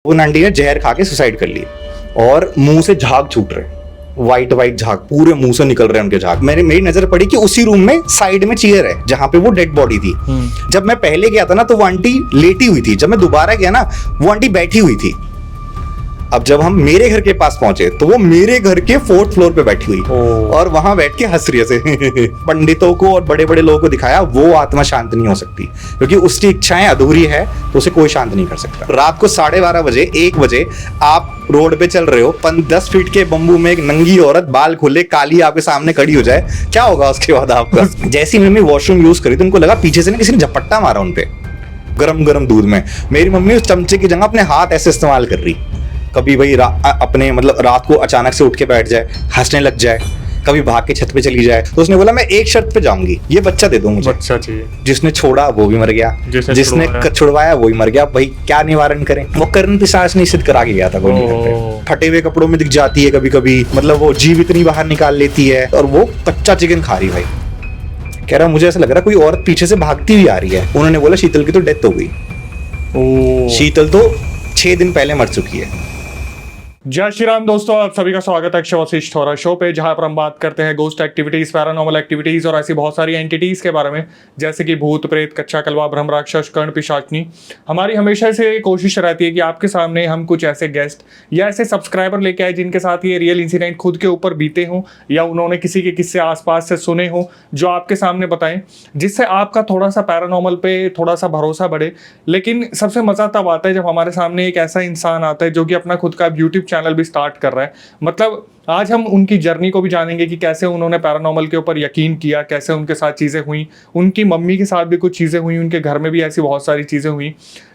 वो आंटी ने जहर खा के सुसाइड कर ली और मुंह से झाग छूट रहे, वाइट वाइट झाग पूरे मुंह से निकल रहे हैं उनके झाग। मेरी नजर पड़ी कि उसी रूम में साइड में चेयर है जहां पे वो डेड बॉडी थी। जब मैं पहले गया था ना तो वो आंटी लेटी हुई थी, जब मैं दोबारा गया ना वो आंटी बैठी हुई थी। अब जब हम मेरे घर के पास पहुंचे तो वो मेरे घर के 4th फ्लोर पे बैठी हुई और वहां बैठ के हंस रही है। पंडितों को और बड़े बड़े लोगों को दिखाया वो आत्मा शांत नहीं हो सकती क्योंकि उसकी इच्छाएं अधूरी है तो उसे कोई शांत नहीं कर सकता। रात को 12:30 बजे 1 बजे आप रोड पे चल रहे हो, 10 फीट के बम्बू में एक नंगी औरत बाल खोले काली आपके सामने खड़ी हो जाए, क्या होगा उसके बाद आपका? जैसी मम्मी वॉशरूम यूज करी तो उनको लगा पीछे से ना किसी ने झपट्टा मारा उनपे गरम गरम दूध में। मेरी मम्मी उस चमचे की जगह अपने हाथ ऐसे इस्तेमाल कर रही, कभी भाई अपने मतलब रात को अचानक से उठ के बैठ जाए, हंसने लग जाए, कभी भाग के छत पे चली जाए। तो उसने बोला मैं एक शर्त पे जाऊंगी, ये बच्चा दे दो मुझे। बच्चा चाहिए। जिसने छोड़ा वो भी मर गया, जिसने छुड़वाया वो ही मर गया। भाई क्या निवारण करें? वो कर्ण पिशाच नहीं सिद्ध करा के गया था कोई। फटे हुए कपड़ों में दिख जाती है कभी कभी, मतलब वो जीवित नहीं बाहर निकाल लेती है और वो कच्चा चिकन खा रही। भाई कह रहा मुझे ऐसा लग रहा कोई औरत पीछे से भागती हुई आ रही है। उन्होंने बोला शीतल की तो डेथ हो गई। शीतल तो 6 दिन पहले मर चुकी है। जय श्री राम दोस्तों, आप सभी का स्वागत है अक्षय वशिष्ठ हॉरर शो पे, जहां पर हम बात करते हैं गोस्ट एक्टिविटीज, पैरानॉर्मल एक्टिविटीज और ऐसी बहुत सारी एंटिटीज के बारे में, जैसे कि भूत प्रेत, कच्चा कलवा, ब्रह्म राक्षस, कर्ण पिशाचनी। हमारी हमेशा से कोशिश रहती है कि आपके सामने हम कुछ ऐसे गेस्ट या ऐसे सब्सक्राइबर लेके आए जिनके साथ ये रियल इंसिडेंट खुद के ऊपर बीते हों या उन्होंने किसी के किस्से आसपास से सुने हों, जो आपके सामने बताएं, जिससे आपका थोड़ा सा पैरानॉर्मल पे थोड़ा सा भरोसा बढ़े। लेकिन सबसे मजा तब आता है जब हमारे सामने एक ऐसा इंसान आता है जो कि अपना खुद का यूट्यूब चैनल भी स्टार्ट कर रहा है। मतलब आज हम उनकी जर्नी को भी जानेंगे कि कैसे उन्होंने पैरानॉर्मल के ऊपर यकीन किया, कैसे उनके साथ चीज़ें हुई, उनकी मम्मी के साथ भी कुछ चीज़ें हुई, उनके घर में भी ऐसी बहुत सारी चीज़ें हुई।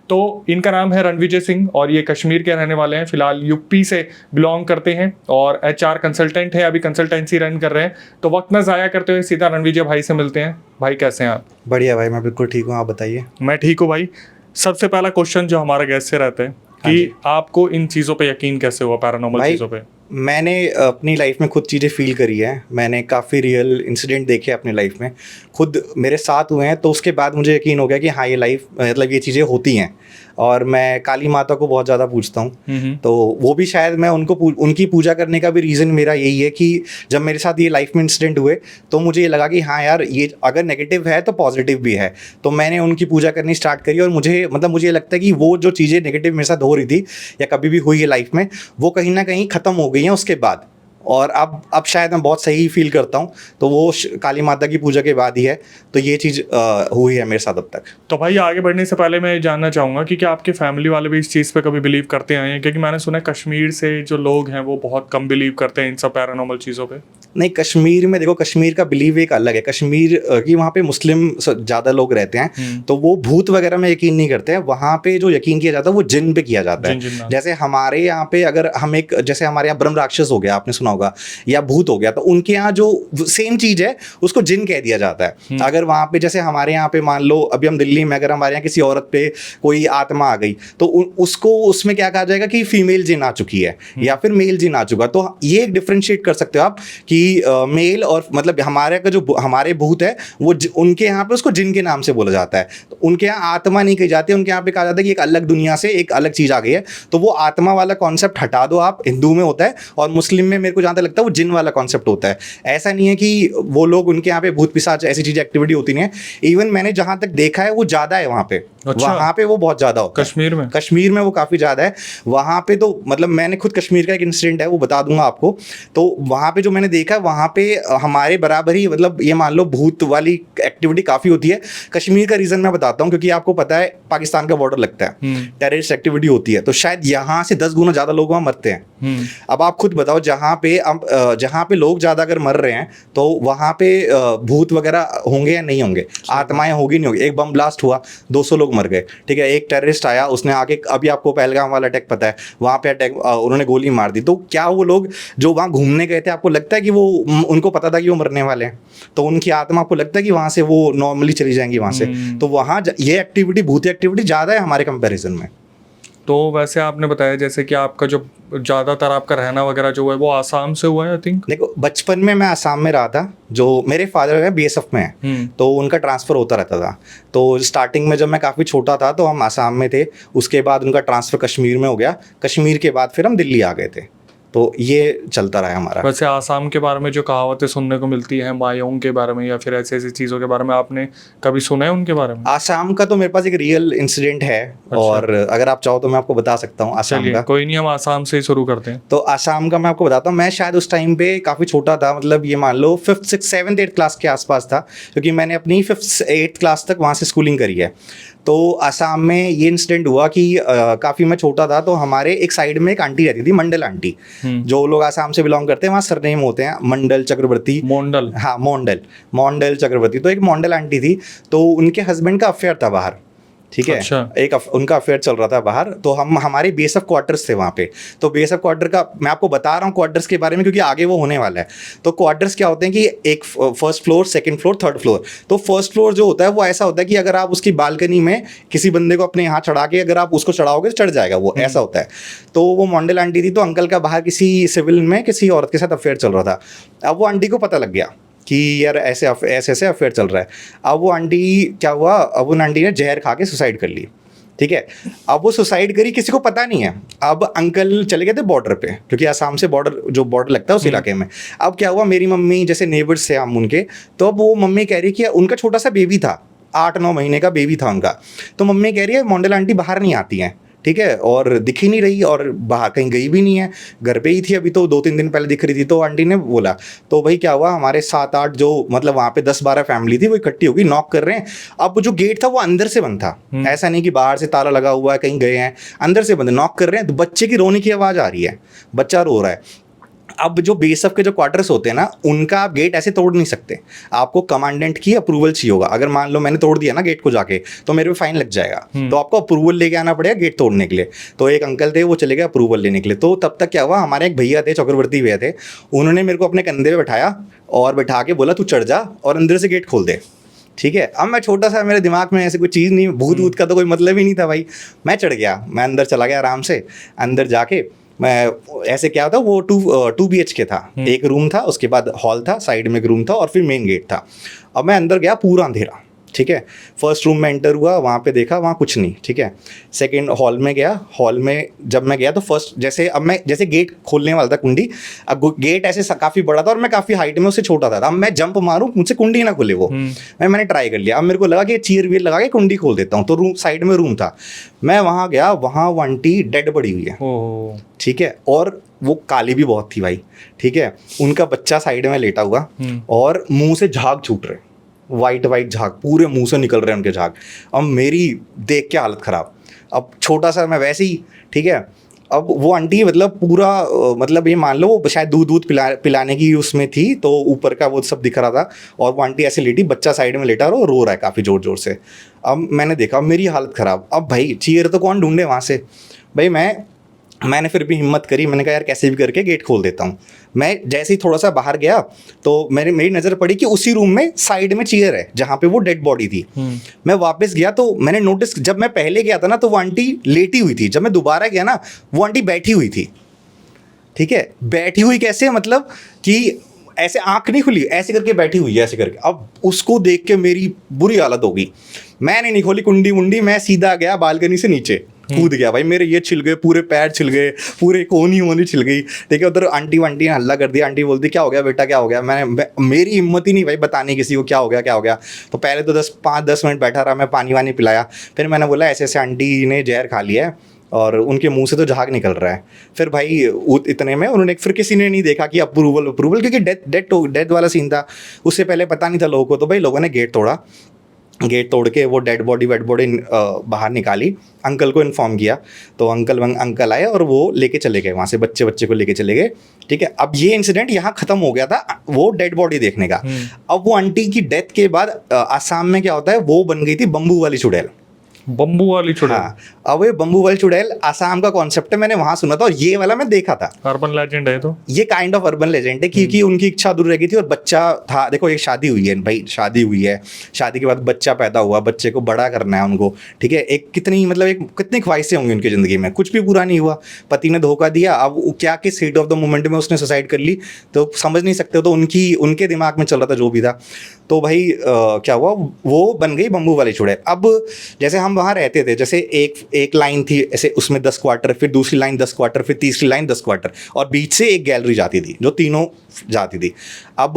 तो इनका नाम है रणविजय सिंह और ये कश्मीर के रहने वाले हैं, फिलहाल यूपी से बिलोंग करते हैं और HR कंसल्टेंट है, अभी कंसल्टेंसी रन कर रहे हैं। तो वक्त न ज़ाया करते हुए सीधा रणविजय भाई से मिलते हैं। भाई कैसे हैं आप? बढ़िया भाई, मैं बिल्कुल ठीक हूँ, आप बताइए। मैं ठीक हूँ भाई। सबसे पहला क्वेश्चन जो हमारे गेस्ट से रहता है कि आपको इन चीज़ों पे यकीन कैसे हुआ, पैरानॉर्मल चीज़ों पे? मैंने अपनी लाइफ में खुद चीज़ें फील करी है, मैंने काफ़ी रियल इंसिडेंट देखे अपनी लाइफ में, खुद मेरे साथ हुए हैं। तो उसके बाद मुझे यकीन हो गया कि हाँ ये लाइफ मतलब ये चीज़ें होती हैं। और मैं काली माता को बहुत ज़्यादा पूजता हूँ, तो वो भी शायद मैं उनकी पूजा करने का भी रीज़न मेरा यही है कि जब मेरे साथ ये लाइफ में इंसिडेंट हुए तो मुझे ये लगा कि हाँ यार ये अगर नेगेटिव है तो पॉजिटिव भी है। तो मैंने उनकी पूजा करनी स्टार्ट करी और मुझे लगता है कि वो जो चीज़ें नेगेटिव मेरे साथ हो रही थी या कभी भी हुई है लाइफ में, वो कहीं ना कहीं ख़त्म हो गई हैं उसके बाद। और अब शायद मैं बहुत सही फील करता हूँ, तो वो काली माता की पूजा के बाद ही है। तो ये चीज़ हुई है मेरे साथ अब तक। तो भाई आगे बढ़ने से पहले मैं जानना चाहूँगा कि क्या आपके फैमिली वाले भी इस चीज़ पे कभी बिलीव करते आए हैं? क्योंकि मैंने सुना है कश्मीर से जो लोग हैं वो बहुत कम बिलीव करते हैं इन सब पैरानॉर्मल चीज़ों पे। नहीं, कश्मीर में देखो, कश्मीर का बिलीव एक अलग है। कश्मीर की वहाँ पे मुस्लिम ज़्यादा लोग रहते हैं, तो वो भूत वगैरह में यकीन नहीं करते हैं। वहाँ पे जो यकीन किया जाता है वो जिन पे किया जाता है। जैसे हमारे यहाँ पे अगर हम जैसे हमारे यहाँ ब्रह्म राक्षस हो गया, आपने सुना होगा, या भूत हो गया, तो उनके यहाँ जो सेम चीज़ है उसको जिन कह दिया जाता है। अगर वहाँ पे जैसे हमारे यहाँ पे मान लो अभी हम दिल्ली में, अगर हमारे यहाँ किसी औरत पे कोई आत्मा आ गई तो उसको उसमें क्या कहा जाएगा कि फीमेल जिन आ चुकी है या फिर मेल जिन आ चुका। तो ये डिफ्रेंशिएट कर सकते हो आप कि मेल और मतलब हमारे का जो हमारे भूत है वो उनके यहाँ पे उसको जिन के नाम से बोला जाता है। तो उनके यहाँ आत्मा नहीं कही जाती, उनके यहाँ पे कहा जाता है कि एक अलग दुनिया से एक अलग चीज़ आ गई है। तो वो आत्मा वाला कॉन्सेप्ट हटा दो आप, हिंदू में होता है और मुस्लिम में मेरे को जहाँ तक लगता है वो जिन वाला कॉन्सेप्ट होता है। ऐसा नहीं है कि वो लोग उनके यहाँ पे भूत पिशाच ऐसी चीज़ एक्टिविटी होती नहीं है। इवन मैंने जहाँ तक देखा है वो ज़्यादा है वहाँ पे। अच्छा। वहाँ पे वो बहुत ज़्यादा होता है। कश्मीर में वो काफ़ी ज़्यादा है वहाँ पे। तो मतलब मैंने खुद कश्मीर का एक इंसिडेंट है वो बता दूंगा आपको। तो वहाँ पे जो मैंने देखा वहाँ पे हमारे बराबर ही मतलब ये मान लो भूत वाली एक्टिविटी काफ़ी होती है। कश्मीर का रीज़न मैं बताता हूँ, क्योंकि आपको पता है पाकिस्तान का बॉर्डर लगता है, टेररिस्ट एक्टिविटी होती है, तो शायद यहाँ से 10 गुना ज़्यादा लोग वहाँ मरते हैं। अब आप खुद बताओ, जहाँ पे लोग ज़्यादा अगर मर रहे हैं तो वहाँ पे भूत वगैरह होंगे या नहीं होंगे, आत्माएं होगी नहीं होगी। एक बम ब्लास्ट हुआ, 200 लोग मर गए, ठीक है। एक टेररिस्ट आया, उसने आके, अभी आपको पहलगाम वाला अटैक पता है, वहाँ पे अटैक उन्होंने गोली मार दी। तो क्या वो लोग जो वहाँ घूमने गए थे, आपको लगता है कि वो उनको पता था कि वो मरने वाले हैं? तो उनकी आत्मा, आपको लगता है कि वहाँ से वो नॉर्मली चली जाएंगी वहाँ से? तो वहाँ ये एक्टिविटी, भूत एक्टिविटी ज़्यादा है हमारे कंपैरिजन में। तो वैसे आपने बताया जैसे कि आपका जो ज़्यादातर आपका रहना वगैरह जो है वो आसाम से हुआ है आई थिंक। देखो बचपन में मैं आसाम में रहा था, जो मेरे फादर है बीएसएफ में है, तो उनका ट्रांसफ़र होता रहता था। तो स्टार्टिंग में जब मैं काफ़ी छोटा था तो हम आसाम में थे, उसके बाद उनका ट्रांसफ़र कश्मीर में हो गया, कश्मीर के बाद फिर हम दिल्ली आ गए थे। तो ये चलता रहा है हमारा। वैसे आसाम के बारे में जो कहावतें सुनने को मिलती हैं मायोंग के बारे में या फिर ऐसी ऐसी चीज़ों के बारे में, आपने कभी सुना है उनके बारे में? आसाम का तो मेरे पास एक रियल इंसिडेंट है, और अगर आप चाहो तो मैं आपको बता सकता हूँ आसाम चलिए का। कोई नहीं, हम आसाम से ही शुरू करते हैं। तो आसाम का मैं आपको बताता हूँ। मैं शायद उस टाइम पे काफ़ी छोटा था, मतलब ये मान लो 5th 6th 7th 8th class के आसपास था, क्योंकि मैंने अपनी 5th 8th क्लास तक वहाँ से स्कूलिंग करी है। तो आसाम में ये इंसिडेंट हुआ कि काफ़ी मैं छोटा था, तो हमारे एक साइड में एक आंटी रहती थी, मंडल आंटी। जो लोग आसाम से बिलोंग करते हैं वहाँ सरनेम होते हैं मंडल, चक्रवर्ती, मोंडल। हाँ मोंडल चक्रवर्ती। तो एक मोंडल आंटी थी, तो उनके हस्बैंड का अफेयर था बाहर, ठीक है। अच्छा। उनका अफेयर चल रहा था बाहर, तो हमारे बीएसएफ क्वार्टर्स थे वहाँ पे। तो बीएसएफ क्वार्टर का मैं आपको बता रहा हूँ क्वार्टर्स के बारे में, क्योंकि आगे वो होने वाला है। तो क्वार्टर्स क्या होते हैं कि एक first floor, second floor, third floor. तो फर्स्ट फ्लोर जो होता है वो ऐसा होता है कि अगर आप उसकी बालकनी में किसी बंदे को अपने यहाँ चढ़ा के अगर आप उसको चढ़ाओगे तो चढ़ जाएगा वो, ऐसा होता है। तो वो मोंडल आंटी थी, तो अंकल का बाहर किसी सिविल में किसी औरत के साथ अफेयर चल रहा था। अब वो आंटी को पता लग गया कि यार ऐसे ऐसे अफेयर चल रहा है। अब वो आंटी क्या हुआ, अब उन आंटी ने जहर खा के सुसाइड कर ली, ठीक है। अब वो सुसाइड करी, किसी को पता नहीं है। अब अंकल चले गए थे बॉर्डर पे, क्योंकि आसाम से बॉर्डर लगता है उस इलाके में। अब क्या हुआ, मेरी मम्मी, जैसे नेबर्स थे हम उनके, तो अब वो मम्मी कह रही कि उनका छोटा सा बेबी था, 8-9 महीने का बेबी था उनका। तो मम्मी कह रही है मोंडल आंटी बाहर नहीं आती हैं, ठीक है, और दिख ही नहीं रही, और बाहर कहीं गई भी नहीं है, घर पे ही थी अभी, तो 2-3 दिन पहले दिख रही थी। तो आंटी ने बोला, तो भाई क्या हुआ, हमारे 7-8 जो मतलब वहाँ पे 10-12 फैमिली थी वो इकट्ठी होगी, नॉक कर रहे हैं। अब जो गेट था वो अंदर से बंद था, ऐसा नहीं कि बाहर से ताला लगा हुआ है कहीं गए हैं, अंदर से बंद, नॉक कर रहे हैं। तो बच्चे की रोने की आवाज़ आ रही है, बच्चा रो रहा है। अब जो बीएसएफ के जो क्वार्टर्स होते हैं ना, उनका आप गेट ऐसे तोड़ नहीं सकते, आपको कमांडेंट की अप्रूवल चाहिए होगा। अगर मान लो मैंने तोड़ दिया ना गेट को जाके, तो मेरे पे फाइन लग जाएगा, तो आपको अप्रूवल लेके आना पड़ेगा गेट तोड़ने के लिए। तो एक अंकल थे, वो चले गए अप्रूवल लेने के लिए। तो तब तक क्या हुआ, हमारे एक भैया थे, चक्रवर्ती भैया थे, उन्होंने मेरे को अपने कंधे पे बैठाया और बैठा के बोला तू चढ़ जा और अंदर से गेट खोल दे, ठीक है। अब मैं छोटा सा, मेरे दिमाग में ऐसे कोई चीज़ नहीं, भूत वूत का तो कोई मतलब ही नहीं था भाई। मैं चढ़ गया, मैं अंदर चला गया आराम से। अंदर जाके मैं ऐसे क्या होता, वो 2 BHK था, एक रूम था, उसके बाद हॉल था, साइड में एक रूम था और फिर मेन गेट था। अब मैं अंदर गया, पूरा अंधेरा, ठीक है। फर्स्ट रूम में एंटर हुआ, वहाँ पे देखा, वहाँ कुछ नहीं, ठीक है। सेकंड हॉल में गया, हॉल में जब मैं गया तो फर्स्ट जैसे गेट खोलने वाला था कुंडी, अब गेट ऐसे काफ़ी बड़ा था और मैं काफ़ी हाइट में उससे छोटा था। अब मैं जंप मारूं, मुझसे कुंडी ना खुले वो, मैंने ट्राई कर लिया। अब मेरे को लगा कि चीयर वीर लगा के कुंडी खोल देता हूँ, तो रूम साइड में रूम था। मैं वहाँ गया, वहाँ वो आंटी डेड पड़ी हुई है, ठीक है, और वो काली भी बहुत थी भाई, ठीक है। उनका बच्चा साइड में लेटा हुआ और मुंह से झाग छूट रहे, वाइट झाग पूरे मुंह से निकल रहे हैं उनके झाग। अब मेरी देख के हालत ख़राब, अब छोटा सा मैं वैसे ही, ठीक है। अब वो आंटी मतलब पूरा मतलब ये मान लो वो शायद दूध पिलाने की उसमें थी, तो ऊपर का वो सब दिख रहा था, और वो आंटी ऐसे लेटी, बच्चा साइड में लेटा और रो रहा है काफ़ी ज़ोर से। अब मैंने देखा, मेरी हालत ख़राब। अब भाई चीयर तो कौन ढूंढे वहाँ से, भाई मैंने फिर भी हिम्मत करी, मैंने कहा यार कैसे भी करके गेट खोल देता हूँ। मैं जैसे ही थोड़ा सा बाहर गया तो मेरी नज़र पड़ी कि उसी रूम में साइड में चेयर है जहाँ पे वो डेड बॉडी थी। मैं वापस गया तो मैंने नोटिस, जब मैं पहले गया था ना तो वो आंटी लेटी हुई थी, जब मैं दोबारा गया ना वो आंटी बैठी हुई थी, ठीक है। बैठी हुई कैसे, मतलब कि ऐसे आंख नहीं खुली, ऐसे करके बैठी हुई है, ऐसे करके। अब उसको देख के मेरी बुरी हालत हो गई, मैंने नहीं खोली कुंडी मुंडी, मैं सीधा गया बालकनी से नीचे कूद गया भाई। मेरे ये छिल गए, पूरे पैर छिल गए, पूरे कोनी वोनी छिल गई, ठीक है। उधर आंटी ने हल्ला कर दिया, आंटी बोलती क्या हो गया बेटा, क्या हो गया। मेरी हिम्मत ही नहीं भाई बताने किसी को क्या हो गया। तो पहले तो 5-10 मिनट बैठा रहा, मैं पानी वानी पिलाया, फिर मैंने बोला ऐसे ऐसे आंटी ने जहर खा लिया है और उनके मुंह से तो झाग निकल रहा है। फिर भाई इतने में उन्होंने, फिर किसी ने नहीं देखा कि अप्रूवल, क्योंकि डेथ वाला सीन था, उससे पहले पता नहीं था लोगों को। तो भाई लोगों ने गेट तोड़ा, गेट तोड़ के वो डेड बॉडी बाहर निकाली, अंकल को इन्फॉर्म किया, तो अंकल आए और वो लेके चले गए वहाँ से, बच्चे को लेके चले गए, ठीक है। अब ये इंसिडेंट यहाँ ख़त्म हो गया था, वो डेड बॉडी देखने का। अब वो आंटी की डेथ के बाद आसाम में क्या होता है, वो बन गई थी बम्बू वाली चुड़ैल, बम्बू वाली चुड़ैल। हाँ, अब ये बम्बू वाली चुड़ैल आसाम का कॉन्सेप्ट है, मैंने वहां सुना था और ये वाला मैं देखा था। अर्बन लेजेंड है तो। ये काइंड ऑफ अर्बन लेजेंड है क्योंकि उनकी इच्छा अधूरी रह गई थी और बच्चा था। देखो एक शादी हुई है भाई, शादी हुई है, शादी के बाद बच्चा पैदा हुआ, बच्चे को बड़ा करना है उनको, ठीक है। एक कितनी मतलब एक कितनी ख्वाहिशें होंगी उनकी ज़िंदगी में, कुछ भी पूरा नहीं हुआ, पति ने धोखा दिया। अब क्या किस हीट ऑफ द मोमेंट में उसने सुसाइड कर ली तो समझ नहीं सकते। तो उनके दिमाग में चल रहा था जो भी था। तो भाई क्या हुआ, वो बन गई बम्बू वाली चुड़ैल। अब जैसे हम वहाँ रहते थे, जैसे एक लाइन थी ऐसे, उसमें 10 क्वार्टर, फिर दूसरी लाइन 10 क्वार्टर, फिर तीसरी लाइन 10 क्वार्टर, और बीच से एक गैलरी जाती थी जो तीनों जाती थी। अब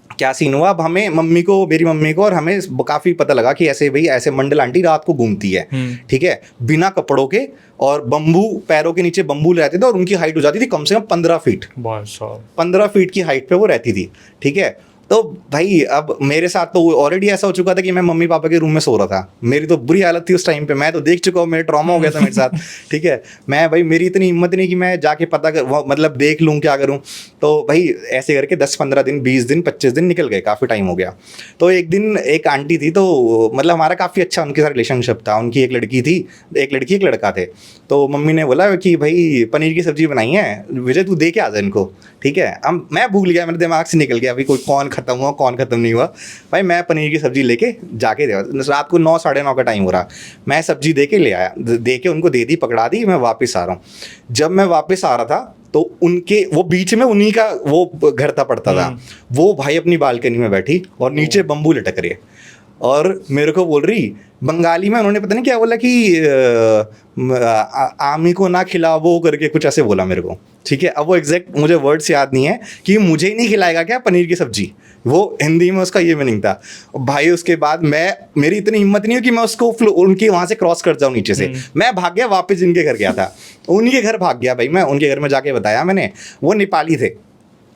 क्या सीन हुआ, अब हमें मेरी मम्मी को और हमें काफ़ी पता लगा कि ऐसे भाई ऐसे मंडल आंटी रात को घूमती है, ठीक है, बिना कपड़ों के, और बम्बू पैरों के नीचे बम्बू रहते थे और उनकी हाइट हो जाती थी कम से कम 15 फीट। 15 फीट की हाइट पे वो रहती थी, ठीक है। तो भाई अब मेरे साथ तो ऑलरेडी ऐसा हो चुका था कि मैं मम्मी पापा के रूम में सो रहा था। मेरी तो बुरी हालत थी उस टाइम पे, मैं तो देख चुका हूँ, मेरा ट्रॉमा हो गया था मेरे साथ, ठीक है। मैं भाई मेरी इतनी हिम्मत नहीं कि मैं जाके पता कर मतलब देख लूँ क्या करूँ। तो भाई ऐसे करके 10-15 दिन, 20 दिन, 25 दिन निकल गए, काफ़ी टाइम हो गया। तो एक दिन एक आंटी थी, तो मतलब हमारा काफ़ी अच्छा उनके साथ रिलेशनशिप था। उनकी एक लड़की थी, एक लड़की एक लड़का थे। तो मम्मी ने बोला कि भाई पनीर की सब्जी बनाई है, विजय तू दे के आ जा इनको, ठीक है। अब मैं भूल गया, मेरे दिमाग से निकल गया अभी कोई कौन खत्म हुआ कौन खत्म नहीं हुआ। भाई मैं पनीर की सब्जी लेके जाके दे, रात को 9 साढ़े 9 का टाइम हो रहा, मैं सब्जी दे के ले आया, दे के उनको दे दी, पकड़ा दी, मैं वापस आ रहा हूँ। जब मैं वापस आ रहा था तो उनके वो बीच में उन्हीं का वो घर था पड़ता था, वो भाई अपनी बालकनी में बैठी और नीचे बम्बू लटक रही है और मेरे को बोल रही बंगाली में, उन्होंने पता नहीं क्या बोला कि आमी को ना खिलाओ करके कुछ ऐसे बोला मेरे को, ठीक है। अब वो एग्जैक्ट मुझे वर्ड्स याद नहीं है कि मुझे ही नहीं खिलाएगा क्या पनीर की सब्जी, वो हिंदी में उसका ये मीनिंग था। भाई उसके बाद मेरी इतनी हिम्मत नहीं हुई कि मैं उसको उनके वहाँ से क्रॉस कर जाऊँ नीचे से, मैं भाग गया वापस जिनके घर गया था, उनके घर भाग गया भाई। मैं उनके घर में जाके बताया मैंने, वो नेपाली थे,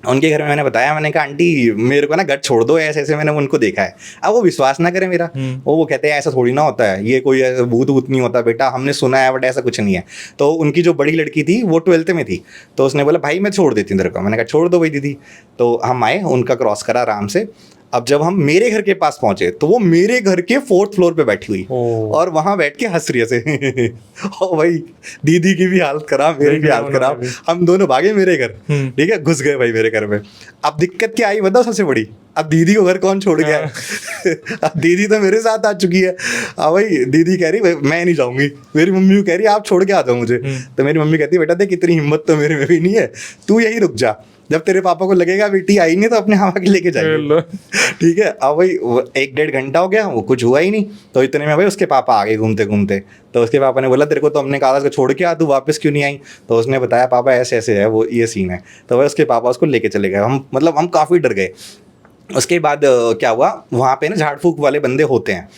उनके घर में मैंने बताया, मैंने कहा आंटी मेरे को ना घर छोड़ दो, ऐसे ऐसे मैंने उनको देखा है। अब वो विश्वास ना करें मेरा, वो कहते हैं ऐसा थोड़ी ना होता है, ये कोई भूत भूत नहीं होता बेटा, हमने सुना है बट ऐसा कुछ नहीं है। तो उनकी जो बड़ी लड़की थी वो 12th में थी, तो उसने बोला भाई मैं छोड़ देती हूँ तेरे को। मैंने कहा छोड़ दो भाई दीदी। तो हम आए, उनका क्रॉस करा आराम से। अब जब हम मेरे घर के पास पहुंचे तो वो मेरे घर के 4th फ्लोर पे बैठी हुई और वहां बैठ के हंस रही है और भाई दीदी की भी हालत खराब, मेरी भी हालत खराब, हम दोनों भागे मेरे घर, ठीक है, घुस गए भाई मेरे घर में। अब दिक्कत क्या आई बताओ सबसे बड़ी, अब दीदी को घर कौन छोड़ गया अब दीदी तो मेरे साथ आ चुकी है। अब भाई दीदी कह रही मैं नहीं जाऊंगी, मेरी मम्मी को कह रही आप छोड़ के आ जाओ मुझे। तो मेरी मम्मी कहती बेटा देख इतनी हिम्मत तो मेरे में भी नहीं है, तू यही रुक जा, जब तेरे पापा को लगेगा बेटी आई नहीं तो अपने हवा के लेके जाएंगे, ठीक है। अब भाई 1-1.5 घंटा हो गया, वो कुछ हुआ ही नहीं। तो इतने में भाई उसके पापा आ गए घूमते घूमते। तो उसके पापा ने बोला तेरे को तो हमने कहा था छोड़ के आ, तू वापस क्यों नहीं आई। तो उसने बताया पापा ऐसे ऐसे है, वो ये सीन है। तो भाई उसके पापा उसको लेके चले गए। हम काफ़ी डर गए। उसके बाद क्या हुआ, वहाँ पे ना झाड़ फूक वाले बंदे होते हैं।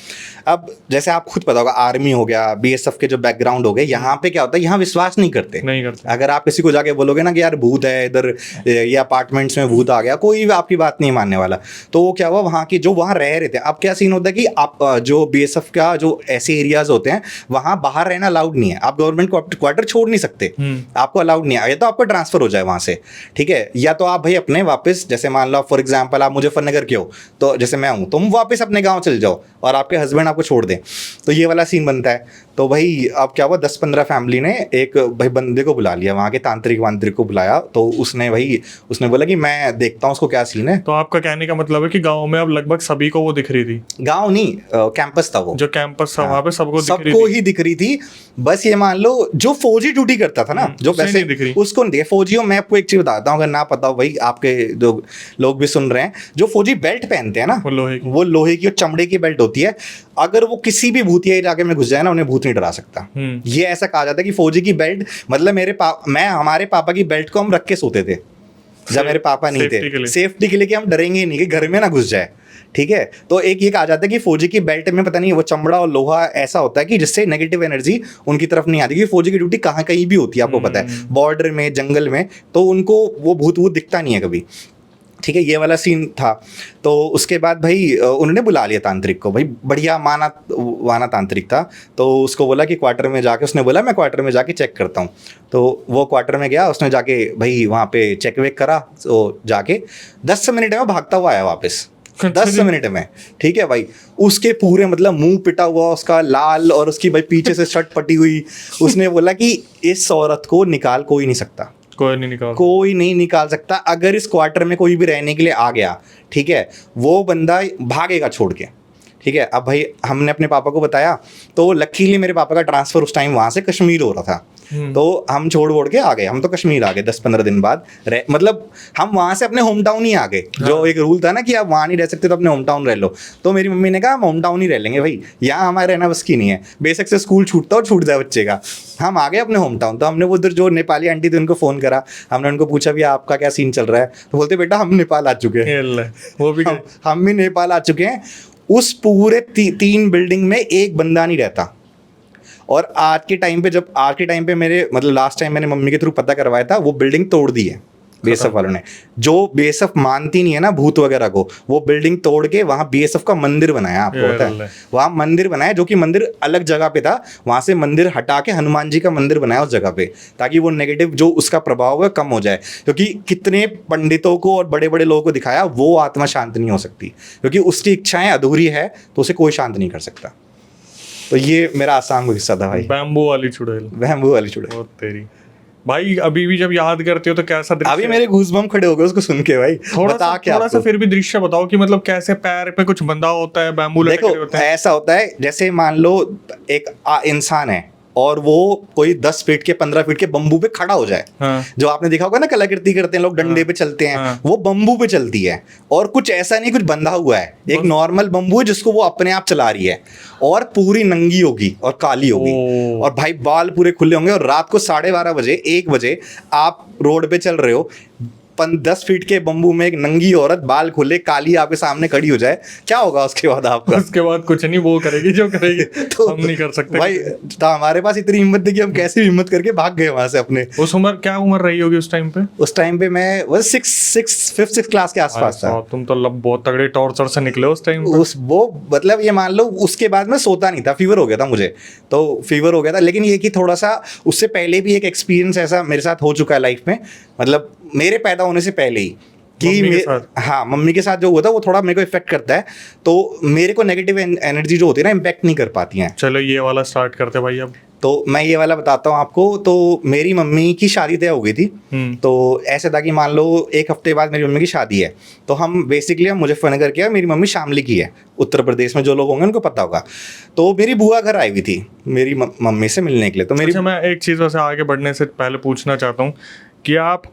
अब जैसे आप खुद पता होगा, आर्मी हो गया, बीएसएफ के जो बैकग्राउंड हो गए, यहाँ पे क्या होता है, यहाँ विश्वास नहीं करते। अगर आप किसी को जाके बोलोगे ना कि यार भूत है इधर, ये अपार्टमेंट्स में भूत आ गया, कोई भी आपकी बात नहीं मानने वाला। तो वो क्या हुआ, वहाँ की जो वहाँ रह रहे थे, अब क्या सीन होता है कि आप जो बीएसएफ का जो ऐसे एरियाज होते हैं वहाँ बाहर रहना अलाउड नहीं है। आप गवर्नमेंट क्वार्टर छोड़ नहीं सकते, आपको अलाउड नहीं है, या तो आपको ट्रांसफर हो जाए वहाँ से, ठीक है, या तो आप भाई अपने वापस, जैसे मान लो फॉर एग्जाम्पल आप मुजफ्फरनगर के हो, तो जैसे मैं हूँ, तुम वापस अपने गाँव चले जाओ और आपके हस्बैंड आपको छोड़ दें। तो ये वाला सीन बनता है। तो भाई अब क्या हुआ, 10-15 फैमिली ने एक भाई बंदे को बुला लिया, वहाँ के तांत्रिक को बुलाया। तो उसने बोला कि मैं देखता हूँ उसको क्या सीन है। तो आपका कहने का मतलब है कि गांव में अब लगभग सभी को वो दिख रही थी? गांव नहीं, कैंपस था वो, जो कैंपस था, वहाँ पे सबको ही दिख रही थी। बस ये मान लो जो फौजी ड्यूटी करता था ना, जो वैसे उसको नहीं दिखे। फौजियों में आपको एक चीज बताता हूँ, अगर ना पता हो भाई, आपके जो लोग भी सुन रहे हैं, जो फौजी बेल्ट पहनते हैं ना, वो लोहे की और चमड़े की बेल्ट होती है। अगर वो किसी भी भूतिया इलाके में घुस जाए ना, उन्हें भूत नहीं डरा सकता। ये ऐसा कहा जाता है कि फौजी की बेल्ट, मतलब हमारे पापा की बेल्ट को हम रख के सोते थे जब मेरे पापा नहीं थे, सेफ्टी के लिए, कि हम डरेंगे नहीं कि घर में ना घुस जाए, ठीक है। तो एक ये कहा जाता है कि फौजी की बेल्ट में पता नहीं वो चमड़ा और लोहा ऐसा होता है कि जिससे नेगेटिव एनर्जी उनकी तरफ नहीं आती, क्योंकि फौजी की ड्यूटी कहाँ कहीं भी होती है, आपको पता है, बॉर्डर में, जंगल में, तो उनको वो भूत दिखता नहीं है कभी, ठीक है। ये वाला सीन था। तो उसके बाद भाई उन्होंने बुला लिया तांत्रिक को, भाई बढ़िया वाना तांत्रिक था। तो उसको बोला कि क्वार्टर में जाके, उसने बोला मैं क्वार्टर में जाके चेक करता हूँ। तो वो क्वार्टर में गया, उसने जाके भाई वहाँ पे चेक वेक करा। तो जाके 10 मिनट में भागता हुआ आया वापस। 10 मिनट में, ठीक है भाई। उसके पूरे मतलब मुंह पिटा हुआ उसका लाल, और उसकी भाई पीछे से शर्ट पटी हुई। उसने बोला कि इस औरत को निकाल कोई नहीं सकता, कोई नहीं निकाल सकता। अगर इस क्वार्टर में कोई भी रहने के लिए आ गया, ठीक है, वो बंदा भागेगा छोड़ के, ठीक है। अब भाई हमने अपने पापा को बताया, तो लकीली मेरे पापा का ट्रांसफ़र उस टाइम वहाँ से कश्मीर हो रहा था, तो हम छोड़ के आ गए। हम तो कश्मीर आ गए 10-15 दिन बाद। मतलब हम वहाँ से अपने होम टाउन ही आ गए। जो एक रूल था ना कि आप वहाँ नहीं रह सकते तो अपने होम टाउन रह लो, तो मेरी मम्मी ने कहा हम होम टाउन ही रह लेंगे भाई, यहाँ हमारे रहना बस की नहीं है। बेशक से स्कूल छूटता और छूट जाए बच्चे का, हम आ गए अपने होम टाउन। तो हमने उधर जो नेपाली आंटी थी उनको फ़ोन करा, हमने उनको पूछा भी आपका क्या सीन चल रहा है, तो बोलते बेटा हम नेपाल आ चुके हैं। वो भी हम भी नेपाल आ चुके हैं। उस पूरे 3 बिल्डिंग में एक बंदा नहीं रहता। और आज के टाइम पे मेरे मतलब लास्ट टाइम मैंने मम्मी के थ्रू पता करवाया था, वो बिल्डिंग तोड़ दी है बीएसएफ वालों ने। जो बीएसएफ मानती नहीं है ना भूत वगैरह को, वो बिल्डिंग तोड़ के वहाँ बीएसएफ का मंदिर बनाया। आपको पता है वहाँ मंदिर बनाया, जो कि मंदिर अलग जगह पे था, वहाँ से मंदिर हटा के हनुमान जी का मंदिर बनाया उस जगह पे, ताकि वो नेगेटिव जो उसका प्रभाव है कम हो जाए। क्योंकि कितने पंडितों को और बड़े बड़े लोगों को दिखाया, वो आत्मा शांत नहीं हो सकती, क्योंकि उसकी इच्छाएं अधूरी है, तो उसे कोई शांत नहीं कर सकता। तो ये मेरा आसाम का किस्सा था भाई। बैम्बू वाली चुड़ैल बहुत तेरी भाई। अभी भी जब याद करते हो तो कैसा दृश्य? अभी मेरे गूज़बम्प खड़े हो गए उसको सुन के भाई। थोड़ा सा फिर भी दृश्य बताओ कि मतलब कैसे पैर पे कुछ बंधा होता है, बैम्बू लटके होते हैं। ऐसा होता है जैसे मान लो एक इंसान है और वो कोई 10 फीट के 15 फीट के बम्बू पे खड़ा हो जाए। हाँ। जो आपने देखा होगा ना कलाकृति करते हैं लोग, डंडे पे चलते हैं। हाँ। वो बम्बू पे चलती है, और कुछ ऐसा नहीं कुछ बंधा हुआ है, एक नॉर्मल बम्बू है जिसको वो अपने आप चला रही है, और पूरी नंगी होगी और काली होगी, और भाई बाल पूरे खुले होंगे। और रात को 12:30 बजे 1 बजे आप रोड पे चल रहे हो, 10 फीट के बम्बू में एक नंगी औरत बाल खुले काली आपके सामने खड़ी हो जाए, क्या होगा उसके बाद आपका? उसके बाद कुछ नहीं, वो करेगी जो करेगी। तो हम नहीं कर सकते भाई। तो हमारे पास इतनी हिम्मत थी कि हम कैसे हिम्मत करके भाग गए वहां से अपने। क्या उम्र रही होगी उस टाइम पे? उस टाइम पे मैं बस 5th क्लास के आसपास था। तुम तो बहुत तगड़े टॉर्चर से निकले उस टाइम। वो मतलब ये मान लो उसके बाद मैं सोता नहीं था, फीवर हो गया था मुझे, तो फीवर हो गया था। लेकिन ये कि थोड़ा सा उससे पहले भी एक एक्सपीरियंस ऐसा मेरे साथ हो चुका है लाइफ में, मतलब मेरे पैदा होने से पहले ही, कि हाँ मम्मी के साथ जो हुआ था वो थोड़ा मेरे को इफेक्ट करता है, तो मेरे को नेगेटिव एनर्जी जो होती है ना इम्पैक्ट नहीं कर पाती हैं। चलो ये वाला स्टार्ट करते भाई अब। तो मैं ये वाला बताता हूँ आपको। तो मेरी मम्मी की शादी तय हो गई थी। तो ऐसा था कि मान लो 1 हफ्ते बाद मेरी मम्मी की शादी है, तो हम बेसिकली मुजफ्फरनगर के, मेरी मम्मी शामली की है, उत्तर प्रदेश में जो लोग होंगे उनको पता होगा। तो मेरी बुआ घर आई हुई थी मेरी मम्मी से मिलने के लिए। तो मेरी मैं एक चीज़ वैसे आगे बढ़ने से पहले पूछना चाहता हूँ कि आप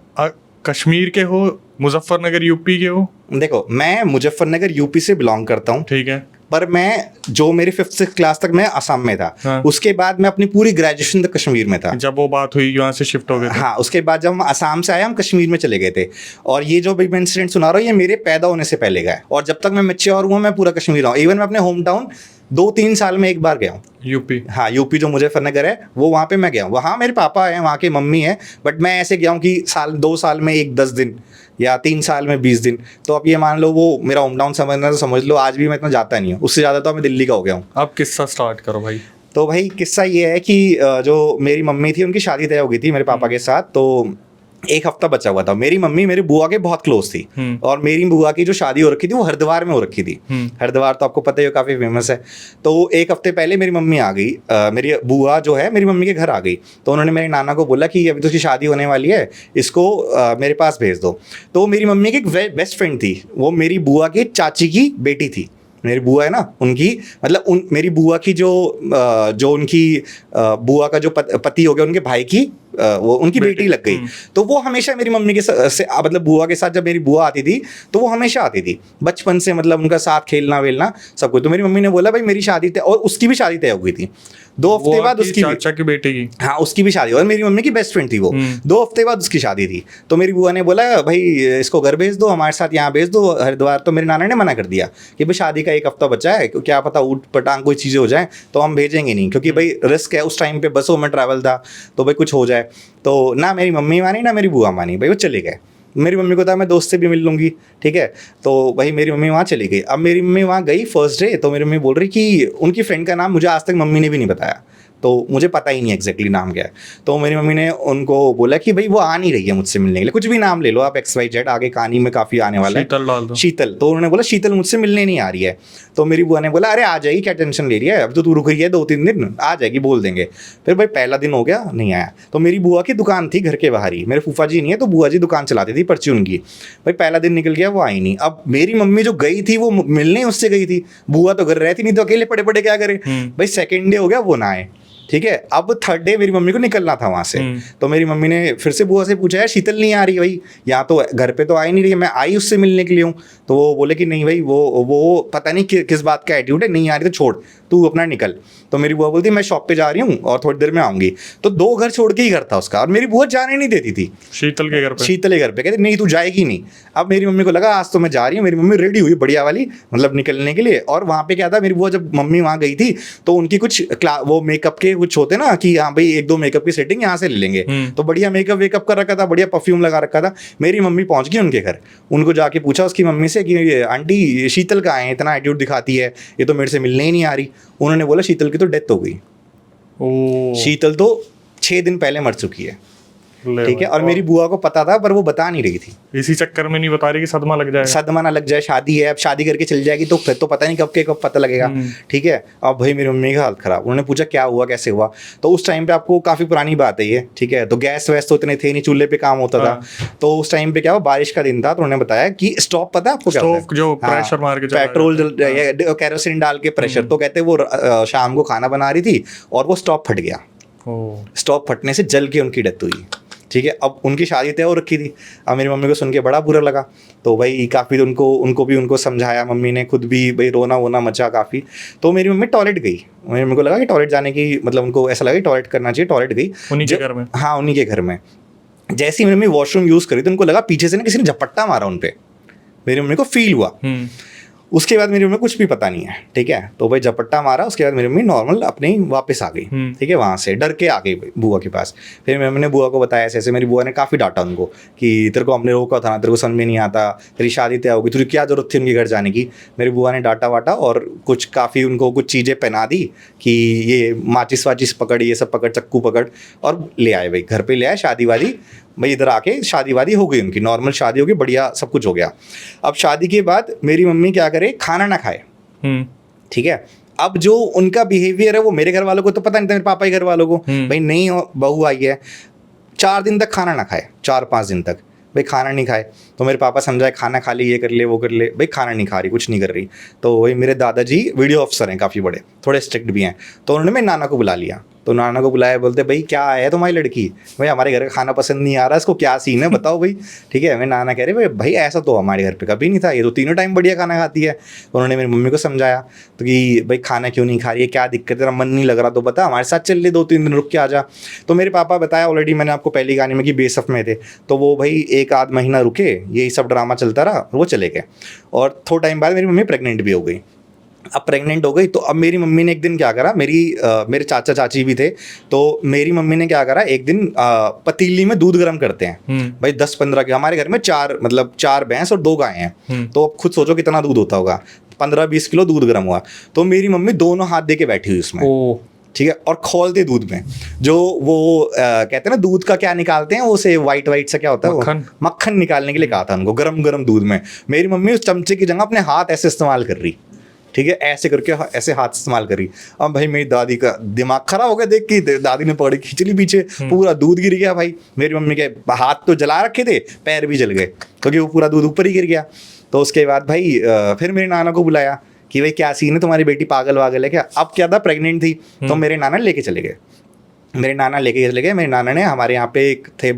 कश्मीर के हो, मुजफ्फरनगर यूपी के हो? देखो मैं मुजफ्फरनगर यूपी से बिलोंग करता हूँ, ठीक है, पर मैं जो मेरी 5th क्लास तक मैं असम में था। हाँ। उसके बाद मैं अपनी पूरी ग्रेजुएशन तक कश्मीर में था। जब वो बात हुई यहाँ से शिफ्ट हो गए थे। हाँ, उसके बाद जब हम असम से आए हम कश्मीर में चले गए थे। और ये जो भी मैं इंसिडेंट सुना रहा हूँ ये मेरे पैदा होने से पहले का है, और जब तक मैं मैच्योर हुआ मैं पूरा कश्मीर रहा हूँ। इवन मैं अपने होम टाउन 2-3 साल में एक बार गया हूँ, यूपी। हाँ यूपी जो मुजफ्फरनगर है वो, वहाँ पे मैं गया हूँ। वहाँ मेरे पापा हैं, वहाँ की मम्मी है, बट मैं ऐसे गया हूँ कि 2 साल में 10 दिन या 3 साल में 20 दिन। तो अब ये मान लो वो मेरा होम टाउन समझना, तो समझ लो आज भी मैं इतना जाता नहीं हूँ, उससे ज़्यादा तो मैं दिल्ली का हो गया हूँ। अब किस्सा स्टार्ट करो भाई। तो भाई किस्सा ये है कि जो मेरी मम्मी थी उनकी शादी तय हो गई थी मेरे पापा के साथ। तो 1 हफ्ता बचा हुआ था। मेरी मम्मी मेरी बुआ के बहुत क्लोज थी, और मेरी बुआ की जो शादी हो रखी थी वो हरिद्वार में हो रखी थी। हरिद्वार तो आपको पता ही है काफ़ी फेमस है। तो 1 हफ्ते पहले मेरी मम्मी आ गई, मेरी बुआ जो है मेरी मम्मी के घर आ गई। तो उन्होंने मेरे नाना को बोला कि अभी तो उसकी शादी होने वाली है, इसको मेरे पास भेज दो। तो मेरी मम्मी की एक बेस्ट फ्रेंड थी, वो मेरी बुआ की चाची की बेटी थी। मेरी बुआ है ना, उनकी मतलब मेरी बुआ की जो उनकी बुआ का जो पति हो गया उनके भाई की वो उनकी बेटी लग गई। तो वो हमेशा मेरी मम्मी के से मतलब बुआ के साथ, जब मेरी बुआ आती थी तो वो हमेशा आती थी बचपन से, मतलब उनका साथ खेलना वेलना सब कुछ। तो मेरी मम्मी ने बोला भाई मेरी शादी तय, और उसकी भी शादी तय हो गई थी 2 हफ्ते बाद, उसकी चाचा की बेटी की, हाँ उसकी भी शादी, और मेरी मम्मी की बेस्ट फ्रेंड थी वो। 2 हफ्ते बाद उसकी शादी थी। तो मेरी बुआ ने बोला भाई इसको घर भेज दो, हमारे साथ यहाँ भेज दो हरिद्वार। तो मेरे नाना ने मना कर दिया कि भाई शादी का 1 हफ्ता बचा है, क्या पता ऊट पटांग कोई चीज़ें हो जाए, तो हम भेजेंगे नहीं, क्योंकि भाई रिस्क है। उस टाइम पे बसों में ट्रैवल था, तो भाई कुछ हो जाए। तो ना मेरी मम्मी मानी ना मेरी बुआ मानी, भाई वो चले गए। मेरी मम्मी को था मैं दोस्त से भी मिल लूँगी, ठीक है। तो भाई मेरी मम्मी वहाँ चली गई। अब मेरी मम्मी वहाँ गई फर्स्ट डे, तो मेरी मम्मी बोल रही कि उनकी फ्रेंड का नाम मुझे आज तक मम्मी ने भी नहीं बताया। तो मुझे पता ही नहीं एग्जैक्टली नाम क्या है। तो मेरी मम्मी ने उनको बोला कि भाई वो आ नहीं रही है मुझसे मिलने के लिए, कुछ भी नाम ले लो आप, XYZ, आगे कहानी में काफ़ी आने वाला है। शीतल डाल दो। शीतल। तो उन्होंने बोला शीतल मुझसे मिलने नहीं आ रही है। तो मेरी बुआ ने बोला अरे आ जाएगी, क्या टेंशन ले रही है, अब तो तू रुक रही है 2-3 दिन, आ जाएगी, बोल देंगे। फिर भाई पहला दिन हो गया, नहीं आया। तो मेरी बुआ की दुकान थी घर के बाहर ही, मेरे फूफा जी नहीं है तो बुआ जी दुकान चलाती थी परचून की। भाई पहला दिन निकल गया, वो आई नहीं। अब मेरी मम्मी जो गई थी वो मिलने उससे गई थी, बुआ तो घर रहती नहीं, तो अकेले पड़े पड़े क्या करे। भाई सेकेंड डे हो गया, वो ना आए, ठीक है। अब थर्ड डे मेरी मम्मी को निकलना था वहाँ से। तो मेरी मम्मी ने फिर से बुआ से पूछा यार शीतल नहीं आ रही भाई, यहाँ तो घर पे तो आई नहीं रही है, मैं आई उससे मिलने के लिए हूँ। तो वो बोले कि नहीं भाई वो पता नहीं किस बात का एटीट्यूड है, नहीं आ रही तो छोड़, तू अपना निकल। तो मेरी बुआ बोलती मैं शॉप पे जा रही हूँ और थोड़ी देर में आऊँगी। तो 2 घर छोड़ के ही घर था उसका, और मेरी बुआ जाने नहीं देती थी शीतल के घर पे। शीतल के घर पे, कहते नहीं तू जाएगी नहीं। अब मेरी मम्मी को लगा आज तो मैं जा रही हूँ, मेरी मम्मी रेडी हुई बढ़िया वाली, मतलब निकलने के लिए। और वहाँ पे क्या था, मेरी बुआ जब मम्मी वहाँ गई थी तो उनकी कुछ वो मेकअप के कुछ होते ना कि हाँ भाई 1-2 मेकअप की सेटिंग यहाँ से ले लेंगे, तो बढ़िया मेकअप वेकअप कर रखा था, बढ़िया परफ्यूम लगा रखा था। मेरी मम्मी पहुंच गई उनके घर, उनको जाके पूछा उसकी मम्मी से कि आंटी शीतल कहाँ है, इतना एटीट्यूड दिखाती है, ये तो मेरे से मिलने ही नहीं आ रही। उन्होंने बोला शीतल की तो डेथ हो गई, शीतल तो 6 दिन पहले मर चुकी है, ठीक है। और मेरी बुआ को पता था पर वो बता नहीं रही थी, इसी चक्कर में नहीं बता रही कि सदमा लग जाए, सदमा ना लग जाए, शादी है, अब शादी करके चल जाएगी तो फिर तो पता नहीं कब के कब पता लगेगा, ठीक है। अब भाई मेरी मम्मी का हालत खराब। उन्होंने पूछा क्या हुआ, कैसे हुआ। तो उस टाइम पे आपको काफ़ी पुरानी बात है ये, ठीक है। तो गैस वैस तो इतने थे नहीं, चूल्हे पे काम होता था। तो उस टाइम पे क्या हुआ, बारिश का दिन था, तो उन्होंने बताया कि स्टोव, पता है आपको क्या होता है, जो प्रेशर मार के पेट्रोल कैरोसिन डाल के प्रेशर। तो कहते वो शाम को खाना बना रही थी और वो स्टोव फट गया, स्टोव फटने से जल के उनकी डेथ हुई, ठीक है। अब उनकी शादी तय हो रखी थी। अब मेरी मम्मी को सुन के बड़ा बुरा लगा, तो भाई काफ़ी उनको समझाया, मम्मी ने खुद भी भाई रोना वोना मचा काफ़ी। तो मेरी मम्मी टॉयलेट गई, मेरी मम्मी को लगा कि टॉयलेट जाने की, मतलब उनको ऐसा लगा कि टॉयलेट करना चाहिए, टॉयलेट गई उन्हीं के घर में। हाँ उन्हीं के घर में। जैसे ही मेरी मम्मी वॉशरूम यूज़ करी तो उनको लगा पीछे से ना किसी ने झपट्टा मारा उन पर, मेरी मम्मी को फील हुआ। उसके बाद मेरी मम्मी कुछ भी पता नहीं है, ठीक है। तो भाई झपट्टा मारा, उसके बाद मेरी मम्मी नॉर्मल अपने वापस आ गई, ठीक है। वहाँ से डर के आ गई बुआ के पास। फिर मेरी मम्मी ने बुआ को बताया ऐसे ऐसे, मेरी बुआ ने काफ़ी डांटा उनको कि तेरे को हमने रोका था ना, तेरे को समझ में नहीं आता, तेरी शादी तय होगी, तुझे क्या जरूरत थी उनके घर जाने की। मेरी बुआ ने डांटा वाटा और कुछ काफ़ी उनको कुछ चीज़ें पहना दी कि ये माचिस वाचिस पकड़, ये सब पकड़, चक्कू पकड़, और ले आए भाई घर पे ले आए। शादी वादी भाई इधर आके शादी वादी हो गई उनकी, नॉर्मल शादी हो गई, बढ़िया सब कुछ हो गया। अब शादी के बाद मेरी मम्मी क्या करे, खाना ना खाए, ठीक है। अब जो उनका बिहेवियर है वो मेरे घर वालों को तो पता नहीं था, मेरे पापा के घर वालों को, भाई नई बहू आई है, 4 दिन तक खाना ना खाए, 4-5 दिन तक भाई खाना नहीं खाए। तो मेरे पापा समझाए खाना खा ली, ये कर ले वो कर ले, भाई खाना नहीं खा रही, कुछ नहीं कर रही। तो वही मेरे दादाजी वीडियो ऑफिसर हैं काफ़ी बड़े, थोड़े स्ट्रिक्ट भी हैं। तो उन्होंने मेरे नाना को बुला लिया, तो नाना को बुलाया, बोलते भाई क्या है तुम्हारी लड़की, भाई हमारे घर का खाना पसंद नहीं आ रहा, इसको क्या सीन है बताओ भाई, ठीक है। मेरे नाना कह रहे भाई ऐसा तो हमारे घर पे कभी नहीं था, ये तो तीनों टाइम बढ़िया खाना खाती है। तो उन्होंने मेरी मम्मी को समझाया तो कि भाई खाना क्यों नहीं खा रही है, क्या दिक्कत है, तेरा मन नहीं लग रहा तो बता, हमारे साथ चल ले, 2-3 दिन रुक के आ जा। तो मेरे पापा बताया ऑलरेडी मैंने आपको पहली कहानी में कि बेसफ में थे, तो वो भाई 1-आध महीना रुके, यही सब ड्रामा चलता रहा, वो चले गए। और थोड़ा टाइम बाद मेरी मम्मी प्रेग्नेंट भी हो गई। अब प्रेग्नेंट हो गई तो अब मेरी मम्मी ने एक दिन क्या करा, मेरे चाचा चाची भी थे, तो मेरी मम्मी ने क्या करा, एक दिन पतीली में दूध गर्म करते हैं भाई 10-15 के, हमारे घर में 4 भैंस और 2 गायें हैं, तो अब खुद सोचो कितना दूध होता होगा, 15-20 किलो दूध गर्म हुआ। तो मेरी मम्मी दोनों हाथ दे के बैठी हुई उसमें, ठीक है, और खोलते दूध में जो वो कहते हैं ना दूध का क्या निकालते हैं, वो से वाइट सा क्या होता है, मक्खन निकालने के लिए कहा था उनको, गरम दूध में। मेरी मम्मी उस चमचे की जगह अपने हाथ ऐसे इस्तेमाल कर रही, ठीक है, ऐसे करके ऐसे हाथ इस्तेमाल करी। अब भाई मेरी दादी का दिमाग खराब हो गया देख के, दादी ने पकड़ी खींच ली पीछे, पूरा दूध गिर गया भाई। मेरी मम्मी के हाथ तो जला रखे थे, पैर भी जल गए क्योंकि वो पूरा दूध ऊपर ही गिर गया। तो उसके बाद भाई फिर मेरे नाना को बुलाया कि भाई क्या सीन है, तुम्हारी बेटी पागल वागल है क्या। अब क्या था, प्रेग्नेंट थी, तो मेरे नाना लेके चले गए, मेरे नाना ने हमारे यहाँ पे एक थे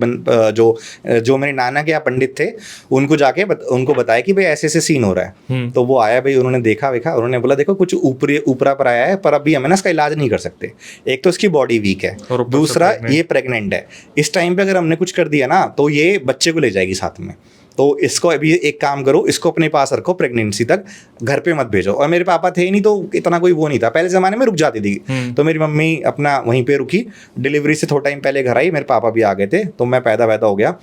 जो मेरे नाना के यहाँ पंडित थे, उनको जाके उनको बताया कि भाई ऐसे ऐसे सीन हो रहा है। तो वो आया भाई, उन्होंने देखा, उन्होंने बोला देखो कुछ ऊपरा पर आया है, पर अभी हमें ना इसका इलाज नहीं कर सकते। एक तो इसकी बॉडी वीक है, दूसरा ये प्रेग्नेंट है, इस टाइम पे अगर हमने कुछ कर दिया ना तो ये बच्चे को ले जाएगी साथ में, तो इसको अभी एक काम करो, इसको अपने पास रखो प्रेगनेंसी तक, घर पे मत भेजो। और मेरे पापा थे नहीं तो इतना कोई वो नहीं था, पहले ज़माने में रुक जाती थी। तो मेरी मम्मी अपना वहीं पे रुकी, डिलीवरी से थोड़ा टाइम पहले घर आई, मेरे पापा भी आ गए थे, तो मैं पैदा हो गया।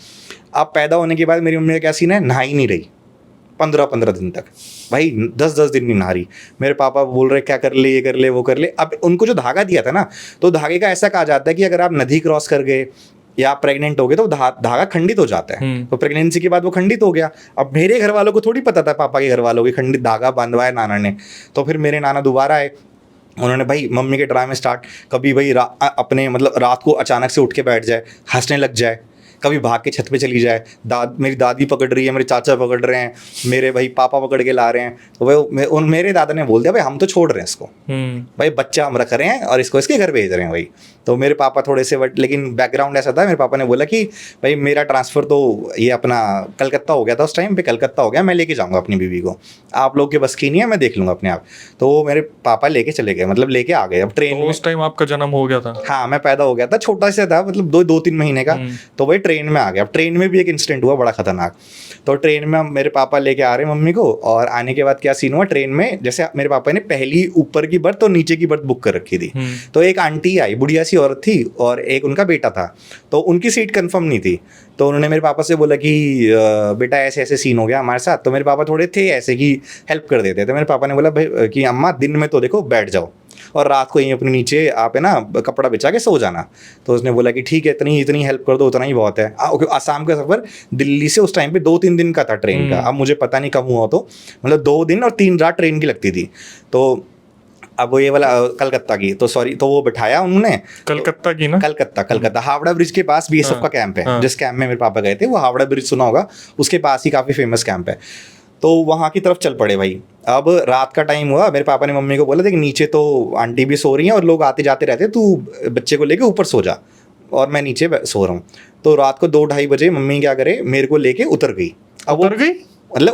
अब पैदा होने के बाद मेरी मम्मी का क्या सीन है, नहा ही नहीं रही, 15-15 दिन तक भाई, 10-10 दिन नहीं नहा रही। मेरे पापा बोल रहे क्या कर ले, ये कर ले, वो कर ले। अब उनको जो धागा दिया था ना, तो धागे का ऐसा कहा जाता है कि अगर आप नदी क्रॉस कर गए या आप प्रेग्नेंट हो गए तो धागा खंडित हो जाता है। तो प्रेगनेंसी के बाद वो खंडित हो गया। अब मेरे घर वालों को थोड़ी पता था पापा के घर वालों की खंडित धागा बांधवाया नाना ने। तो फिर मेरे नाना दोबारा आए, उन्होंने भाई मम्मी के ड्रामे स्टार्ट। कभी भाई अपने मतलब रात को अचानक से उठ के बैठ जाए, हंसने लग जाए, कभी भाग के छत पे चली जाए। मेरी दादी पकड़ रही है, मेरे चाचा पकड़ रहे हैं, मेरे भाई पापा पकड़ के ला रहे हैं। तो भाई मेरे दादा ने बोल दिया भाई हम तो छोड़ रहे हैं इसको, भाई बच्चा हम रख रहे हैं और इसको इसके घर भेज रहे हैं भाई। तो मेरे पापा थोड़े से लेकिन बैकग्राउंड ऐसा था, मेरे पापा ने बोला कि भाई मेरा ट्रांसफ़र तो ये अपना कलकत्ता हो गया था उस टाइम पे, कलकत्ता हो गया, मैं लेके जाऊँगा अपनी बीवी को, आप लोग के बस की नहीं है, मैं देख लूँगा अपने आप। तो वो मेरे पापा लेके चले गए, मतलब लेके आ गए। अब ट्रेन उस टाइम आपका जन्म हो गया था? हाँ, मैं पैदा हो गया था, छोटा सा था, मतलब 2-3 महीने का। तो भाई ट्रेन में आ गया। अब ट्रेन में भी एक इंसिडेंट हुआ बड़ा खतरनाक। तो ट्रेन में मेरे पापा लेके आ रहे हैं मम्मी को, और आने के बाद क्या सीन हुआ ट्रेन में, जैसे मेरे पापा ने पहली ऊपर की बर्थ और नीचे की बर्थ बुक कर रखी थी। तो एक आंटी आई, बुढ़िया सी औरत थी, और एक उनका बेटा था। तो उनकी सीट कंफर्म नहीं थी। तो उन्होंने मेरे पापा से बोला कि बेटा ऐसे ऐसे सीन हो गया हमारे साथ। तो मेरे पापा थोड़े थे ऐसे कि हेल्प कर देते थे। मेरे पापा ने बोला भाई कि अम्मा दिन में तो देखो बैठ जाओ, और रात को यहीं अपने नीचे आप है ना कपड़ा बिछा के सो जाना। तो उसने बोला कि ठीक है, इतनी हेल्प कर दो, उतना ही बहुत है। आसाम का सफ़र दिल्ली से उस टाइम पे 2-3 दिन का था ट्रेन का। अब मुझे पता नहीं कब हुआ, तो मतलब 2 दिन और 3 रात ट्रेन की लगती थी। तो अब वो ये वाला कलकत्ता की, तो सॉरी, तो वो बिठाया उन्होंने कलकत्ता की ना, कलकत्ता हावड़ा ब्रिज के पास बीएसएफ का कैंप है। जिस कैंप में मेरे पापा गए थे वो हावड़ा ब्रिज सुना होगा, उसके पास ही काफ़ी फेमस कैंप है। तो वहाँ की तरफ चल पड़े भाई। अब रात का टाइम हुआ, मेरे पापा ने मम्मी को बोला था कि नीचे तो आंटी भी सो रही हैं और लोग आते जाते रहते, तू बच्चे को लेके ऊपर सो जा, और मैं नीचे सो रहा हूँ। तो रात को 2-2:30 बजे मम्मी क्या करे, मेरे को लेके उतर गई। अब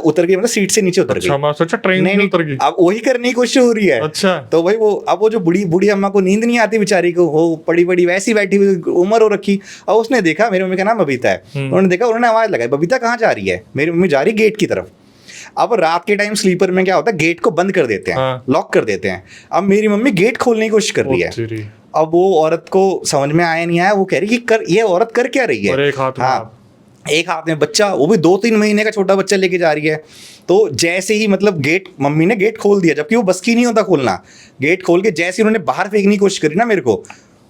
उतर गई मतलब सीट से नीचे उतर गई। अच्छा, मैं सोचा ट्रेन में उतर गई। अब वही करने की कोशिश हो रही है। अच्छा। तो भाई वो जो बूढ़ी अम्मा को नींद नहीं आती बेचारी को, वो पड़ी वैसी बैठी हुई, उम्र हो रखी। और उसने देखा, मेरी मम्मी का नाम बबीता है, उन्होंने देखा, उन्होंने आवाज़ लगाई, बबीता कहाँ जा रही है? मेरी मम्मी जा रही गेट की तरफ। अब रात के टाइम स्लीपर में क्या होता है, गेट को बंद कर देते हैं, लॉक कर देते हैं। अब मेरी मम्मी गेट खोलने की कोशिश कर रही है। अब वो औरत को समझ में आया नहीं आया, वो कह रही कि ये औरत कर क्या रही है? एक हाथ में बच्चा, वो भी 2-3 महीने का छोटा बच्चा लेके जा रही है। तो जैसे ही मतलब मम्मी ने गेट खोल दिया, जबकि वो बस की नहीं होता खोलना। गेट खोल के जैसे उन्होंने बाहर फेंकने की कोशिश करी ना मेरे को,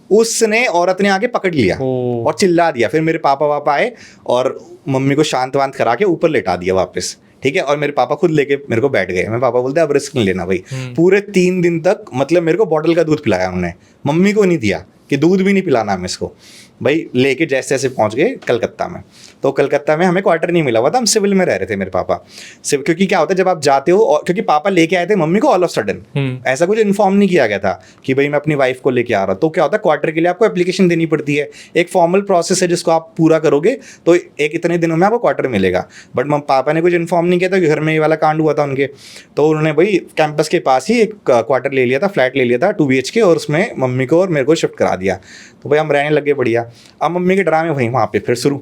उसने औरत ने आके पकड़ लिया और चिल्ला दिया। फिर मेरे पापा आए और मम्मी को शांत वांत करा के ऊपर लेटा दिया वापस, ठीक है। और मेरे पापा खुद लेके मेरे को बैठ गए। मेरे पापा बोलते अब रिस्क नहीं लेना भाई। पूरे 3 दिन तक मतलब मेरे को बॉटल का दूध पिलाया उन्होंने, मम्मी को नहीं दिया कि दूध भी नहीं पिलाना हमें इसको। भाई लेके जैसे जैसे पहुंच गए कलकत्ता में। तो कलकत्ता में हमें क्वार्टर नहीं मिला हुआ था, हम सिविल में रह रहे थे मेरे पापा। क्योंकि क्या होता है जब आप जाते हो, और क्योंकि पापा लेके आए थे मम्मी को ऑल ऑफ सडन, ऐसा कुछ इन्फॉर्म नहीं किया गया था कि भाई मैं अपनी वाइफ को लेके आ रहा। तो क्या होता है, क्वार्टर के लिए आपको एप्लीकेशन देनी पड़ती है, एक फॉर्मल प्रोसेस है जिसको आप पूरा करोगे तो एक इतने दिनों में आपको क्वार्टर मिलेगा। बट पापा ने कुछ इन्फॉर्म नहीं किया था कि घर में ये वाला कांड हुआ था उनके। तो उन्होंने भाई कैंपस के पास ही एक क्वार्टर ले लिया था, फ्लैट ले लिया था 2 BHK, और उसमें मम्मी को और मेरे को शिफ्ट करा दिया। तो भाई हम रहने लगे बढ़िया। अब मम्मी के ड्रामे वहीं वहाँ पे फिर शुरू,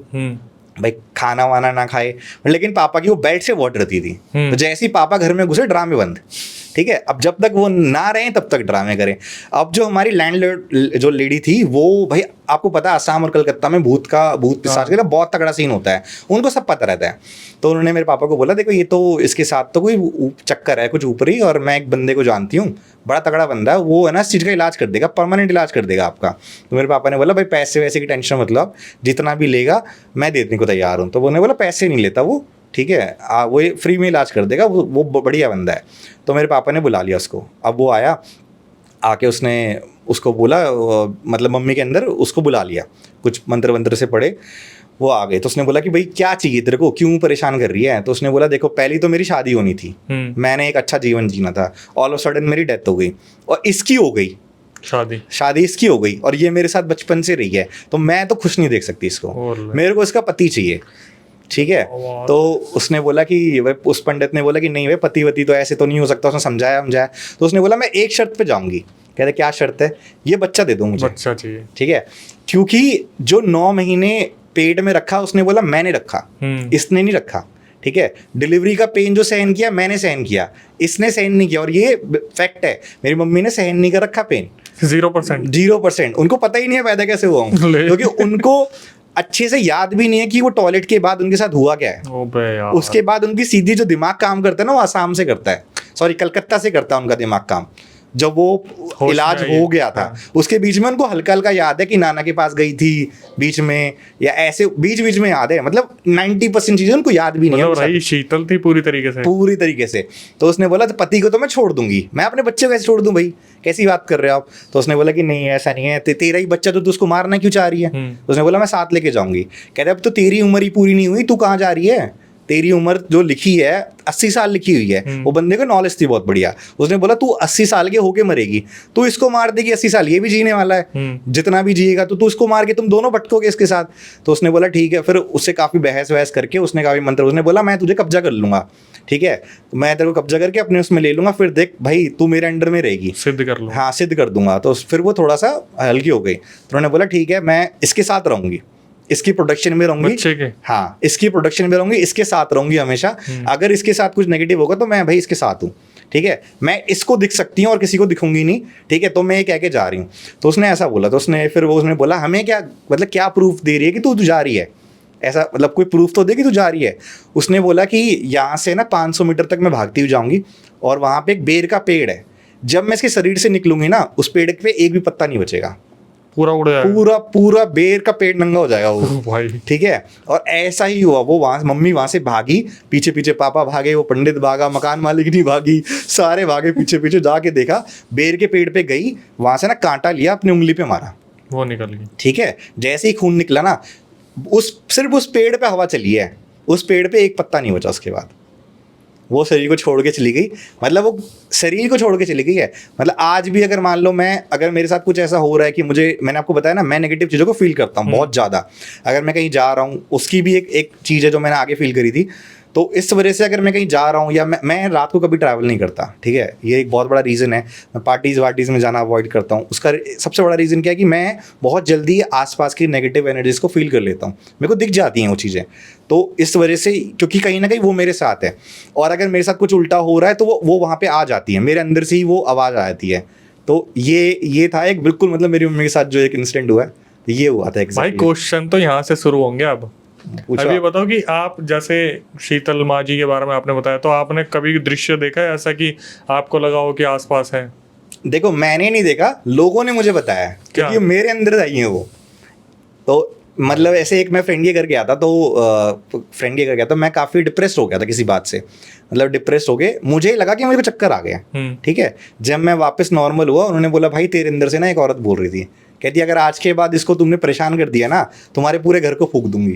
भाई खाना वाना ना खाए, लेकिन पापा की वो बेल्ट से वॉट रहती थी। तो जैसे ही पापा घर में घुसे ड्रामे बंद, ठीक है। अब जब तक वो ना रहे तब तक ड्रामे करें। अब जो हमारी लैंडलॉर्ड जो लेडी थी, वो भाई आपको पता है आसाम और कलकत्ता में भूत पिशाच का बहुत तगड़ा सीन होता है, उनको सब पता रहता है। तो उन्होंने मेरे पापा को बोला देखो ये तो इसके साथ तो कोई चक्कर है कुछ ऊपरी, और मैं एक बंदे को जानती हूँ, बड़ा तगड़ा बंदा है, वो है ना इस चीज़ का इलाज कर देगा, परमानेंट इलाज कर देगा आपका। तो मेरे पापा ने बोला भाई पैसे वैसे की टेंशन मतलब, जितना भी लेगा मैं देने को तैयार हूँ। तो उन्होंने बोला पैसे नहीं लेता वो, ठीक है, वो फ्री में इलाज कर देगा, वो बढ़िया बंदा है। तो मेरे पापा ने बुला लिया उसको। अब वो आया, आके उसने उसको बोला, मतलब मम्मी के अंदर उसको बुला लिया, कुछ मंत्र वंत्र से पढ़े, वो आ गए। तो उसने बोला कि भाई क्या चाहिए तेरे को, क्यों परेशान कर रही है? तो उसने बोला देखो पहली तो मेरी शादी होनी थी, मैंने एक अच्छा जीवन जीना था, ऑल ऑफ सडन मेरी डेथ हो गई, और इसकी हो गई शादी इसकी हो गई, और ये मेरे साथ बचपन से रही है, तो मैं तो खुश नहीं देख सकती इसको, मेरे को इसका पति चाहिए, ठीक है। तो उसने बोला कि उस पंडित ने बोला कि नहीं भाई पति वती तो ऐसे तो नहीं हो सकता। उसने समझाया। तो उसने बोला मैं एक शर्त पे जाऊंगी। कहते क्या शर्त है? ये बच्चा दे दो मुझे, बच्चा चाहिए, ठीक है। क्योंकि जो 9 महीने पेट में रखा उसने बोला मैंने रखा, इसने नहीं रखा, ठीक है। डिलीवरी का पेन जो सहन किया मैंने सहन किया, इसने सहन नहीं किया, और ये फैक्ट है, मेरी मम्मी ने सहन नहीं कर रखा पेन 0%। 0%। उनको पता ही नहीं है पैदा कैसे हुआ हूँ, क्योंकि उनको अच्छे से याद भी नहीं है कि वो टॉयलेट के बाद उनके साथ हुआ क्या है। ओबे यार। उसके बाद उनकी सीधी जो दिमाग काम करता है ना, वो आसाम से करता है, सॉरी कलकत्ता से करता है उनका दिमाग काम। जब वो होश इलाज में आई। हो गया था, हाँ। उसके बीच में उनको हल्का हल्का याद है कि नाना के पास गई थी बीच में, या ऐसे बीच बीच में याद है, मतलब 90% चीजें उनको याद भी नहीं है मतलब वो रही शीतल थी पूरी तरीके से। पूरी तरीके से। तो उसने बोला तो पति को तो मैं छोड़ दूंगी, मैं अपने बच्चे को कैसे छोड़ दूं भाई, कैसी बात कर रहे हो आप। तो उसने बोला कि नहीं ऐसा नहीं है, तेरा ही बच्चा, तो तू उसको मारना क्यों चाह रही है। तो उसने बोला मैं साथ लेके जाऊंगी। कहते अब तो तेरी उम्र ही पूरी नहीं हुई, तू कहाँ जा रही है, तेरी उम्र जो लिखी है 80 साल लिखी हुई है। वो बंदे को नॉलेज थी बहुत बढ़िया। उसने बोला तू 80 साल के होके मरेगी, तू इसको मार देगी 80 साल, ये भी जीने वाला है, जितना भी जिएगा तो तू इसको मार के तुम दोनों भटकोगे इसके साथ। तो उसने बोला ठीक है। फिर उससे काफी बहस वहस करके उसने काफी मंत्र, उसने बोला मैं तुझे कब्जा कर लूंगा, ठीक है, मैं तेरे को कब्जा करके अपने उसमें ले लूंगा, फिर देख भाई तू मेरे अंडर में रहेगी, सिद्ध कर लो। हाँ सिद्ध कर दूंगा। तो फिर वो थोड़ा सा हल्की हो गई। तो उन्होंने बोला ठीक है मैं इसके साथ रहूंगी, इसकी प्रोडक्शन में रहूंगी, बच्चे के। हाँ इसकी प्रोडक्शन में रहूंगी, इसके साथ रहूंगी हमेशा। अगर इसके साथ कुछ नेगेटिव होगा तो मैं भाई इसके साथ हूँ, ठीक है, मैं इसको दिख सकती हूँ और किसी को दिखूंगी नहीं, ठीक है, तो मैं ये कह के जा रही हूँ। तो उसने ऐसा बोला। तो उसने बोला हमें क्या मतलब क्या प्रूफ दे रही है कि तू जा रही है, ऐसा मतलब कोई प्रूफ तो दे कि तू जा रही है। उसने बोला कि यहाँ से ना 500 मीटर तक मैं भागती हुई जाऊंगी और वहाँ पे एक बेर का पेड़ है, जब मैं इसके शरीर से निकलूंगी ना उस पेड़ पे एक भी पत्ता नहीं बचेगा, पूरा उड़ जाएगा, पूरा पूरा बेर का पेड़ नंगा हो जाएगा वो भाई। ठीक है। और ऐसा ही हुआ, वो वहां मम्मी वहां से भागी, पीछे पीछे पापा भागे, वो पंडित भागा, मकान मालिक नहीं भागी, सारे भागे पीछे पीछे, जाके देखा बेर के पेड़ पे गई, वहां से ना कांटा लिया अपनी उंगली पे मारा, वो निकल गई। ठीक है। जैसे ही खून निकला ना, सिर्फ उस पेड़ पे हवा चली है, उस पेड़ पे एक पत्ता नहीं बचा। उसके बाद वो शरीर को छोड़ के चली गई, मतलब वो शरीर को छोड़ के चली गई है। मतलब आज भी अगर मान लो अगर मेरे साथ कुछ ऐसा हो रहा है कि मैंने आपको बताया ना, मैं नेगेटिव चीज़ों को फील करता हूँ बहुत ज़्यादा। अगर मैं कहीं जा रहा हूँ, उसकी भी एक चीज़ है जो मैंने आगे फील करी थी। तो इस वजह से अगर मैं कहीं जा रहा हूँ, या मैं रात को कभी ट्रैवल नहीं करता, ठीक है, ये एक बहुत बड़ा रीज़न है। मैं पार्टीज़ में जाना अवॉइड करता हूँ। उसका सबसे बड़ा रीज़न क्या है कि मैं बहुत जल्दी आसपास की नेगेटिव एनर्जीज़ को फील कर लेता हूँ, मेरे को दिख जाती हैं वो चीज़ें। तो इस वजह से, क्योंकि कहीं ना कहीं वो मेरे साथ है, और अगर मेरे साथ कुछ उल्टा हो रहा है तो वो वहाँ पर आ जाती है, मेरे अंदर से ही वो आवाज़ आ जाती है। तो ये था एक बिल्कुल, मतलब मेरी मम्मी के साथ जो एक इंसिडेंट हुआ है, तो ये हुआ था भाई। क्वेश्चन तो यहाँ से शुरू होंगे अब। अभी बताओ कि आप जैसे शीतल माँ जी के बारे में आपने बताया, तो आपने कभी दृश्य देखा है ऐसा कि आपको लगा हो कि आसपास है? देखो मैंने नहीं देखा, लोगों ने मुझे बताया, क्योंकि मेरे अंदर आई है वो। तो मतलब ऐसे एक मैं फ्रेंड के घर गया था, तो मैं काफ़ी डिप्रेस्ड हो गया था किसी बात से, मतलब डिप्रेस्ड हो गए, मुझे लगा कि मुझे चक्कर आ गया, ठीक है। जब मैं वापस नॉर्मल हुआ, उन्होंने बोला भाई तेरे अंदर से ना एक औरत बोल रही थी, कहती अगर आज के बाद इसको तुमने परेशान कर दिया ना, तुम्हारे पूरे घर को फूंक दूंगी।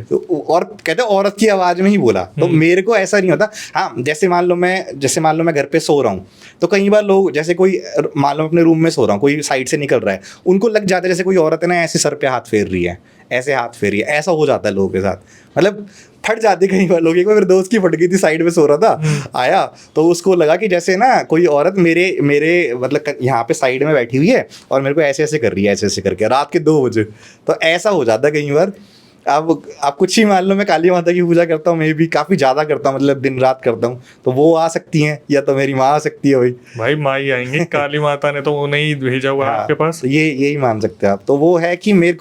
तो और कहते औरत की आवाज में ही बोला। तो मेरे को ऐसा नहीं होता। हाँ, जैसे मान लो मैं घर पे सो रहा हूँ, तो कई बार लोग, जैसे कोई मान लो अपने रूम में सो रहा हूँ, कोई साइड से निकल रहा है, उनको लग जाता है जैसे कोई औरत है ना ऐसे सर पे हाथ फेर रही है, ऐसे हाथ फेर रही है, ऐसा हो जाता है लोगों के साथ, मतलब फट जाती कई बार लोग। एक बार मेरे दोस्त की फट गई थी, साइड में सो रहा था, आया तो उसको लगा कि जैसे ना कोई औरत मेरे मतलब यहाँ पे साइड में बैठी हुई है और मेरे को ऐसे ऐसे कर रही है, ऐसे ऐसे करके, रात के 2 बजे। तो ऐसा हो जाता है कई बार। अब आप कुछ ही मान लो, मैं काली माता की पूजा करता हूँ, मैं भी काफ़ी ज़्यादा करता हूँ, मतलब दिन रात करता हूँ, तो वो आ सकती हैं, या तो मेरी माँ आ सकती है। भाई माँ ही आएंगे, काली माता ने तो वो नहीं भेजा हुआ आपके पास। तो यही मान सकते हैं आप। तो वो है कि मेरे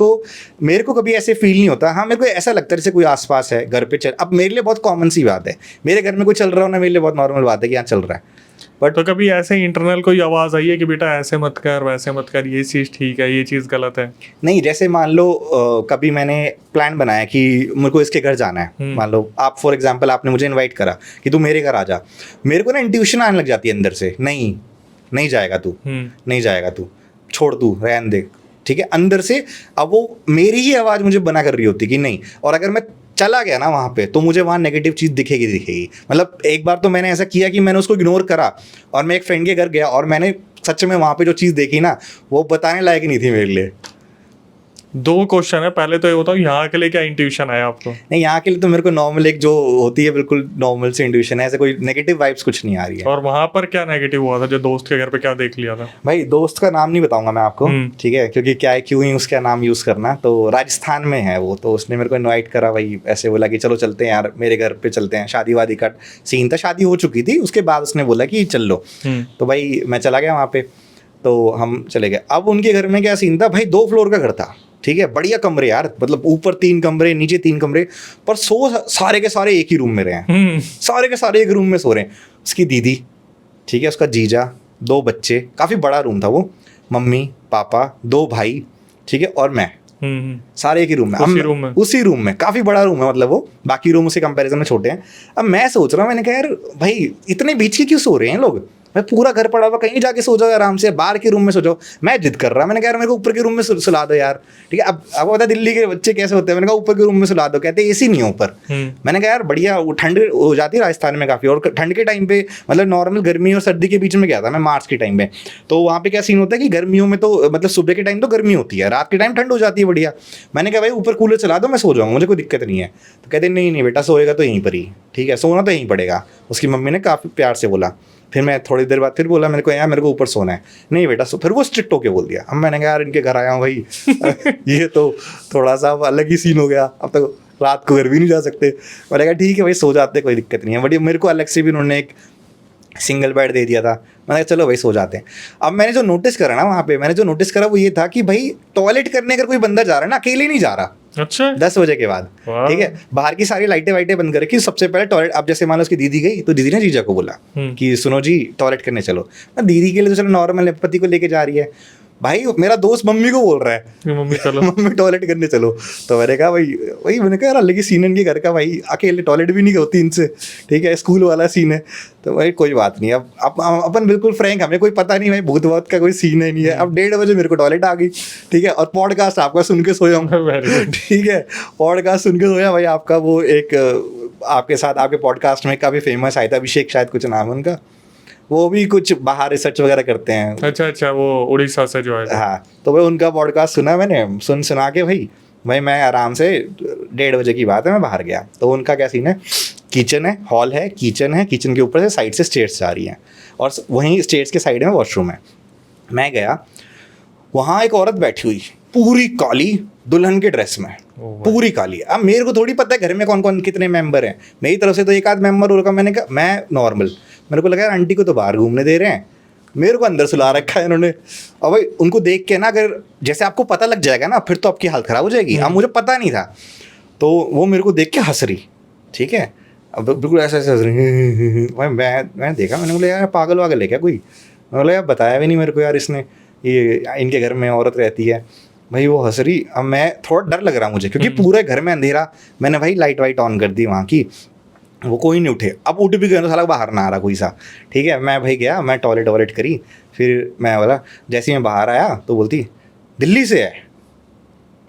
को कभी ऐसे फील नहीं होता। हाँ, मेरे को ऐसा लगता है जैसे कोई आसपास है, घर पे चल, अब मेरे लिए बहुत कॉमन सी बात है, मेरे घर में कोई चल रहा हो ना, मेरे लिए बहुत नॉर्मल बात है कि यहाँ चल रहा है। बट तो कभी ऐसे इंटरनल कोई आवाज़ आई है कि बेटा ऐसे मत कर, वैसे मत कर, ये चीज़ ठीक है, ये चीज़ गलत है? नहीं, जैसे मान लो कभी मैंने प्लान बनाया कि मेरे को इसके घर जाना है, मान लो आप फॉर एग्जांपल आपने मुझे इनवाइट करा कि तू मेरे घर आ जा, मेरे को ना इंट्यूशन आने लग जाती है अंदर से, नहीं जाएगा तू, नहीं जाएगा तू, छोड़ तू, रहने दे, ठीक है, अंदर से। अब वो मेरी ही आवाज़ मुझे बना कर रही होती कि नहीं, और अगर मैं चला गया ना वहाँ पे, तो मुझे वहाँ नेगेटिव चीज़ दिखेगी। मतलब एक बार तो मैंने ऐसा किया कि मैंने उसको इग्नोर करा, और मैं एक फ्रेंड के घर गया, और मैंने सच में वहाँ पे जो चीज़ देखी ना, वो बताने लायक नहीं थी मेरे लिए। 2 क्वेश्चन है। पहले तो ये बताओ, यहाँ के लिए क्या इंट्यूशन आया आपको? नहीं, यहाँ के लिए तो मेरे को नॉर्मल एक जो होती है बिल्कुल नॉर्मल से इंट्यूशन है, ऐसे कोई नेगेटिव वाइब्स कुछ नहीं आ रही है। और वहाँ पर क्या नेगेटिव हुआ था, जो दोस्त के घर पे क्या देख लिया था? भाई दोस्त का नाम नहीं बताऊंगा मैं आपको, ठीक है, क्योंकि क्या है, क्यों ही उसका नाम यूज़ करना। तो राजस्थान में है वो, तो उसने मेरे को इन्वाइट करा, भाई ऐसे बोला कि चलो चलते हैं यार, मेरे घर पे चलते हैं। शादी वादी का सीन था, शादी हो चुकी थी, उसके बाद उसने बोला कि चल लो। तो भाई मैं चला गया वहाँ पे, तो हम चले गए। अब उनके घर में क्या सीन था भाई, 2 फ्लोर का घर था, ठीक है, बढ़िया कमरे यार, मतलब ऊपर 3 कमरे, नीचे 3 कमरे, पर सारे के सारे एक ही रूम में रहे हैं। सारे के सारे एक रूम में सो रहे हैं। उसकी दीदी, ठीक है, उसका जीजा, 2 बच्चे, काफ़ी बड़ा रूम था वो, मम्मी पापा, 2 भाई, ठीक है, और मैं, सारे एक ही रूम में, उसी रूम में काफ़ी बड़ा रूम है, मतलब वो बाकी रूम उसके कंपैरिजन में छोटे हैं। अब मैं सोच रहा हूँ, मैंने कहा यार भाई इतने बीच के क्यों सो रहे हैं लोग, मैं पूरा घर पड़ा हुआ, कहीं जाके सो जाओ आराम से, बाहर के रूम में सो जाओ। मैं जिद कर रहा, मैंने कहा यार मेरे को ऊपर के रूम में सुला दो यार, ठीक है। अब पता दिल्ली के बच्चे कैसे होते हैं, मैंने कहा ऊपर के रूम में सुला दो, कहते एसी नहीं है ऊपर। मैंने कहा यार बढ़िया, वो ठंड हो जाती है राजस्थान में काफ़ी, और ठंड के टाइम पे, मतलब नॉर्मल गर्मी और सर्दी के बीच में गया था मैं मार्च के टाइम पे, तो वहाँ पे क्या सीन होता है कि गर्मियों में तो मतलब सुबह के टाइम तो गर्मी होती है, रात के टाइम ठंड हो जाती है बढ़िया। मैंने कहा भाई ऊपर कूलर चला दो, मैं सो जाऊँगा, मुझे कोई दिक्कत नहीं है। तो कहते नहीं नहीं बेटा, सोएगा तो यहीं पर ही, ठीक है, सोना तो यहीं पड़ेगा। उसकी मम्मी ने काफ़ी प्यार से बोला। फिर मैं थोड़ी देर बाद फिर बोला, मेरे को यार मेरे को ऊपर सोना है। नहीं बेटा फिर वो स्ट्रिक्ट होके बोल दिया। अब मैंने कहा यार इनके घर आया हूँ भाई ये तो थोड़ा सा अलग ही सीन हो गया, अब तो रात को घर भी नहीं जा सकते। मैंने कहा ठीक है भाई सो जाते, कोई दिक्कत नहीं है। बट मेरे को अलग से भी उन्होंने एक सिंगल बेड दे दिया था। मैंने कहा चलो भाई सो जाते हैं। अब मैंने जो नोटिस करा ना वहाँ पे, मैंने जो नोटिस करा वो ये था कि भाई टॉयलेट करने अगर कोई बंदा जा रहा है ना, अकेले नहीं जा रहा। अच्छा, 10 बजे के बाद, ठीक है, बाहर की सारी लाइटें वाइटें बंद कर रखी, सबसे पहले टॉयलेट। अब जैसे मान लो उसकी दीदी गई, तो दीदी ने जीजा को बोला कि सुनो जी टॉयलेट करने चलो। दीदी के लिए तो चलो नॉर्मल है, पति को लेके जा रही है। भाई मेरा दोस्त मम्मी को बोल रहा है मम्मी चलो मम्मी टॉयलेट करने चलो। तो मैंने कहा भाई वही, मैंने कहा यार अलग ही सीन है इनके घर का भाई, अकेले टॉयलेट भी नहीं होती इनसे, ठीक है, स्कूल वाला सीन है। तो भाई कोई बात नहीं, अब अपन बिल्कुल फ्रैंक, हमें कोई पता नहीं भाई, भूत वूत का कोई सीन है नहीं है। अब 1:30 बजे मेरे को टॉयलेट आ गई, ठीक है, और पॉडकास्ट आपका सुन के सोया हूँ ठीक है, पॉडकास्ट सुन के सोया भाई। आपका वो एक आपके साथ आपके पॉडकास्ट में काफ़ी फेमस आया था, अभिषेक शायद कुछ नाम है उनका, वो भी कुछ बाहर रिसर्च वगैरह करते हैं। अच्छा, वो उड़ीसा से जो है। हाँ, तो भाई उनका पॉडकास्ट सुना मैंने, सुना के भाई मैं आराम से 1:30 बजे की बात है, मैं बाहर गया। तो उनका क्या सीन है, किचन है, हॉल है, किचन है, किचन के ऊपर से साइड से स्टेयर्स जा रही हैं, और वहीं स्टेयर्स के साइड में वॉशरूम है। मैं गया, वहाँ एक औरत बैठी हुई पूरी काली दुल्हन के ड्रेस में, पूरी काली। अब मेरे को थोड़ी पता है घर में कौन कौन कितने मेंबर हैं, मेरी तरफ से तो एक आध मेंबर होगा। मैंने कहा मैं नॉर्मल, मेरे को लगा यार आंटी को तो बाहर घूमने दे रहे हैं, मेरे को अंदर सुला रखा है इन्होंने। और भाई उनको देख के ना, अगर जैसे आपको पता लग जाएगा ना, फिर तो आपकी हालत ख़राब हो जाएगी। अब मुझे पता नहीं था, तो वो मेरे को देख के हंस रही, ठीक है, अब बिल्कुल ऐसे ऐसे हंस रही भाई। मैं देखा, मैंने बोला यार पागल वागल है क्या कोई। मैं बोला यार बताया भी नहीं मेरे को यार इसने, ये इनके घर में औरत रहती है। भाई वो हंस रही। अब मैं थोड़ा डर लग रहा मुझे, क्योंकि पूरे घर में अंधेरा। मैंने भाई लाइट वाइट ऑन कर दी वहाँ की, वो कोई नहीं उठे। अब उठ भी गए तो साला बाहर ना आ रहा कोई सा, ठीक है। मैं भाई गया, मैं टॉयलेट वॉयलेट करी, फिर मैं बोला, जैसे ही मैं बाहर आया तो बोलती दिल्ली से है।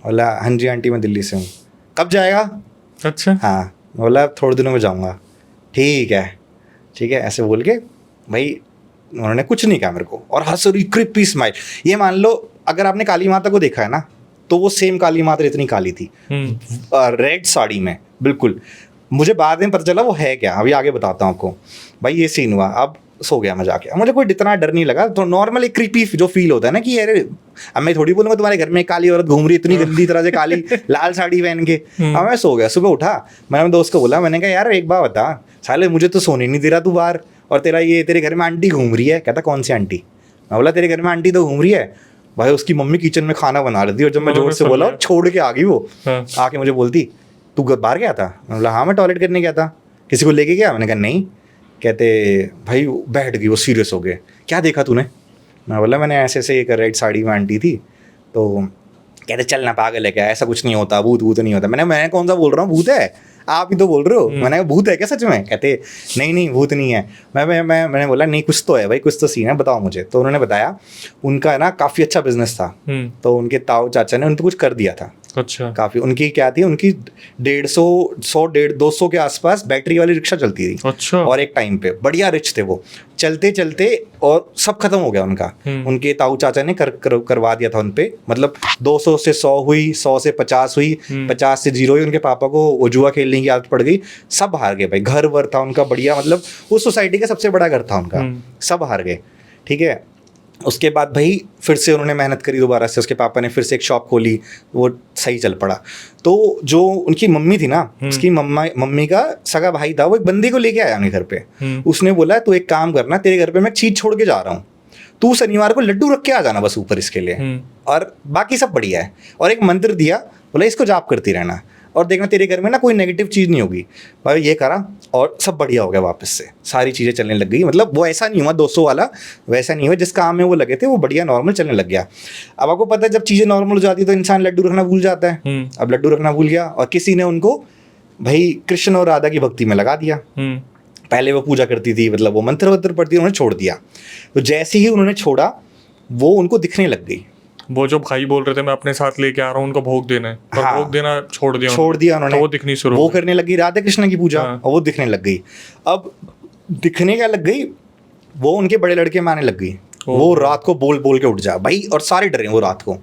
बोला हाँ जी आंटी मैं दिल्ली से हूँ। कब जाएगा? अच्छा, हाँ। बोला थोड़े दिनों में जाऊँगा। ठीक है, ऐसे बोल के भाई उन्होंने कुछ नहीं कहा मेरे को, और हंस रही क्रिपी स्माइल। ये मान लो अगर आपने काली माता को देखा है ना, तो वो सेम काली माता इतनी काली थी, रेड साड़ी में बिल्कुल। मुझे बाद में पता चला वो है क्या, अभी आगे बताता हूँ आपको। भाई ये सीन हुआ, अब सो गया मैं जाके। मुझे कोई इतना डर नहीं लगा, तो नॉर्मल एक क्रीपी जो फील होता है ना कि अरे, अब मैं थोड़ी बोलूँगा तुम्हारे घर में काली औरत घूम रही इतनी गंदी तरह से काली लाल साड़ी पहन के। अब मैं सो गया। सुबह उठा, मैंने अपने दोस्त को बोला, मैंने कहा यार एक बात बता, साले मुझे तो सोने नहीं दे रहा तू बाहर, और तेरे घर में आंटी घूम रही है। कहता कौन सी आंटी? मैं बोला तेरे घर में आंटी तो घूम रही है। भाई उसकी मम्मी किचन में खाना बना रही थी, और जब मैं जोर से बोला छोड़ के आ गई वो। आके मुझे बोलती तू बाहर गया था? मैं बोला हाँ मैं टॉयलेट करने गया था। किसी को लेके गया? मैंने कहा नहीं। कहते भाई बैठ गई वो, सीरियस हो गए। क्या देखा तूने? मैं बोला मैंने ऐसे एक रेड साड़ी में आंटी थी। तो कहते चल ना पागल है क्या, ऐसा कुछ नहीं होता, भूत नहीं होता। मैं कौन सा बोल रहा हूँ, भूत है? आप ही तो बोल रहे हो। मैंने कहा भूत है क्या सच में? कहते नहीं भूत नहीं है। मैंने बोला नहीं कुछ तो है भाई, कुछ तो सीन है, बताओ मुझे। तो उन्होंने बताया उनका ना काफ़ी अच्छा बिजनेस था, तो उनके ताऊ चाचा ने उनको कुछ कर दिया था। अच्छा, काफ़ी उनकी क्या थी, उनकी 150-200 के आसपास बैटरी वाली रिक्शा चलती थी। अच्छा, और एक टाइम पे बढ़िया रिच थे वो, चलते चलते और सब खत्म हो गया उनका। उनके ताऊ चाचा ने करवा दिया था उनपे, मतलब 200 से 100 हुई, 100 से 50 हुई, 50 से 0 हुई। उनके पापा को वो जुआ खेलने की आदत पड़ गई, सब हार गए भाई। घर वर था उनका बढ़िया, मतलब उस सोसाइटी का सबसे बड़ा घर था उनका, सब हार गए, ठीक है। उसके बाद भाई फिर से उन्होंने मेहनत करी दोबारा से, उसके पापा ने फिर से एक शॉप खोली, वो सही चल पड़ा। तो जो उनकी मम्मी थी ना, उसकी मम्मी का सगा भाई था, वो एक बंदे को लेके आया उनके घर पे। उसने बोला तू एक काम करना, तेरे घर पे मैं चीज छोड़ के जा रहा हूँ, तू शनिवार को लड्डू रख के आ जाना बस ऊपर इसके लिए, और बाकी सब बढ़िया है। और एक मंत्र दिया, बोला इसको जाप करती रहना और देखना तेरे घर में ना कोई नेगेटिव चीज़ नहीं होगी। भाई ये करा और सब बढ़िया हो गया, वापस से सारी चीज़ें चलने लग गई। मतलब वो ऐसा नहीं हुआ 200 वाला, वैसा नहीं हुआ, जिस काम में वो लगे थे वो बढ़िया नॉर्मल चलने लग गया। अब आपको पता है जब चीज़ें नॉर्मल हो जाती है तो इंसान लड्डू रखना भूल जाता है। अब लड्डू रखना भूल गया और किसी ने उनको भाई कृष्ण और राधा की भक्ति में लगा दिया। पहले वो पूजा करती थी, मतलब वो मंत्र वंत्र पढ़ती, उन्होंने छोड़ दिया। तो जैसे ही उन्होंने छोड़ा वो उनको दिखने लग गई। वो जो भाई बोल रहे थे मैं अपने साथ लेके आ रहा हूँ उनको भोग देना है, पर हाँ, भोग देना छोड़ दिया उन्होंने, तो वो दिखनी शुरू वो करने लगी राधे कृष्ण की पूजा। हाँ। और वो दिखने लग गई। अब दिखने क्या लग गई, वो उनके बड़े लड़के में आने लग गई। वो रात को बोल बोल के उठ जा भाई, और सारे डरे वो रात को,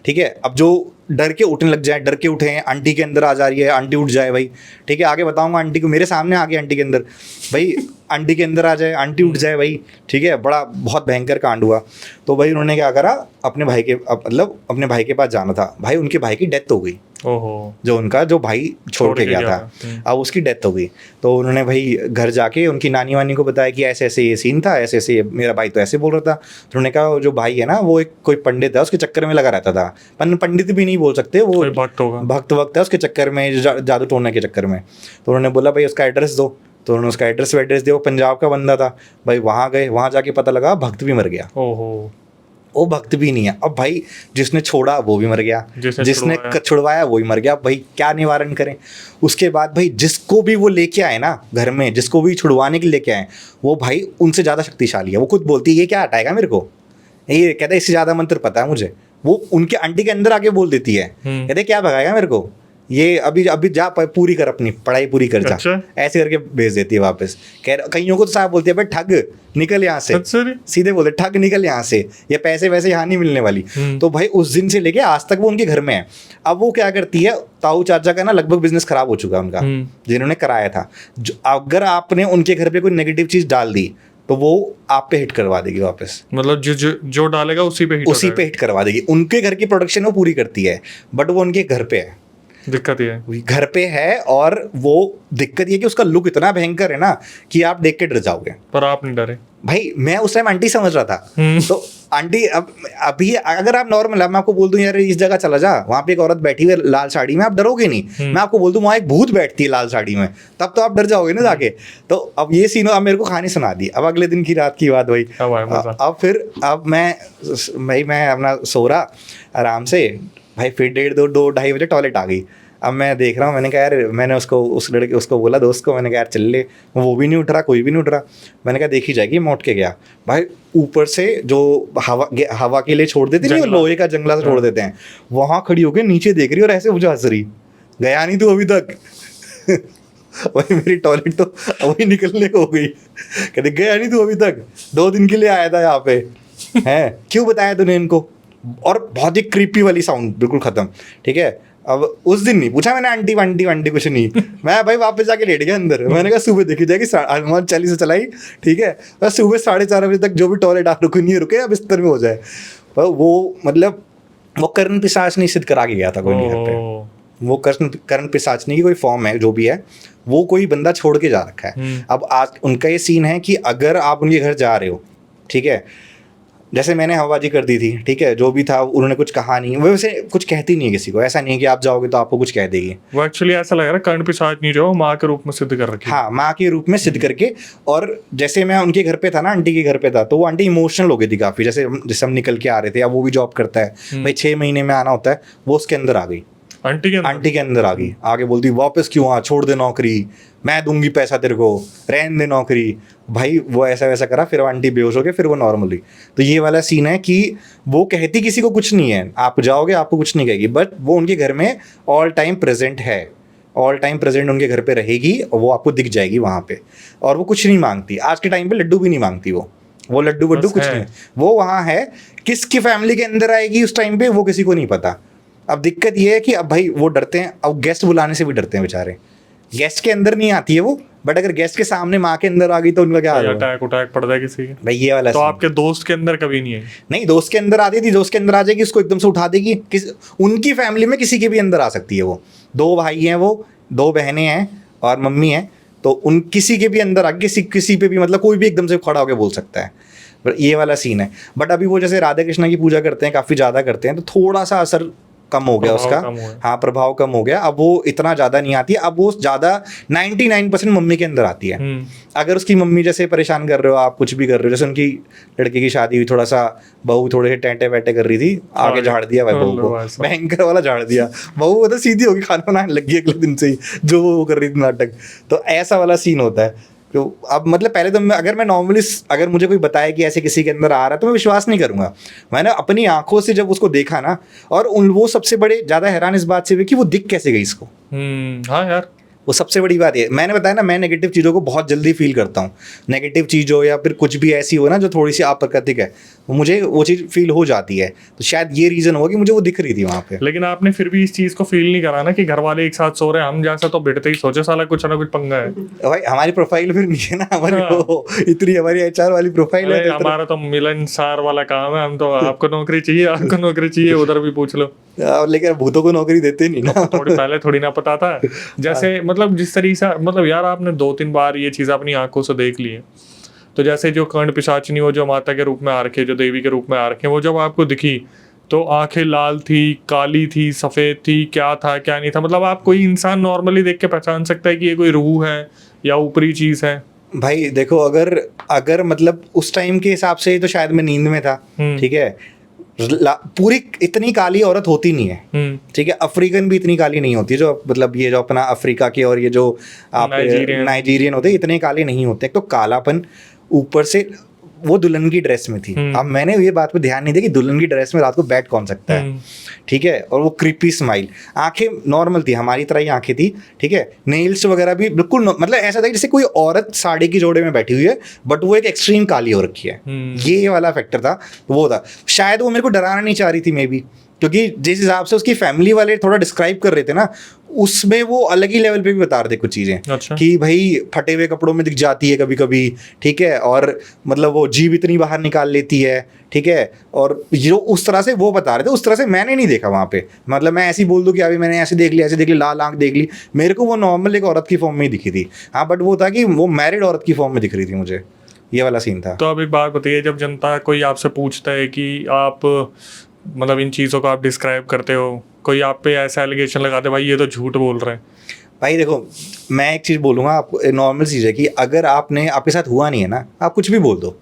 ठीक है। अब जो डर के उठने लग जाए, डर के उठे हैं, आंटी के अंदर आ जा रही है, आंटी उठ जाए भाई, ठीक है, आगे बताऊंगा आंटी को, मेरे सामने आ गई आंटी के अंदर भाई, आंटी के अंदर आ जाए, आंटी उठ जाए भाई, ठीक है, बड़ा बहुत भयंकर कांड हुआ। तो भाई उन्होंने क्या करा, अपने भाई के मतलब अपने भाई के पास जाना था। भाई उनके भाई की डेथ हो गई, जो भाई छोड़ के गया था, अब उसकी डेथ हो गई। तो उन्होंने भाई घर जाके उनकी नानी वानी को बताया कि ऐसे ऐसे ये सीन था, ऐसे ऐसे मेरा भाई तो ऐसे बोल रहा था। तो उन्होंने कहा जो भाई है ना वो एक कोई पंडित है, उसके चक्कर में लगा रहता था। पंडित भी नहीं बोल सकते, वो भक्त वक्त है, उसके चक्कर में जादू टोने के चक्कर में। तो उन्होंने बोला भाई उसका एड्रेस दो। तो उन्होंने उसका एड्रेस दिया, वो पंजाब का बंदा था भाई। वहाँ गए, वहाँ जाके पता लगा भक्त भी मर गया। वो भक्त भी नहीं है। अब भाई जिसने छोड़ा वो भी मर गया, जिसने छुड़वाया वो भी मर गया। भाई क्या निवारण करें। उसके बाद भाई जिसको भी वो लेके आए ना घर में, जिसको भी छुड़वाने के लिए लेके आए, वो भाई उनसे ज़्यादा शक्तिशाली है। वो खुद बोलती है ये क्या हटाएगा मेरे को, ये कहता है इससे ज़्यादा मंत्र पता है मुझे। वो उनके आंटी के अंदर आके बोल देती है, कहते क्या भगाएगा मेरे को, ये अभी जा पूरी कर, अपनी पढ़ाई पूरी कर जा। अच्छा? ऐसे करके भेज देती है वापस। कईयों को तो साहब बोलती है भाई ठग निकल यहाँ से। अच्छा? सीधे बोलते ठग निकल यहाँ से, ये पैसे वैसे यहाँ नहीं मिलने वाली। तो भाई उस दिन से लेके आज तक वो उनके घर में है। अब वो क्या करती है, ताऊ चाचा का ना लगभग बिजनेस खराब हो चुका है उनका, जिन्होंने कराया था। अगर आपने उनके घर पे कोई नेगेटिव चीज डाल दी तो वो आप पे हिट करवा देगी वापस। मतलब जो डालेगा उसी पे हिट करवा देगी। उनके घर की प्रोडक्शन वो पूरी करती है, बट वो उनके घर पे है, दिक्कत ये है घर पे है। और वो दिक्कत ये कि उसका लुक इतना भयंकर है ना कि आप देख के डर जाओगे। पर आप नहीं डरे भाई, मैं उस टाइम आंटी समझ रहा था। तो आंटी अभी अगर आप नॉर्मल, मैं आपको बोल दूं यार इस जगह चला जा, वहां पे एक औरत बैठी हुई है लाल साड़ी में, आप डरोगे नहीं। मैं आपको बोल दूं वहां एक भूत बैठती है लाल साड़ी में, तब तो आप डर जाओगे ना जाके। तो अब ये सीन अब मेरे को कहानी सुना दी। अब अगले दिन की रात की बात भाई, अब मैं अपना सो रहा आराम से भाई, फिर 1:30-2-2:30 बजे टॉयलेट आ गई। अब मैं देख रहा हूँ, मैंने कहा यार, मैंने उसको बोला दोस्त को, मैंने कहा यार चल ले, वो भी नहीं उठ रहा, कोई भी नहीं उठ रहा। मैंने कहा देखी जाएगी, मैं उठ के गया भाई। ऊपर से जो हवा के लिए छोड़ देते नहीं, लोहे का जंगला से छोड़ देते हैं, वहाँ खड़ी होकर नीचे देख रही और ऐसे मुझे हंस रही, गया नहीं तू अभी तक। भाई मेरी टॉयलेट तो अभी निकलने को हो गई। कहते गया नहीं तू अभी तक, 2 दिन के लिए आया था यहाँ पे, है क्यों बताया तूने इनको। और बहुत ही क्रीपी वाली साउंड, बिल्कुल खत्म, ठीक है। अब उस दिन नहीं पूछा मैंने आंटी कुछ नहीं, मैं भाई वापस जाके लेट गया अंदर। मैंने कहा सुबह देखी जाएगी, हनुमान चालीसा चलाई, ठीक है, बस सुबह 4:30 बजे तक जो भी टॉयलेट आप रुके या बिस्तर में हो जाए। पर वो मतलब वो कर्ण पिशाचनी सिद्ध करा के गया था कोई नहीं घर पे। वो कर्ण पिशाचनी की कोई फॉर्म है जो भी है, वो कोई बंदा छोड़ के जा रखा है। अब आज उनका ये सीन है कि अगर आप उनके घर जा रहे हो, ठीक है, जैसे मैंने हवाबाजी कर दी थी, ठीक है, जो भी था उन्होंने कुछ कहा नहीं, वो वैसे कुछ कहती नहीं है किसी को, ऐसा नहीं है कि आप जाओगे तो आपको कुछ कह देगी। वो एक्चुअली ऐसा लग रहा है कर्ण पिशाच नहीं, जो माँ के रूप में सिद्ध कर रखी है। हाँ, माँ के रूप में सिद्ध करके। और जैसे मैं उनके घर पे था ना, आंटी के घर पे था, तो वो आंटी इमोशनल हो गई थी काफ़ी। जैसे हम निकल के आ रहे थे, अब वो भी जॉब करता है भाई, 6 महीने में आना होता है, वो उसके अंदर आ गई, आंटी के अंदर आ गई। आगे बोलती वापस क्यों आ, छोड़ दे नौकरी, मैं दूंगी पैसा तेरे को, रहने दे नौकरी। भाई वो ऐसा वैसा करा, फिर आंटी बेहोश हो गई, फिर वो नॉर्मल हुई। तो ये वाला सीन है कि वो कहती किसी को कुछ नहीं है, आप जाओगे आपको कुछ नहीं कहेगी, बट वो उनके घर में ऑल टाइम प्रेजेंट है, ऑल टाइम प्रेजेंट उनके घर पे रहेगी, और वो आपको दिख जाएगी वहाँ पे। और वो कुछ नहीं मांगती, आज के टाइम पे लड्डू भी नहीं मांगती वो लड्डू वड्डू कुछ नहीं, वो वहाँ है। किसकी फैमिली के अंदर आएगी उस टाइम पे वो किसी को नहीं पता। अब दिक्कत ये है कि अब भाई वो डरते हैं, अब गेस्ट बुलाने से भी डरते हैं बेचारे। गेस्ट के अंदर नहीं आती है वो, बट अगर गेस्ट के सामने माँ के अंदर आ गई तो उनका क्या अटैक पड़ जाए किसी के। भाई ये वाला तो आपके दोस्त के अंदर कभी नहीं है? नहीं, दोस्त के अंदर आती थी, दोस्त के अंदर आ जाएगी, उसको एकदम से उठा देगी। उनकी फैमिली में किसी के भी अंदर आ सकती है। वो 2 भाई हैं, वो 2 बहनें हैं और मम्मी है, तो उन किसी के भी अंदर आके किसी पे भी, मतलब कोई भी एकदम से खड़ा होकर बोल सकता है। ये वाला सीन है। बट अभी वो जैसे राधा कृष्णा की पूजा करते हैं, काफ़ी ज़्यादा करते हैं, तो थोड़ा सा असर कम हो गया उसका। हाँ, प्रभाव कम हो गया, अब वो इतना ज़्यादा नहीं आती है, अब वो ज़्यादा 99% मम्मी के अंदर आती है। अगर उसकी मम्मी जैसे परेशान कर रहे हो, आप कुछ भी कर रहे हो, जैसे उनकी लड़के की शादी हुई, थोड़ा सा बहू थोड़े से टेंटे वैटे कर रही थी, आगे झाड़ दिया भाई बहू को, भयंकर वाला झाड़ दिया। बहू मतलब सीधी होगी, खाना बनाने लगी अगले दिन से ही, जो वो कर रही थी नाटक। तो ऐसा वाला सीन होता है। तो अब मतलब पहले तो अगर मैं नॉर्मली, अगर मुझे कोई बताए कि ऐसे किसी के अंदर आ रहा है, तो मैं विश्वास नहीं करूंगा। मैंने अपनी आंखों से जब उसको देखा ना, और वो सबसे बड़े ज़्यादा हैरान इस बात से हुए कि वो दिख कैसे गई इसको। हाँ यार, वो सबसे बड़ी बात है। मैंने बताया ना, मैं नेगेटिव चीज़ों को बहुत जल्दी फील करता हूँ। नेगेटिव चीज़ हो या फिर कुछ भी ऐसी हो ना जो थोड़ी सी अप्राकृतिक है, मुझे वो चीज़ फील हो जाती है। तो शायद ये रीज़न होगा कि मुझे वो दिख रही थी वहाँ पे। लेकिन आपने फिर भी इस चीज़ को फील नहीं करा ना कि घर वाले एक साथ सो रहे हैं, हम जैसा तो बिठते ही सोचे साला कुछ ना कुछ पंगा है। भाई हमारी प्रोफाइल फिर नहीं है ना, हमारी वो इतनी हमारी HR वाली प्रोफाइल है। हमारा तो मिलनसार वाला काम है, हम तो आपको नौकरी चाहिए, आपको नौकरी चाहिए, उधर भी पूछ लो। लेकिन भूतों को नौकरी देते नहीं ना। थोड़ी पहले थोड़ी ना पता था। जैसे मतलब जिस तरीके से मतलब यार आपने 2-3 बार ये चीज़ अपनी आंखों से देख ली है, तो जैसे जो कर्ण पिशाचिनी, वो जो माता के रूप में आ रखे, जो देवी के रूप में आ रखे, वो जब आपको दिखी तो आंखें लाल थी, काली थी, सफ़ेद थी, क्या था क्या नहीं था, मतलब आप कोई इंसान नॉर्मली देख के पहचान सकता है कि ये कोई रूह है या ऊपरी चीज़ है? भाई देखो, अगर मतलब उस टाइम के हिसाब से तो शायद मैं नींद में था, ठीक है। पूरी इतनी काली औरत होती नहीं है, ठीक है। अफ्रीकन भी इतनी काली नहीं होती, जो मतलब ये जो अपना अफ्रीका के और ये जो आप नाइजीरियन होते, इतने काले नहीं होते। तो कालापन, ऊपर से वो दुल्हन की ड्रेस में थी। अब मैंने ये बात पे ध्यान नहीं दिया कि दुल्हन की ड्रेस में रात को बैठ कौन सकता है, ठीक है। और वो क्रीपी स्माइल, आंखें नॉर्मल थी, हमारी तरह ही आंखें थी, ठीक है। नेल्स वगैरह भी बिल्कुल मतलब ऐसा था जैसे कोई औरत साड़ी की जोड़े में बैठी हुई है, बट वो एक एक्सट्रीम काली हो रखी है। ये वाला फैक्टर था, वो था। शायद वो मेरे को डराना नहीं चाह रही थी मे बी, क्योंकि जिस हिसाब से उसकी फैमिली वाले थोड़ा डिस्क्राइब कर रहे थे ना, उसमें वो अलग ही लेवल पे भी बता रहे थे कुछ चीज़ें। अच्छा। कि भाई फटे हुए कपड़ों में दिख जाती है कभी कभी, ठीक है। और मतलब वो जीभ इतनी बाहर निकाल लेती है, ठीक है। और जो उस तरह से वो बता रहे थे, उस तरह से मैंने नहीं देखा वहाँ पे। मतलब मैं ऐसे ही बोल दूँ कि अभी मैंने ऐसे देख ली, लाल आंख देख ली, मेरे को वो नॉर्मल एक औरत की फॉर्म में ही दिखी थी। हाँ, बट वो था कि वो मैरिड औरत की फॉर्म में दिख रही थी मुझे, ये वाला सीन था। तो अब एक बात बताइए, जब जनता कोई आपसे पूछता है कि आप मतलब इन चीज़ों को आप डिस्क्राइब करते हो, कोई आप पे ऐसा एलिगेशन लगाते भाई ये तो झूठ बोल रहे हैं, भाई देखो, मैं एक चीज़ बोलूँगा आपको, नॉर्मल चीज़ है कि अगर आपके साथ हुआ नहीं है ना, आप कुछ भी बोल दो।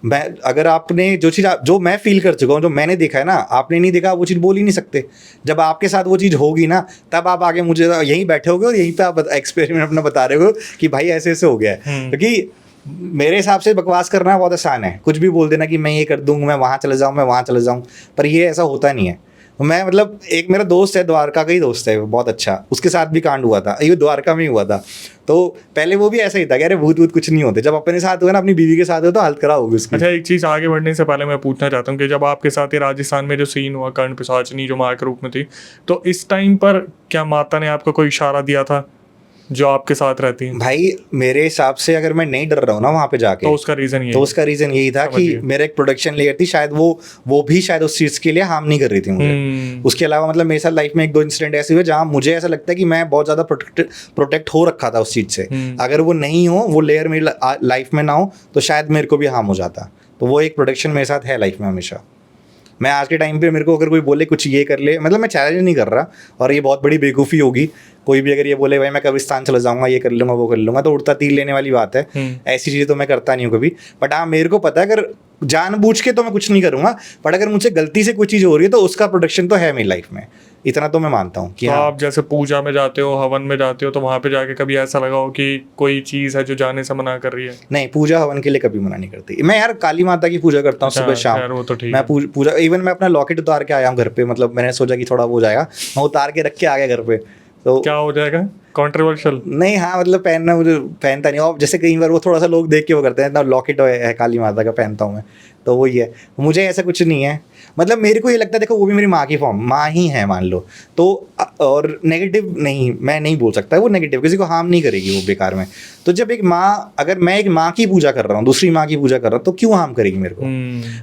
मैं अगर आपने जो मैं फील कर चुका हूँ, जो मैंने देखा है ना, आपने नहीं देखा, वो चीज़ बोल ही नहीं सकते। जब आपके साथ वो चीज़ होगी ना, तब आप आगे मुझे यहीं बैठे होगे और यहीं पे आप एक्सपेरिमेंट अपना बता रहे हो कि भाई ऐसे ऐसे हो गया है। क्योंकि मेरे हिसाब से बकवास करना बहुत आसान है, कुछ भी बोल देना कि मैं ये कर दूंगा, मैं वहाँ चले जाऊँ, पर ये ऐसा होता नहीं है। मैं मतलब एक मेरा दोस्त है, द्वारका का ही दोस्त है, बहुत अच्छा, उसके साथ भी कांड हुआ था, ये द्वारका में ही हुआ था। तो पहले वो भी ऐसा ही था कि अरे भूत कुछ नहीं होते। जब अपने साथ हुआ ना, अपनी बीवी के साथ हुआ, तो हालत खराब होगी उसकी। अच्छा, एक चीज़ आगे बढ़ने से पहले मैं पूछना चाहता हूँ कि जब आपके साथ ये राजस्थान में जो सीन हुआ, कर्ण पिशाचिनी जो माँ के रूप में थी, तो इस टाइम पर क्या माता ने आपको कोई इशारा दिया था जो आपके साथ रहती है? भाई मेरे हिसाब से अगर मैं नहीं डर रहा हूँ ना वहाँ पे जाके, तो उसका रीज़न यही था कि मेरा एक प्रोडक्शन लेयर थी, शायद वो भी शायद उस चीज़ के लिए हार्म नहीं कर रही थी मुझे। उसके अलावा मतलब मेरे साथ लाइफ में 1-2 इंसिडेंट ऐसे हुए जहाँ मुझे ऐसा लगता है कि मैं बहुत ज़्यादा प्रोटेक्ट हो रखा था उस चीज़ से। अगर वो नहीं हो, वो लेयर मेरी लाइफ में ना हो, तो शायद मेरे को भी हार्म हो जाता। तो वो एक प्रोटेक्शन मेरे साथ है लाइफ में हमेशा। मैं आज के टाइम पे मेरे को अगर कोई बोले कुछ ये कर ले, मतलब मैं चैलेंज नहीं कर रहा, और ये बहुत बड़ी बेवकूफ़ी होगी। कोई भी अगर ये बोले भाई मैं कब्रिस्तान चला जाऊंगा, ये कर लूँगा, वो कर लूँगा, तो उड़ता तीर लेने वाली बात है। ऐसी चीज़ें तो मैं करता नहीं हूँ कभी। बट हाँ, मेरे को पता है अगर जानबूझ के तो मैं कुछ नहीं करूँगा, बट अगर मुझसे गलती से कोई चीज़ हो रही है तो उसका प्रोटेक्शन तो है मेरी लाइफ में, इतना तो मैं मानता हूँ कि तो हाँ। आप जैसे पूजा में जाते हो, हवन में जाते हो, तो वहाँ पे जाके कभी ऐसा लगा हो कि कोई चीज़ है जो जाने से मना कर रही है? नहीं, पूजा हवन के लिए कभी मना नहीं करती मैं यार। काली माता की पूजा करता हूँ सुबह शाम। वो तो ठीक मैं पूजा इवन मैं अपना लॉकेट उतार के आया हूँ घर पे, मतलब मैंने सोचा कि थोड़ा वो हो जाएगा, मैं उतार के रख के आ गया घर पे। तो क्या हो जाएगा कंट्रोवर्शियल? नहीं, हाँ मतलब पहनना, मुझे पहनता नहीं। और जैसे कई बार वो थोड़ा सा लोग देख के वो करते हैं ना, लॉकेट है काली माता का, पहनता हूँ मैं, तो वही है। मुझे ऐसा कुछ नहीं है। मतलब मेरे को ये लगता है, देखो वो भी मेरी माँ की फॉर्म, माँ ही है मान लो, तो और नेगेटिव नहीं, मैं नहीं बोल सकता वो नेगेटिव, किसी को हार्म नहीं करेगी वो बेकार में। तो जब एक माँ, अगर मैं एक माँ की पूजा कर रहा हूँ, दूसरी माँ की पूजा कर रहा हूँ, तो क्यों हार्म करेगी मेरे को?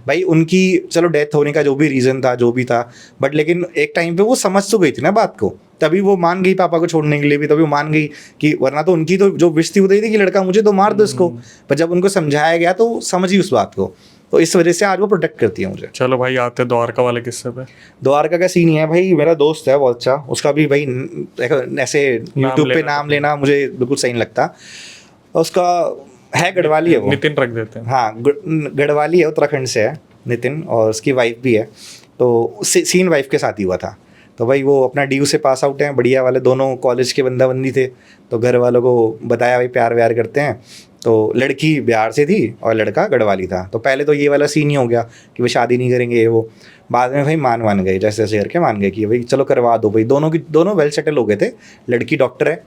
भाई उनकी चलो डेथ होने का जो भी रीज़न था, जो भी था, बट लेकिन एक टाइम पे वो समझ तो गई थी ना बात को, तभी वो मान गई पापा को छोड़ने के लिए भी, तभी वो मान गई कि, वरना तो उनकी तो जो विश थी वो थी कि लड़का मुझे तो मार दो इसको, पर जब उनको समझाया गया तो समझी उस बात को, तो इस वजह से आज वो प्रोटेक्ट करती है मुझे। चलो भाई आते हैं द्वारका वाले किस्से पे। द्वारका का सीन है भाई, मेरा दोस्त है बहुत अच्छा, उसका भी भाई ऐसे यूट्यूब पे नाम लेना मुझे बिल्कुल सही नहीं लगता, उसका है गढ़वाली है वो, नितिन रख देते हैं। हाँ गढ़वाली है, उत्तराखंड से है नितिन, और उसकी वाइफ भी है, तो सीन वाइफ के साथ ही हुआ था। तो भाई वो अपना DU से पास आउट हैं, बढ़िया वाले, दोनों कॉलेज के बंदा बंदी थे, तो घर वालों को बताया भाई प्यार व्यार करते हैं, तो लड़की बिहार से थी और लड़का गढ़वाली था, तो पहले तो ये वाला सीन ही हो गया कि वो शादी नहीं करेंगे वो, बाद में भाई मान गए, जैसे जैसे करके मान गए कि भाई चलो करवा दो भाई, दोनों वेल सेटल हो गए थे, लड़की डॉक्टर है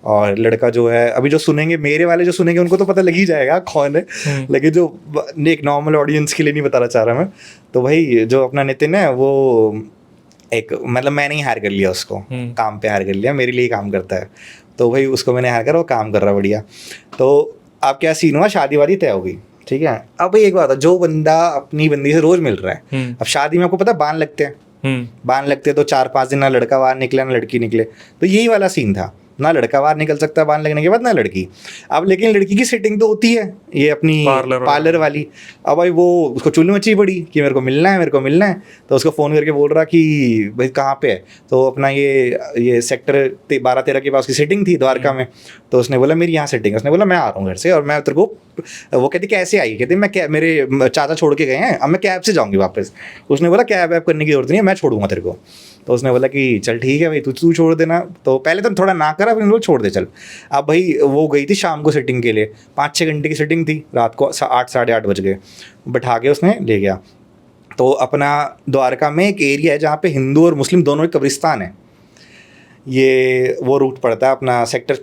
और लड़का जो है, अभी जो सुनेंगे मेरे वाले जो सुनेंगे उनको तो पता लग ही जाएगा कौन है, लेकिन जो एक नॉर्मल ऑडियंस के लिए नहीं बताना चाह रहा मैं, तो भाई जो अपना नितिन है वो एक, मतलब मैंने ही हायर कर लिया उसको, काम पे हायर कर लिया, मेरे लिए ही काम करता है, तो भाई उसको मैंने हायर करा, वो काम कर रहा बढ़िया। तो अब क्या सीन हुआ, शादी वादी तय हो गई, ठीक है। अब भाई एक बात है, जो बंदा अपनी बंदी से रोज मिल रहा है, अब शादी में आपको पता है बांध लगते हैं, बांध लगते हैं तो 4-5 दिन ना लड़का बाहर निकले ना लड़की निकले, तो यही वाला सीन था, ना लड़का बाहर निकल सकता बांध लगने के बाद, ना लड़की। अब लेकिन लड़की की सेटिंग तो होती है ये अपनी पार्लर वाली, अब भाई वो उसको चुल्ली मची पड़ी कि मेरे को मिलना है, मेरे को मिलना है, तो उसको फ़ोन करके बोल रहा कि भाई कहाँ पे है, तो अपना ये सेक्टर 12-13 के पास की सेटिंग थी द्वारका में, तो उसने बोला मेरी यहाँ सेटिंग है, उसने बोला मैं आ रहा हूँ घर से, और मैं तेरे को, वो कहती कैसे आई, कहती मैं क्या, मेरे चाचा छोड़ के गए हैं, अब मैं कैब से जाऊँगी वापस, उसने बोला कैब वैब करने की जरूरत नहीं है, मैं छोड़ूंगा तेरे को, तो उसने बोला कि चल ठीक है भाई तू छोड़ देना, तो पहले तो थोड़ा ना करा, फिर छोड़ दे चल। अब भाई वो गई थी शाम को सेटिंग के लिए, 5-6 घंटे की सेटिंग थी, रात को 8 साढ़े 8 बज गए, बैठा के उसने ले गया। तो अपना द्वारका में एक एरिया है जहाँ पे हिंदू और मुस्लिम दोनों के कब्रिस्तान है, ये वो रूट पड़ता है अपना सेक्टर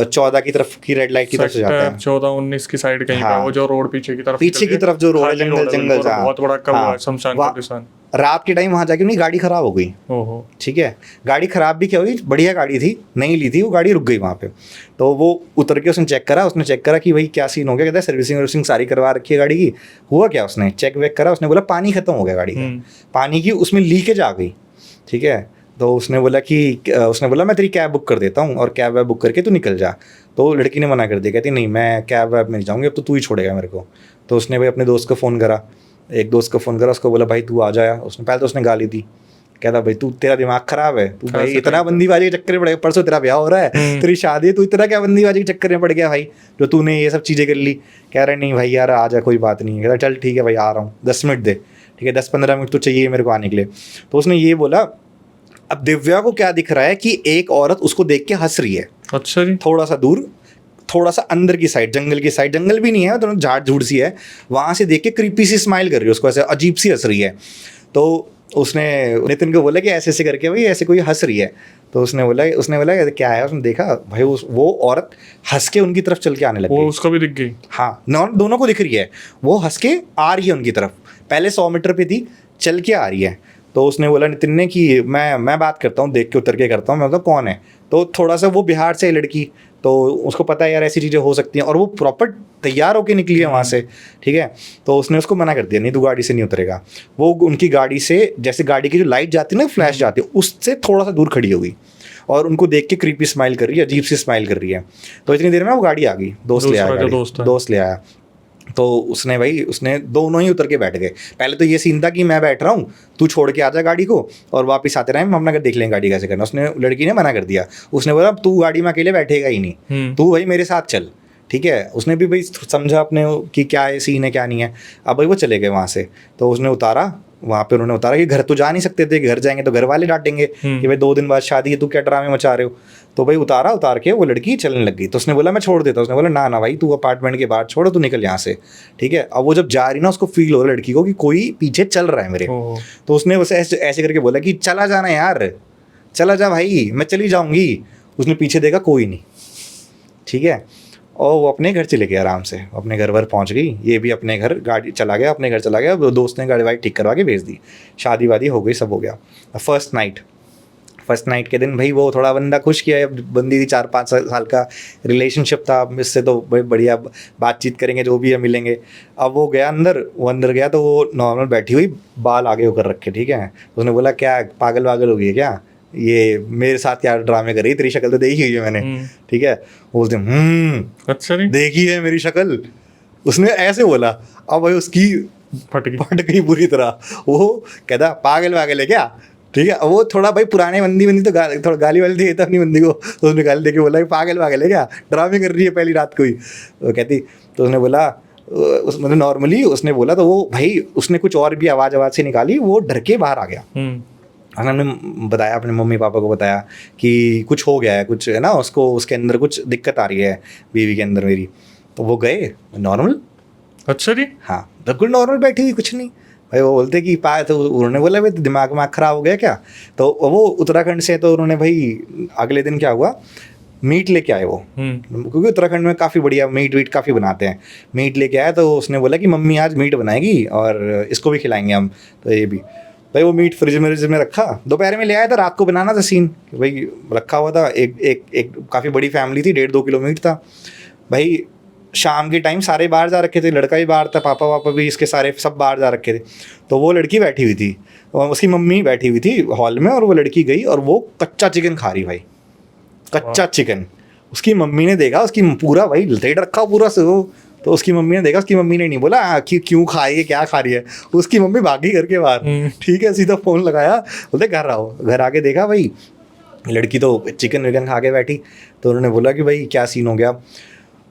14 की तरफ की रेड लाइट की तरफ से जाता है, 14-19 की साइड कहीं पे, वो जो रोड पीछे की तरफ जो रोड है, जंगल बहुत बड़ा शमशान कब्रिस्तान। रात के टाइम वहाँ जाके उनकी गाड़ी खराब हो गई, ठीक है, गाड़ी खराब भी क्या हुई, बढ़िया गाड़ी थी, नहीं ली थी वो गाड़ी, रुक गई वहाँ पे, तो वो उतर के उसने चेक करा कि भाई क्या सीन हो गया, कहता है सर्विसिंग सारी करवा रखी है गाड़ी की, हुआ क्या, उसने चेक वेक करा, उसने बोला पानी खत्म हो गया गाड़ी का, पानी की उसमें लीकेज आ गई, ठीक है, तो उसने बोला मैं तेरी कैब बुक कर देता हूँ और कैब वैब बुक करके तू निकल जा, तो लड़की ने मना कर दिया, कहती नहीं मैं कैब वैब में नहीं जाऊँगी, अब तो तू ही छोड़ेगा मेरे को। तो उसने भाई अपने दोस्त को फ़ोन करा, एक दोस्त को फ़ोन करा, उसको बोला भाई तू आ जाया, उसने पहले तो उसने गाली दी, कहता भाई तू, तेरा दिमाग खराब है, तू भाई इतना बंदीबाजी के चक्कर में पड़ गया, परसों तेरा ब्याह हो रहा है, तेरी शादी है, तू इतना क्या बंदीबाजी के चक्कर में पड़ गया भाई, जो तूने ये सब चीज़ें कर ली। कह रहे नहीं भाई यार आ जा, कोई बात नहीं है, कहता चल ठीक है भाई आ रहा हूँ, 10 मिनट दे, ठीक है 10-15 मिनट तो चाहिए मेरे को आने के लिए। तो उसने ये बोला, अब दिव्या को क्या दिख रहा है कि एक औरत उसको देख के हंस रही है, अच्छा जी, थोड़ा सा दूर, थोड़ा सा अंदर की साइड, जंगल की साइड, जंगल भी नहीं है, तो झाड़ झूड़ सी है, वहाँ से देख के क्रीपी सी स्माइल कर रही है, उसको ऐसे अजीब सी हंस रही है। तो उसने नितिन को बोला कि ऐसे ऐसे करके भाई ऐसे कोई हंस रही है, तो उसने बोला क्या है, उसने देखा भाई वो औरत हंस के उनकी तरफ चल के आने लगी, वो उसको भी दिख गई, हाँ दोनों को दिख रही है, वो हंस के आ रही है उनकी तरफ, पहले 100 मीटर पे थी, चल के आ रही है। तो उसने बोला नितिन ने कि मैं बात करता हूँ, देख के उतर के करता हूँ, मैं मतलब कौन है, तो थोड़ा सा वो बिहार से लड़की, तो उसको पता है यार ऐसी चीज़ें हो सकती हैं, और वो प्रॉपर तैयार होके निकली है वहाँ से, ठीक है, तो उसने उसको मना कर दिया, नहीं तू गाड़ी से नहीं उतरेगा। वो उनकी गाड़ी से, जैसे गाड़ी की जो लाइट जाती है ना, फ्लैश जाती है, उससे थोड़ा सा दूर खड़ी हो गई, और उनको देख के क्रीपी स्माइल कर रही है, अजीब सी स्माइल कर रही है। तो इतनी देर में वो गाड़ी आ गई, दोस्त ले आया, तो उसने दोनों ही उतर के बैठ गए। पहले तो ये सीन था कि मैं बैठ रहा हूँ, तू छोड़ के आ जा गाड़ी को, और वापस आते रहे हम अपना देख लेंगे गाड़ी कैसे करना। उसने, लड़की ने मना कर दिया, उसने बोला तू गाड़ी में अकेले बैठेगा ही नहीं, तू भाई मेरे साथ चल, ठीक है। उसने भी भाई समझा अपने कि क्या है सीन है क्या नहीं है। अब भाई वो चले गए वहाँ से, तो उसने उतारा, वहाँ पे उन्होंने उतारा कि घर तो जा नहीं सकते थे, घर जाएंगे तो घर वाले डांटेंगे कि भाई 2 दिन बाद शादी है, तू क्या ड्रामे मचा रहे हो। तो भाई उतार के वो लड़की चलने लगी। तो उसने बोला मैं छोड़ देता हूँ, उसने बोला ना भाई तू अपार्टमेंट के बाहर छोड़ो, तू निकल यहाँ से, ठीक है। अब वो जब जा रही ना, उसको फील हो रहा लड़की को कि कोई पीछे चल रहा है मेरे, तो उसने उसे ऐसे करके बोला कि चला जाना यार, चला जा भाई, मैं चली जाऊँगी। उसने पीछे देखा कोई नहीं, ठीक है। और वो अपने घर चले गए आराम से, अपने घर पर पहुंच गई, ये भी अपने घर गाड़ी चला गया, अपने घर चला गया। वो दोस्त ने गाड़ी वाड़ी ठीक करवा के भेज दी, शादी वादी हो गई, सब हो गया। फर्स्ट नाइट के दिन भाई वो थोड़ा बंदा खुश किया, बंदी थी 4-5 साल का रिलेशनशिप था, इससे तो भाई बढ़िया बातचीत करेंगे, जो भी है मिलेंगे। अब वो गया अंदर गया तो वो नॉर्मल बैठी हुई, बाल आगे होकर रखे, ठीक है। उसने बोला क्या पागल वागल हो गई है क्या, ये मेरे साथ क्या ड्रामे कर रही, तेरी शक्ल तो देखी हुई है मैंने, ठीक है। बोलते अच्छा नहीं देखी है मेरी शक्ल, उसने ऐसे बोला। अब भाई उसकी फट गई पूरी तरह। वो कहता पागल वागल है क्या, ठीक है। वो थोड़ा भाई पुराने बंदी तो थोड़ा गाली वाली दी था अपनी बंदी को, तो उसने गाली देके बोला कि पागल वागल है क्या, ड्रामे कर रही है पहली रात को ही। वो कहती, तो उसने बोला मतलब नॉर्मली उसने बोला, तो वो भाई उसने कुछ और भी आवाज़ से निकाली, वो डर के बाहर आ गया। हमने बताया, अपने मम्मी पापा को बताया कि कुछ हो गया है, कुछ है ना उसको, उसके अंदर कुछ दिक्कत आ रही है बीवी के अंदर मेरी। तो वो गए नॉर्मल। अच्छा जी। हाँ बिल्कुल नॉर्मल बैठी हुई, कुछ नहीं। भाई वो बोलते कि तो उन्होंने बोला भाई दिमाग खराब हो गया क्या। तो वो उत्तराखंड से, तो उन्होंने भाई अगले दिन क्या हुआ, मीट लेके आए वो, क्योंकि उत्तराखंड में काफ़ी बढ़िया मीट काफ़ी बनाते हैं। मीट लेके आया तो उसने बोला कि मम्मी आज मीट बनाएगी और इसको भी खिलाएंगे हम। तो ये भी भाई वो मीट फ्रिज में रखा, दोपहर में ले आया था, रात को बनाना था सीन, भाई रखा हुआ था। एक काफ़ी बड़ी फैमिली थी, 1.5-2 किलो मीट था भाई। शाम के टाइम सारे बाहर जा रखे थे, लड़का भी बाहर था, पापा वापा भी इसके सारे सब बाहर जा रखे थे। तो वो लड़की बैठी हुई थी और उसकी मम्मी बैठी हुई थी हॉल में, और वो लड़की गई और वो कच्चा चिकन खा रही भाई, कच्चा चिकन। उसकी मम्मी ने देखा, उसकी पूरा भाई लपेट रखा पूरा से वो। तो उसकी मम्मी ने देखा, उसकी मम्मी ने नहीं बोला कि क्यों खा रही है, क्या खा रही है। उसकी मम्मी भागी घर के बाहर, ठीक है, सीधा फ़ोन लगाया, बोलते घर आओ। घर आके देखा भाई लड़की तो चिकन विकन खा के बैठी। तो उन्होंने बोला कि भाई क्या सीन हो गया।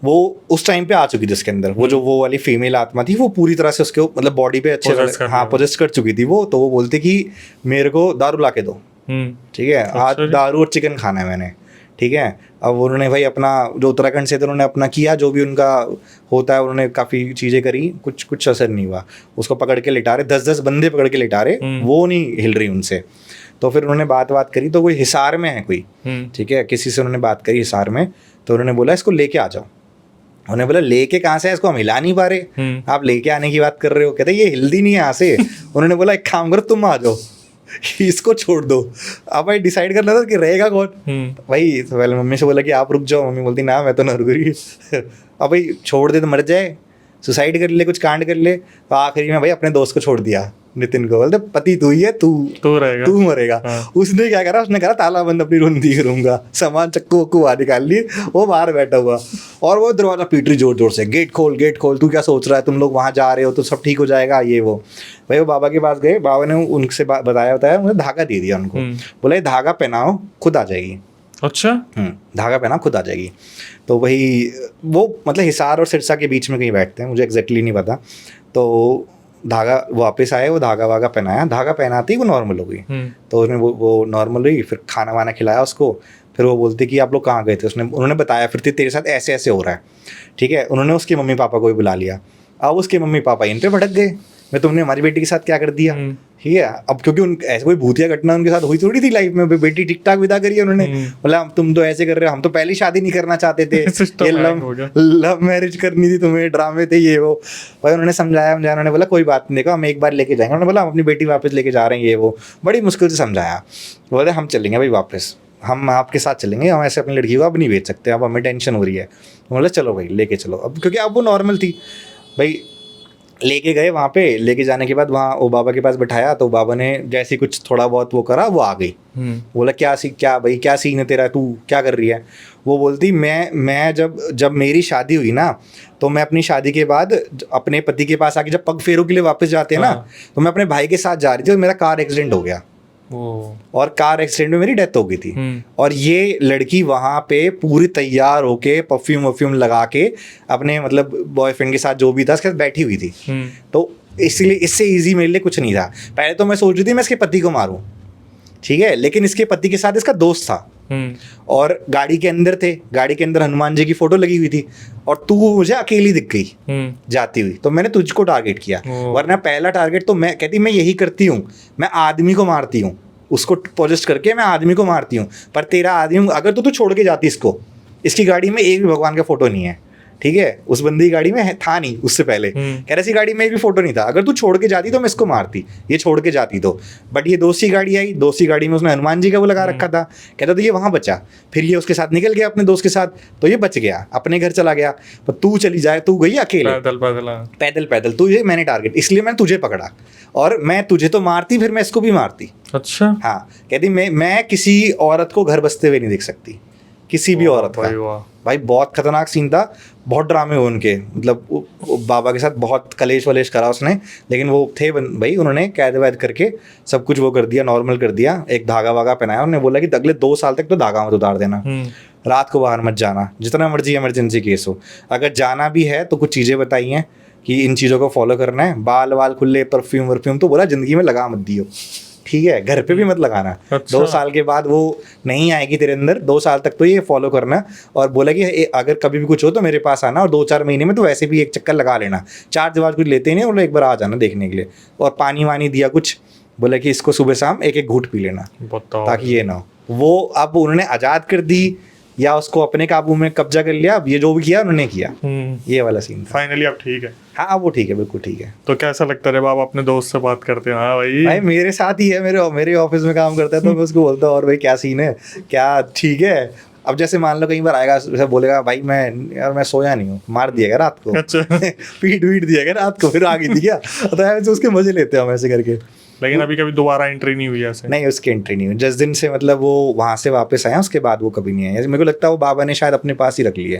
वो उस टाइम पे आ चुकी थी उसके अंदर, वो जो वो वाली फीमेल आत्मा थी, वो पूरी तरह से उसके मतलब बॉडी पे अच्छे हाँ पोजेस कर चुकी थी वो। तो वो बोलते कि मेरे को दारू ला के दो, ठीक है, आज दारू और चिकन खाना है मैंने, ठीक है। अब उन्होंने भाई अपना, जो उत्तराखंड से थे, उन्होंने अपना किया जो भी उनका होता है, उन्होंने काफ़ी चीज़ें करी, कुछ असर नहीं हुआ। उसको पकड़ के लिटा रहे, 10-10 बंदे पकड़ के लिटा रहे, वो नहीं हिल रही उनसे। तो फिर उन्होंने बात करी, तो कोई हिसार में है कोई, ठीक है, किसी से उन्होंने बात करी हिसार में। तो उन्होंने बोला इसको लेके आ जाओ। उन्होंने बोला लेके कहाँ से, इसको हम हिला नहीं पा रहे, आप लेके आने की बात कर रहे हो। कहते ये हिलती नहीं है यहाँ से। उन्होंने बोला एक काम करो, तुम आ जाओ, इसको छोड़ दो। अब भाई डिसाइड करना था कि रहेगा कौन। भाई तो पहले मम्मी से बोला कि आप रुक जाओ, मम्मी बोलती ना मैं तो ना रुक रही। अब भाई छोड़ दे तो मर जाए, सुसाइड कर ले, कुछ कांड कर ले। तो आखिरी में भाई अपने दोस्त को छोड़ दिया, नितिन को। बोलते पति तू ही है, तू रहेगा, तू मरेगा। हाँ। उसने क्या करा, उसने कहा ताला बंद अपनी रुंदी करूंगा, सामान चक्कू वक्कू बाहर निकाल लिए, वो बाहर बैठा हुआ और वो दरवाजा पीट रही जोर से, गेट खोल, तू क्या सोच रहा है, तुम लोग वहाँ जा रहे हो तो सब ठीक हो जाएगा, ये वो। भाई वो बाबा के पास गए, बाबा ने उनसे बताया मुझे धागा दे दिया उनको, बोला ये धागा पहनाओ खुद आ जाएगी। अच्छा। धागा पहना खुद आ जाएगी। तो वही वो मतलब हिसार और सिरसा के बीच में कहीं बैठते हैं, मुझे एग्जैक्टली नहीं पता। तो धागा वापस आए, वो धागा वागा पहनाया, धागा पहनाते ही वो नॉर्मल हो गई। तो उसने वो नॉर्मल हुई, फिर खाना वाना खिलाया उसको। फिर वो बोलती कि आप लोग कहाँ गए थे, उन्होंने बताया फिर तेरे साथ ऐसे ऐसे हो रहा है, ठीक है। उन्होंने उसके मम्मी पापा को भी बुला लिया। अब उसके मम्मी पापा इन पे भड़क गए, मैं तुमने हमारी बेटी के साथ क्या कर दिया, ठीक है। अब क्योंकि उन ऐसे कोई भूतिया घटना उनके साथ हुई थोड़ी थी लाइफ में, बेटी ठीक ठाक विदा करी है उन्होंने। बोला तुम तो ऐसे कर रहे हो, हम तो पहली शादी नहीं करना चाहते थे, ये लव मैरिज करनी थी तुम्हें, ड्रामे थे ये वो। भाई उन्होंने समझाया, उन्होंने बोला कोई बात नहीं, देखो हम एक बार लेके जाएंगे। उन्होंने बोला हम अपनी बेटी वापस लेके जा रहे हैं, ये वो बड़ी मुश्किल से समझाया। बोले हम चलेंगे भाई वापस, हम आपके साथ चलेंगे, हम ऐसे अपनी लड़की को अब नहीं भेज सकते, अब हमें टेंशन हो रही है। बोला चलो भाई लेके चलो। अब क्योंकि अब वो नॉर्मल थी भाई, लेके गए वहाँ पे। लेके जाने के बाद वहाँ वो बाबा के पास बैठाया, तो बाबा ने जैसे कुछ थोड़ा बहुत वो करा, वो आ गई। बोला क्या सीन है तेरा, तू क्या कर रही है। वो बोलती मैं जब मेरी शादी हुई ना, तो मैं अपनी शादी के बाद अपने पति के पास आके जब पग फेरों के लिए वापस जाते हैं ना, तो मैं अपने भाई के साथ जा रही थी और मेरा कार एक्सीडेंट हो गया, और कार एक्सीडेंट में मेरी डेथ हो गई थी। और ये लड़की वहां पे पूरी तैयार होके परफ्यूम लगा के अपने मतलब बॉयफ्रेंड के साथ जो भी था उसके साथ बैठी हुई थी। तो इसलिए इससे इजी मेरे लिए कुछ नहीं था। पहले तो मैं सोच रही थी मैं इसके पति को मारूं, ठीक है, लेकिन इसके पति के साथ इसका दोस्त था और गाड़ी के अंदर थे, गाड़ी के अंदर हनुमान जी की फोटो लगी हुई थी, और तू मुझे अकेली दिख गई जाती हुई, तो मैंने तुझको टारगेट किया। वरना पहला टारगेट तो मैं कहती मैं यही करती हूँ, मैं आदमी को मारती हूँ, उसको पोजेस्ट करके मैं आदमी को मारती हूँ। पर तेरा आदमी अगर तो तू छोड़ के जाती इसको, इसकी गाड़ी में एक भी भगवान का फोटो नहीं है, ठीक है, उस बंदी की गाड़ी में था नहीं उससे पहले, कह रही सी गाड़ी में भी फोटो नहीं था, अगर तू छोड़ के जाती तो मैं इसको मारती, ये छोड़ के जाती तो। बट ये दोस्त की गाड़ी आई, दोस्त की गाड़ी में उसने हनुमान जी का वो लगा रखा था, कहता तो ये वहां बचा, फिर ये उसके साथ निकल गया अपने दोस्त के साथ, तो ये बच गया, अपने घर चला गया। पर तू चली जाए, तू गई अकेले पैदल पैदल, तुझे मैंने टारगेट, इसलिए मैंने तुझे पकड़ा, और मैं तुझे तो मारती, फिर मैं इसको भी मारती। अच्छा। हाँ, कहती मैं किसी औरत को घर बसते हुए नहीं देख सकती, किसी भी औरत का। भाई बहुत खतरनाक सीन था, बहुत ड्रामे हुए उनके, मतलब वो बाबा के साथ बहुत कलेश वलेश करा उसने, लेकिन वो थे भाई, उन्होंने कैद वैद करके सब कुछ वो कर दिया, नॉर्मल कर दिया, एक धागा वागा पहनाया, उन्होंने बोला कि अगले 2 साल तक तो धागा मत उतार देना, रात को बाहर मत जाना, जितना मर्जी इमरजेंसी केस हो, अगर जाना भी है तो कुछ चीज़ें बताई हैं कि इन चीज़ों को फॉलो करना है, बाल वाल खुले, परफ्यूम वर्फ्यूम तो बोला ज़िंदगी में लगा मत दियो, ठीक है, घर पे भी मत लगाना। अच्छा। 2 साल के बाद वो नहीं आएगी तेरे अंदर, 2 साल तक तो ये फॉलो करना। और बोला कि अगर कभी भी कुछ हो तो मेरे पास आना, और 2-4 महीने में तो वैसे भी एक चक्कर लगा लेना, चार्ज वार्ज कुछ लेते ही नहीं, और एक बार आ जाना देखने के लिए। और पानी वानी दिया कुछ, बोला कि इसको सुबह शाम एक घूंट पी लेना, ताकि ये ना हो। वो अब उन्होंने आज़ाद कर दी या उसको अपने काबू में कब्जा कर लिया, अब ये जो भी किया उन्होंने किया, ये वाला सीन था। फाइनली अब ठीक है। हाँ, अब वो ठीक है, बिल्कुल ठीक है। तो कैसा लगता है जब आप अपने दोस्त से बात करते हैं? हाँ भाई मेरे साथ ही है, मेरे ऑफिस में काम करता है, तो मैं उसको बोलता हूँ और भाई क्या सीन है, क्या ठीक है। अब जैसे मान लो कई बार आएगा, जैसे बोलेगा भाई मैं सोया नहीं हूँ, मार दिया रात को। अच्छा। पीट दिया रात को, फिर आ गई थी क्या, तो ऐसे उसके मजे लेते हैं हम ऐसे करके। लेकिन अभी कभी दोबारा एंट्री नहीं हुई ऐसे? नहीं, उसकी एंट्री नहीं हुई, जिस दिन से मतलब वो वहाँ से वापस आया उसके बाद वो कभी नहीं आया। मेरे को लगता है वो बाबा ने शायद अपने पास ही रख लिया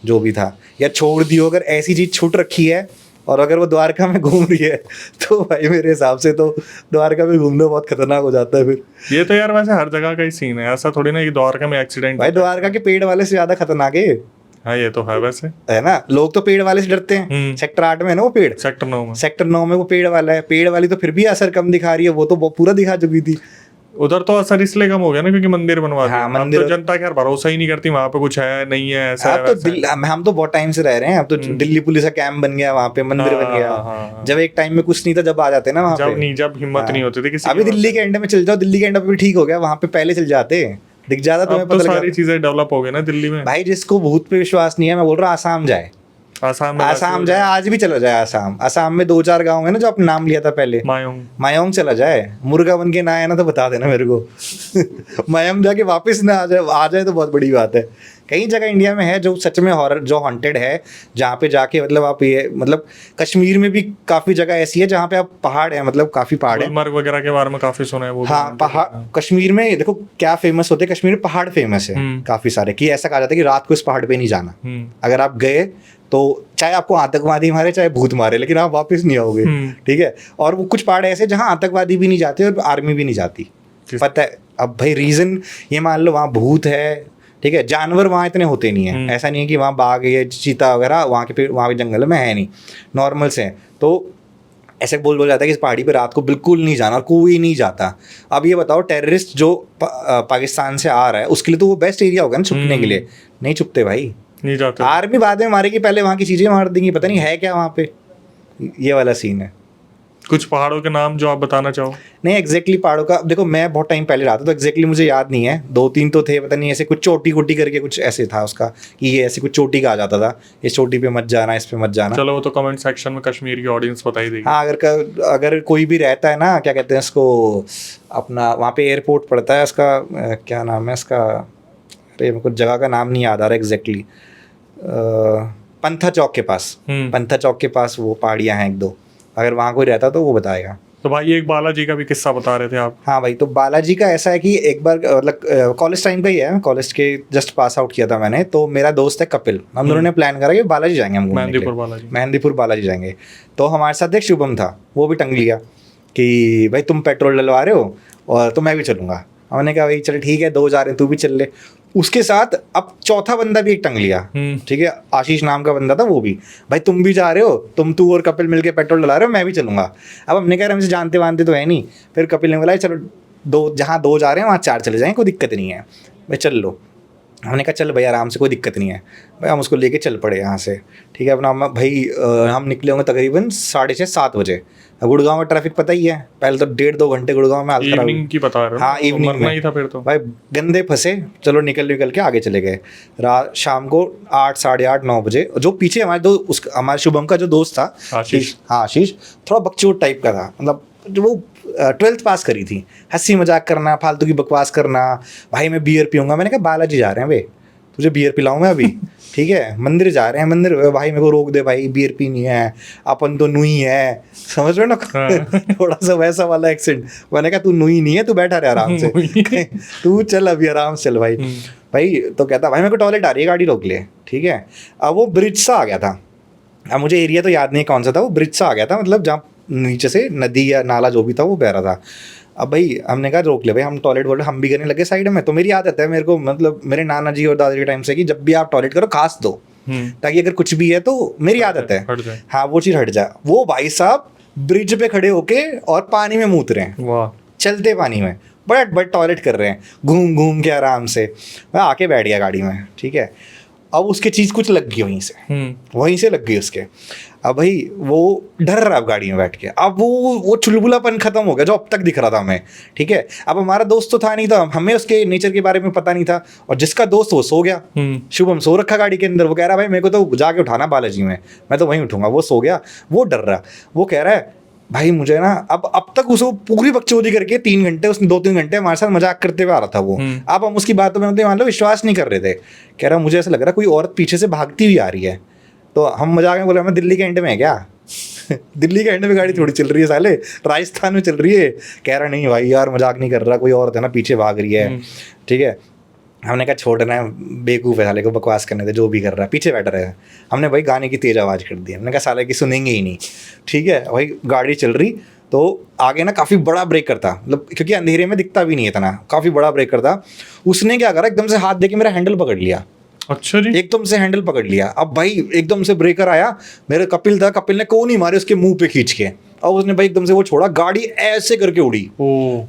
जो भी था, या छोड़ दियो। अगर ऐसी चीज़ छूट रखी है और अगर वो द्वारका में घूम रही है तो भाई मेरे हिसाब से तो द्वारका में घूमना बहुत खतरनाक हो जाता है फिर। ये तो यार वैसे हर जगह का ही सीन है, ऐसा थोड़ी ना कि द्वारका में एक्सीडेंट। भाई द्वारका के पेड़ वाले से ज्यादा खतरनाक है। हाँ ये तो है वैसे, है ना, लोग तो पेड़ वाले से डरते हैं। सेक्टर 8 में है ना वो पेड़, सेक्टर 9 में वो पेड़ वाला है। पेड़ वाली तो फिर भी असर कम दिखा रही है, वो तो पूरा दिखा चुकी थी। उधर तो असर इसलिए कम हो गया ना क्योंकि मंदिर बनवा दिया। हाँ, मंदिर तो जनता क्या भरोसा ही नहीं करती, वहाँ पे कुछ है नहीं है ऐसा है, तो हम तो बहुत टाइम से रह रहे हैं, अब तो दिल्ली पुलिस का कैंप बन गया, वहाँ पे मंदिर बन गया। जब एक टाइम में कुछ नहीं था, जब आ जाते ना वहाँ पे, जब हिम्मत नहीं होती थी किसी। अभी दिल्ली के एंड में चल जाओ, दिल्ली के एंड में भी ठीक हो गया, वहाँ पे पहले चल जाते, दिख जाता तुम्हें, पता लगा। सारी चीजें डेवलप हो गई ना दिल्ली में। भाई जिसको भूत पे विश्वास नहीं है, मैं बोल रहा हूँ आसाम जाए, आसाम जाए, आज भी चला जाए आसाम। आसाम में 2-4 गांव है ना जो आपने नाम लिया था पहले, मायोंग चला जाए, मुर्गा बन के ना आया ना तो बता देना मेरे को। मायोंग जाके वापस ना आ जाए तो बहुत बड़ी बात है। कई जगह इंडिया में है जो सच में हॉरर, जो हॉन्टेड है, जहाँ पे जाके मतलब आप ये मतलब कश्मीर में भी काफी जगह ऐसी है जहाँ पे आप पहाड़ है, मतलब काफी पहाड़ है, गुलमर्ग वगैरह के बारे में काफी सुना है वो। हाँ, पहाड़ कश्मीर में देखो क्या फेमस होते हैं, कश्मीर में पहाड़ फेमस है काफी सारे, कि ऐसा कहा जाता है कि रात को इस पहाड़ पे नहीं जाना, अगर आप गए तो चाहे आपको आतंकवादी मारे चाहे भूत मारे, लेकिन आप वापस नहीं आओगे, ठीक है। और वो कुछ पहाड़ ऐसे जहाँ आतंकवादी भी नहीं जाते और आर्मी भी नहीं जाती, पता है। अब भाई रीजन ये मान लो वहाँ भूत है, ठीक है, जानवर वहाँ इतने होते नहीं है, ऐसा नहीं है कि वहाँ बाघ या चीता वगैरह वहाँ के वहाँ के जंगल में है नहीं, नॉर्मल से हैं। तो ऐसे बोल जाता है कि इस पहाड़ी पे रात को बिल्कुल नहीं जाना, और कोई नहीं जाता। अब ये बताओ टेररिस्ट जो पाकिस्तान से आ रहा है उसके लिए तो वो बेस्ट एरिया होगा ना छुपने के लिए, नहीं छुपते भाई, नहीं जाते। आर्मी बाद में मारेगी, पहले वहाँ की चीज़ें मार देंगी, पता नहीं है क्या वहाँ पे, ये वाला सीन है। कुछ पहाड़ों के नाम जो आप बताना चाहो? नहीं एग्जैक्टली पहाड़ों का देखो, मैं बहुत टाइम पहले रहा था तो एग्जैक्टली मुझे याद नहीं है, 2-3 तो थे, पता नहीं ऐसे कुछ चोटी कोटी करके कुछ ऐसे था उसका, कि ये ऐसे कुछ चोटी का आ जाता था, इस चोटी पे मत जाना, इस पे मत जाना। चलो वो तो कमेंट सेक्शन में कश्मीर की ऑडियंस बता ही देगी। हाँ, अगर कोई भी रहता है ना, क्या कहते हैं इसको, अपना वहाँ पे एयरपोर्ट पड़ता है, उसका क्या नाम है इसका, अरे कुछ जगह का नाम नहीं याद आ रहा एग्जैक्टली, पंथा चौक के पास, पंथा चौक के पास वो पहाड़ियाँ हैं 1-2, अगर वहाँ कोई रहता तो वो बताएगा। तो भाई एक बालाजी का भी किस्सा बता रहे थे आप? हाँ भाई, तो बालाजी का ऐसा है कि एक बार मतलब कॉलेज टाइम का ही है, कॉलेज के जस्ट पास आउट किया था मैंने, तो मेरा दोस्त है कपिल, हम दोनों ने प्लान करा कि बालाजी जाएंगे, हम मेहंदीपुर बालाजी जाएंगे। तो हमारे साथ एक शुभम था, वो भी टंग लिया कि भाई तुम पेट्रोल डलवा रहे हो और तो मैं भी चलूँगा। हमने कहा भाई चल ठीक है, 2 जा रहे हैं, तू भी चल ले। उसके साथ अब चौथा बंदा भी एक टंग लिया, ठीक है, आशीष नाम का बंदा था, वो भी भाई तुम भी जा रहे हो, तू और कपिल मिलके पेट्रोल डला रहे हो, मैं भी चलूंगा। अब हमने कहा हमसे जानते वानते तो है नहीं, फिर कपिल ने बोला चलो जहाँ 2 जा रहे हैं वहाँ 4 चले जाएं, कोई दिक्कत नहीं है, भाई चल लो। हमने कहा चल भाई आराम से, कोई दिक्कत नहीं है भाई, हम उसको लेके चल पड़े यहाँ से। ठीक है, अपना भाई हम निकले होंगे तकरीबन 6:30-7 बजे। अब गुड़गांव में ट्रैफिक पता ही है, पहले तो 1.5-2 घंटे गुड़गांव में हालत खराब। इवनिंग की बता रहे हो? हाँ इवनिंग में ही था फिर तो भाई, गंदे फंसे। चलो निकल के आगे चले गए। रात शाम को 8, 8:30-9 बजे जो पीछे हमारे शुभम का जो दोस्त था आशीष, हाँ आशीष, थोड़ा बकचोद टाइप का था, मतलब जो वो 12th पास करी थी, हंसी मजाक करना, फालतू की बकवास करना। भाई मैं बियर पीऊंगा, मैंने कहा बालाजी जा रहे हैं भाई, तुझे बियर पिलाऊं मैं अभी? ठीक है, मंदिर जा रहे हैं, मंदिर भाई मेरे को रोक दे भाई, बियर पीनी है, अपन तो नुई है, समझ रहे हो ना? थोड़ा सा वैसा वाला एक्सेंट। मैंने कहा तू नुई नहीं है, तू बैठा रहे आराम से, तू चल अभी आराम से चल भाई। भाई तो कहता भाई मेरे को टॉयलेट आ रही है, गाड़ी रोक ले। ठीक है, अब वो ब्रिज सा आ गया था, अब मुझे एरिया तो याद नहीं कौन सा था, वो ब्रिज सा आ गया था, मतलब जहाँ नीचे से नदी या नाला जो भी था वो बह रहा था। अब भाई हमने कहा रोक ले भाई, हम टॉयलेट वॉलेट हम भी करने लगे साइड में। तो मेरी आदत है, मेरे को मतलब मेरे नाना जी और दादा के टाइम से कि जब भी आप टॉयलेट करो खास दो, ताकि अगर कुछ भी है तो मेरी आदत है हाँ वो चीज़ हट जाए। वो भाई साहब ब्रिज पे खड़े होके और पानी में मूत रहे हैं, वाह, चलते पानी में बट टॉयलेट कर रहे हैं, घूम घूम के आराम से। मैं आके बैठ गया गाड़ी में। ठीक है, अब उसके चीज़ कुछ लग गई वहीं से लग गई उसके। अब भाई वो डर रहा है गाड़ी में बैठ के, अब वो चुलबुलापन खत्म हो गया जो अब तक दिख रहा था हमें। ठीक है, अब हमारा दोस्त तो था नहीं था, हमें उसके नेचर के बारे में पता नहीं था, और जिसका दोस्त वो सो गया, शुभम सो रखा गाड़ी के अंदर। वो कह रहा भाई मेरे को तो जाके उठाना बालाजी में, मैं तो वहीं उठूंगा। वो सो गया, वो डर रहा, वो कह रहा है भाई मुझे ना अब तक उसको पूरी बकचोदी करके 3 घंटे, उसने 2-3 घंटे हमारे साथ मजाक करते हुए आ रहा था वो। अब हम उसकी बातों में मतलब मान लो विश्वास नहीं कर रहे थे। कह रहा मुझे ऐसा लग रहा कोई औरत पीछे से भागती हुई आ रही है। तो हम मजाक में बोले मैं दिल्ली के एंड में है क्या? दिल्ली के एंड में गाड़ी थोड़ी चल रही है साले, राजस्थान में चल रही है। कह रहा नहीं भाई यार मजाक नहीं कर रहा, कोई औरत है ना पीछे भाग रही है। ठीक है, हमने कहा छोड़ना है, बेवकूफ़ है साले को, बकवास करने दे, जो भी कर रहा है पीछे बैठ रहा है। हमने भाई गाने की तेज़ आवाज़ कर दी, हमने कहा साले की सुनेंगे ही नहीं। ठीक है भाई, गाड़ी चल रही तो आगे ना काफ़ी बड़ा ब्रेकर था, मतलब क्योंकि अंधेरे में दिखता भी नहीं है इतना, काफ़ी बड़ा ब्रेकर था। उसने क्या करा, एकदम से हाथ दे के मेरा हैंडल पकड़ लिया। अच्छा जी, एकदम से हैंडल पकड़ लिया। अब भाई एकदम से ब्रेकर आया, मेरे कपिल था, कपिल ने कोई नहीं मारे उसके मुंह पे खींच के, और उसने भाई एकदम से वो छोड़ा, गाड़ी ऐसे करके उड़ी।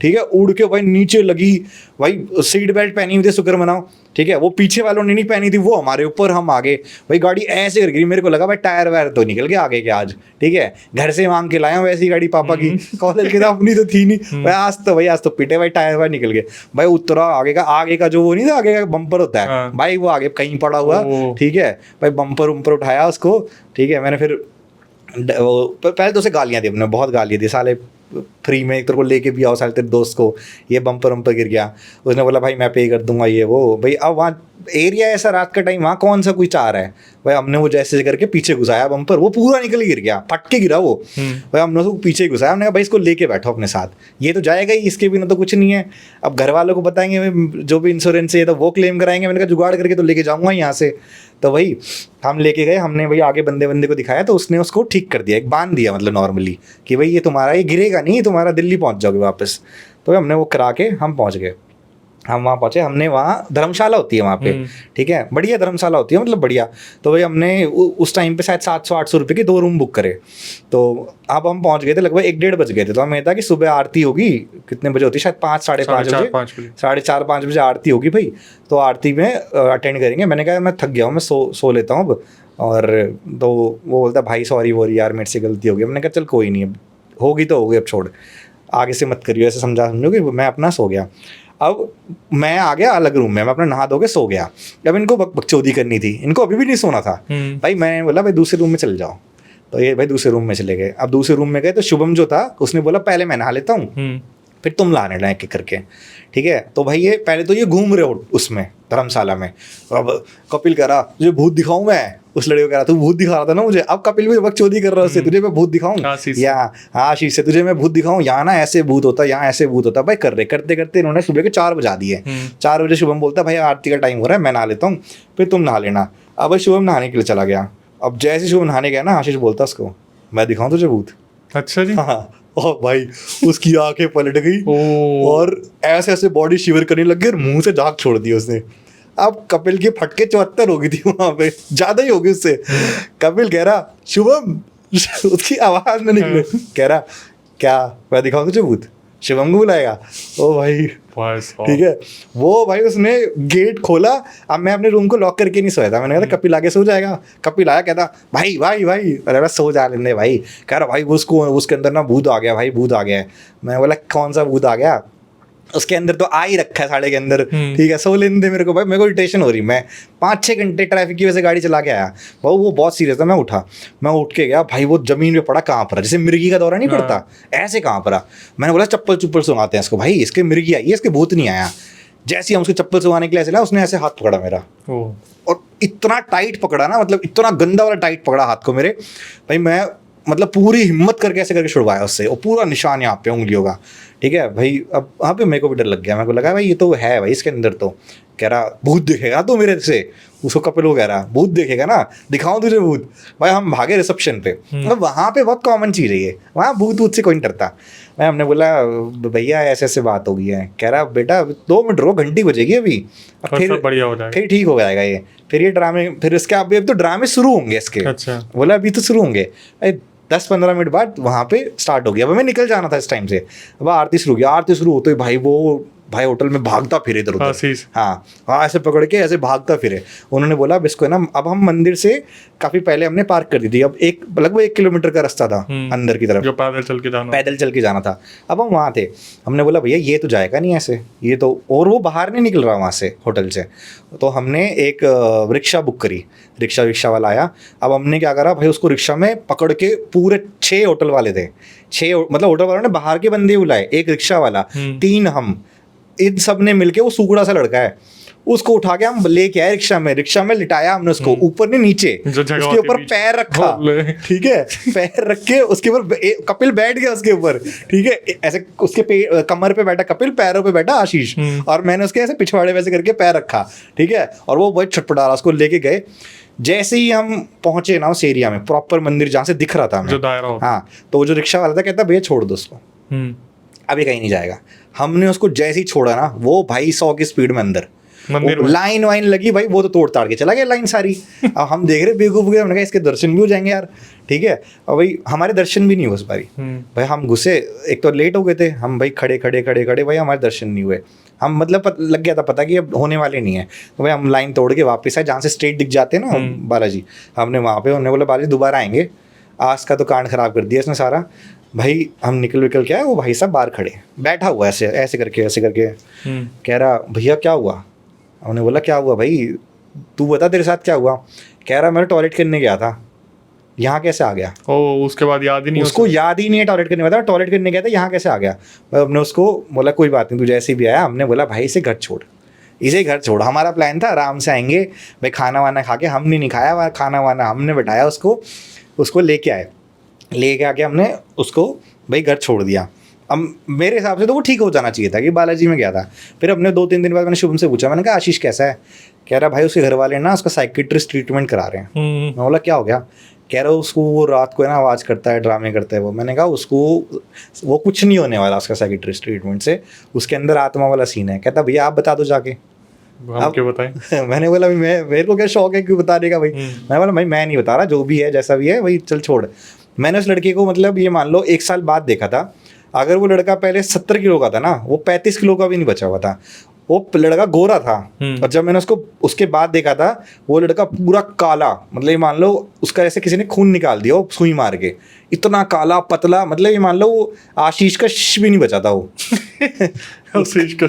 ठीक है, उड़ के भाई नीचे लगी। भाई सीट बेल्ट पहनी हुई थी, शुक्र मनाओ। ठीक है, वो पीछे वालों ने नहीं पहनी थी, वो हमारे ऊपर, हम आगे। भाई गाड़ी ऐसे कर गिरी, मेरे को लगा भाई टायर वायर तो निकल गया आगे के आज। ठीक है, घर से मांग के लाया हूँ वैसी गाड़ी पापा की, कॉलेज की था, अपनी तो थी नहीं भाई। आज तो पीटे भाई, टायर वायर निकल गए भाई। उतरा आगे का जो वो नहीं था, आगे का बम्पर होता है भाई, वो आगे कहीं पड़ा हुआ। ठीक है भाई, बम्पर उठाया उसको। ठीक है, मैंने फिर पहले तो उसे गालियाँ दी, हमने बहुत गालियाँ दी, साले फ्री में एक तेरे को लेके भी आओ साले तेरे दोस्त को, ये बम्पर गिर गया। उसने बोला भाई मैं पे कर दूंगा ये वो। भाई अब वहाँ एरिया ऐसा रात का टाइम, वहाँ कौन सा कोई चाह रहा है भाई। हमने वो जैसे करके पीछे घुसाया बम्पर, वो पूरा निकल गिर गया, फट के गिरा वो। भाई हमने उसको पीछे घुसाया, हमने कहा भाई इसको लेके बैठो अपने साथ, ये तो जाएगा ही, इसके बिना तो कुछ नहीं है। अब घर वालों को बताएंगे जो भी इंश्योरेंस है तो वो क्लेम कराएंगे। मैंने कहा जुगाड़ करके तो लेके जाऊँगा यहाँ से। तो भाई हम लेके गए, हमने भाई आगे बंदे को दिखाया, तो उसने उसको ठीक कर दिया, एक बांध दिया मतलब नॉर्मली, कि भाई ये तुम्हारा, ये गिरेगा नहीं, तुम्हारा दिल्ली पहुंच जाओगे वापस। तो हमने वो करा के हम पहुंच गए। हम वहाँ पहुँचे, हमने वहाँ धर्मशाला होती है वहाँ पे। ठीक है, बढ़िया धर्मशाला होती है, मतलब बढ़िया। तो भाई हमने उस टाइम पे शायद 700-800 रुपये के 2 रूम बुक करे। तो अब हम पहुँच गए थे, लगभग 1-1:30 बज गए थे। तो हमें था कि सुबह आरती होगी, कितने बजे होती है, शायद 5, साढ़े 5 बजे, 4:30-5 बजे आरती होगी भाई। तो आरती में अटेंड करेंगे। मैंने कहा मैं थक गया हूँ, मैं सो लेता हूँ अब। और तो वो बोलता भाई सॉरी वॉरी यार, मेरे से गलती होगी। हमने कहा चल कोई नहीं, अब होगी तो होगी, अब छोड़, आगे से मत करियो ऐसे, समझो कि मैं अपना सो गया। अब मैं आ गया अलग रूम में, मैं अपना नहा धो के सो गया। अब इनको बकचोदी करनी थी, इनको अभी भी नहीं सोना था भाई। मैंने बोला भाई दूसरे रूम में चले जाओ, तो ये भाई दूसरे रूम में चले गए। अब दूसरे रूम में गए तो शुभम जो था उसने बोला पहले मैं नहा लेता हूँ, फिर तुम ला लेना एक एक करके। ठीक है, तो भाई ये पहले तो ये घूम रहे हो उसमें धर्मशाला में। अब कपिल कह रहा तुझे भूत दिखाऊं मैं, उस लड़के को कह रहा तू भूत दिखा रहा था ना मुझे। अब कपिल भी बकचोदी कर रहा है उससे, तुझे मैं भूत दिखाऊं या आशीष से, तुझे मैं भूत दिखाऊं, यहाँ ना ऐसे भूत होता, यहाँ ऐसे भूत होता। भाई कर रहे करते करते इन्होंने सुबह के 4 बजा दिए। 4 बजे शुभम बोलता भाई आरती का टाइम हो रहा है, मैं नहा लेता हूँ, फिर तुम नहा लेना। अब भाई शुभम नहाने के लिए चला गया। अब जैसे शुभम नहाने गया ना, आशीष बोलता उसको मैं दिखाऊं तुझे भूत। अच्छा जी, हाँ। और भाई उसकी आंखें पलट गई और ऐसे ऐसे बॉडी शिवर करने लग गई और मुंह से झाग छोड़ दी उसने। अब कपिल की फटके 74 हो गई थी वहां पे, ज्यादा ही होगी उससे। कपिल कह रहा शुभम, उसकी आवाज में निकले, कह रहा क्या मैं दिखाऊं तुझे भूत? शिवम को बुलाएगा। ओ भाई ठीक है, वो भाई उसने गेट खोला। अब मैं अपने रूम को लॉक करके नहीं सोया था, मैंने कहा कपिल आगे सो जाएगा। कपिल आया, कहता भाई भाई भाई, अरे बस सो जा लेने भाई। कह रहा भाई उसको उसके अंदर ना भूत आ गया भाई, भूत आ गया है। मैं बोला कौन सा भूत आ गया? उसके अंदर तो आ ही रखा है साड़े के अंदर, ठीक है सो लेने दे मेरे को भाई, मेरे को इरिटेशन हो रही। मैं 5-6 घंटे ट्रैफिक की वजह से गाड़ी चला के आया भाई, वो बहुत सीरियस था। मैं उठ के गया भाई, वो जमीन पे पड़ा, कहाँ पर जैसे मिर्गी का दौरा नहीं पड़ता ऐसे कहाँ पर। मैंने बोला चप्पल चुप्पल सुंघाते हैं इसको भाई, इसके मिर्गी आई है, इसके भूत नहीं आया। जैसे ही हम उसके चप्पल सुंघाने के लिए ऐसे ना, उसने ऐसे हाथ पकड़ा मेरा, और इतना टाइट पकड़ा ना, मतलब इतना गंदा वाला टाइट पकड़ा हाथ को मेरे भाई। मैं मतलब पूरी हिम्मत करके ऐसे करके छुड़वाया उससे, और पूरा निशान यहाँ पे उंगलियों का, ठीक है भाई। अब वहाँ पे मेरे को भी डर लग गया, मेरे को लगा भाई ये तो है भाई इसके अंदर। तो कह रहा भूत दिखेगा तो मेरे से, उसको कपिल को कह रहा भूत देखेगा ना, दिखाऊं तुझे भूत। भाई हम भागे रिसेप्शन पे, मतलब वहाँ पे बहुत कॉमन चीज़ है ये, वहाँ भूत से कोई नहीं डरता। भाई हमने बोला भैया ऐसे ऐसे बात हो गई है। कह रहा बेटा 2 मिनट रुको, घंटी बजेगी अभी, फिर बढ़िया हो जाएगा, फिर ठीक हो जाएगा ये। फिर ये ड्रामे, फिर इसके अब तो ड्रामे शुरू होंगे इसके। अच्छा बोला अभी तो शुरू होंगे। 10-15 मिनट बाद वहाँ पे स्टार्ट हो गया। अब मैं निकल जाना था इस टाइम से। अब आरती शुरू हुई, आरती शुरू होते भाई वो भाई होटल में भागता फिरे इधर उधर, हाँ ऐसे पकड़ के ऐसे भागता फिरे। उन्होंने बोला अब इसको ना, अब हम मंदिर से काफी पहले हमने पार्क कर दी थी, अब लगभग 1 किलोमीटर का रास्ता था अंदर की तरफ, जो पैदल चल के जाना था। अब हम वहाँ थे, हमने बोला भैया ये तो जाएगा नहीं ऐसे, ये तो, और वो बाहर नहीं निकल रहा वहाँ से होटल से। तो हमने एक रिक्शा बुक करी, रिक्शा वाला आया। अब हमने क्या करा भाई, उसको रिक्शा में पकड़ के, पूरे 6 होटल वाले थे, 6 मतलब होटल वालों ने बाहर के बंदे बुलाए, एक रिक्शा वाला, 3 हम, इन सब ने मिलके, वो सुगड़ा सा लड़का है उसको उठा के हम लेके आए रिक्शा में लिटाया हमने उसको, ऊपर नहीं नीचे, उसके ऊपर पैर रखा, ठीक है पैर रख के उसके ऊपर कपिल बैठ गया उसके ऊपर, ठीक है ऐसे उसके कमर पे बैठा कपिल, पैरों पे बैठा आशीष, और मैंने उसके ऐसे पिछवाड़े वैसे करके पैर रखा, ठीक है। और वो बहुत छटपटा रहा, उसको लेके गए। जैसे ही हम पहुंचे ना उस एरिया में, प्रॉपर मंदिर जहाँ से दिख रहा था हमें, हाँ, तो वो जो रिक्शा वाला था कहता भैया छोड़ दो उसको, अभी कहीं नहीं जाएगा। हमने उसको जैसे ही छोड़ा ना, वो भाई 100 की स्पीड में अंदर, लाइन वाइन लगी भाई, वो तो तोड़ ताड़ के चला गया लाइन सारी। अब हम देख रहे बेवकूफ, हमने कहा इसके दर्शन भी हो जाएंगे यार, ठीक है। और भाई हमारे दर्शन भी नहीं हुए उस बारी भाई, हम घुसे, एक तो लेट हो गए थे हम भाई, खड़े भाई हमारे दर्शन नहीं हुए। हम मतलब लग गया था पता कि अब होने वाले नहीं है, तो भाई हम लाइन तोड़ के वापस आए, जहाँ से स्ट्रेट दिख जाते हैं ना बालाजी, हमने वहाँ पे, उन्होंने बोला बालाजी दोबारा आएंगे, आज का तो कांड खराब कर दिया इसने सारा। भाई हम निकल के आए, वो भाई साहब बाहर खड़े बैठा हुआ ऐसे करके कह रहा भैया क्या हुआ? हमने बोला क्या हुआ भाई, तू बता तेरे साथ क्या हुआ? कह रहा मैं टॉयलेट करने गया था, यहाँ कैसे आ गया? उसके बाद याद ही नहीं, उसको याद ही नहीं है टॉयलेट करने गया था, टॉयलेट करने गया था, यहाँ कैसे आ गया? हमने उसको बोला कोई बात नहीं, तू जैसे भी आया। हमने बोला भाई इसे घर छोड़, हमारा प्लान था आराम से आएंगे भाई, खाना वाना खा के, हमने नहीं खाया खाना वाना, हमने बैठाया उसको लेके आके हमने उसको भाई घर छोड़ दिया। अब मेरे हिसाब से तो वो ठीक हो जाना चाहिए था कि बालाजी में गया था। फिर अपने 2-3 दिन बाद मैंने शुभम से पूछा, मैंने कहा आशीष कैसा है? कह रहा भाई उसके घर वाले ना उसका साइकिट्रिस्ट ट्रीटमेंट करा रहे हैं। मैं बोला क्या हो गया? कह रहा उसको वो रात को है ना आवाज़ करता है, ड्रामे करता है वो। मैंने कहा उसको वो कुछ नहीं होने वाला उसका साइकिट्रिस्ट ट्रीटमेंट से, उसके अंदर आत्मा वाला सीन है। कहता भैया आप बता दो जाके, हम क्यों बताएं? मैंने बोला मेरे को क्या शौक है क्यों बताने का भाई? मैंने बोला भाई मैं नहीं बता रहा, जो भी है जैसा भी है वही चल छोड़। मैंने उस लड़के को मतलब ये मान लो 1 साल बाद देखा था। अगर वो लड़का पहले 70 किलो का था ना, वो 35 किलो का भी नहीं बचा हुआ था। वो लड़का गोरा था, और जब मैंने उसके बाद देखा था, वो लड़का पूरा काला, मतलब ये मान लो उसका ऐसे किसी ने खून निकाल दिया वो सुई मार के, इतना काला पतला, मतलब ये मान लो वो आशीष का भी नहीं बचा था वो आशीष का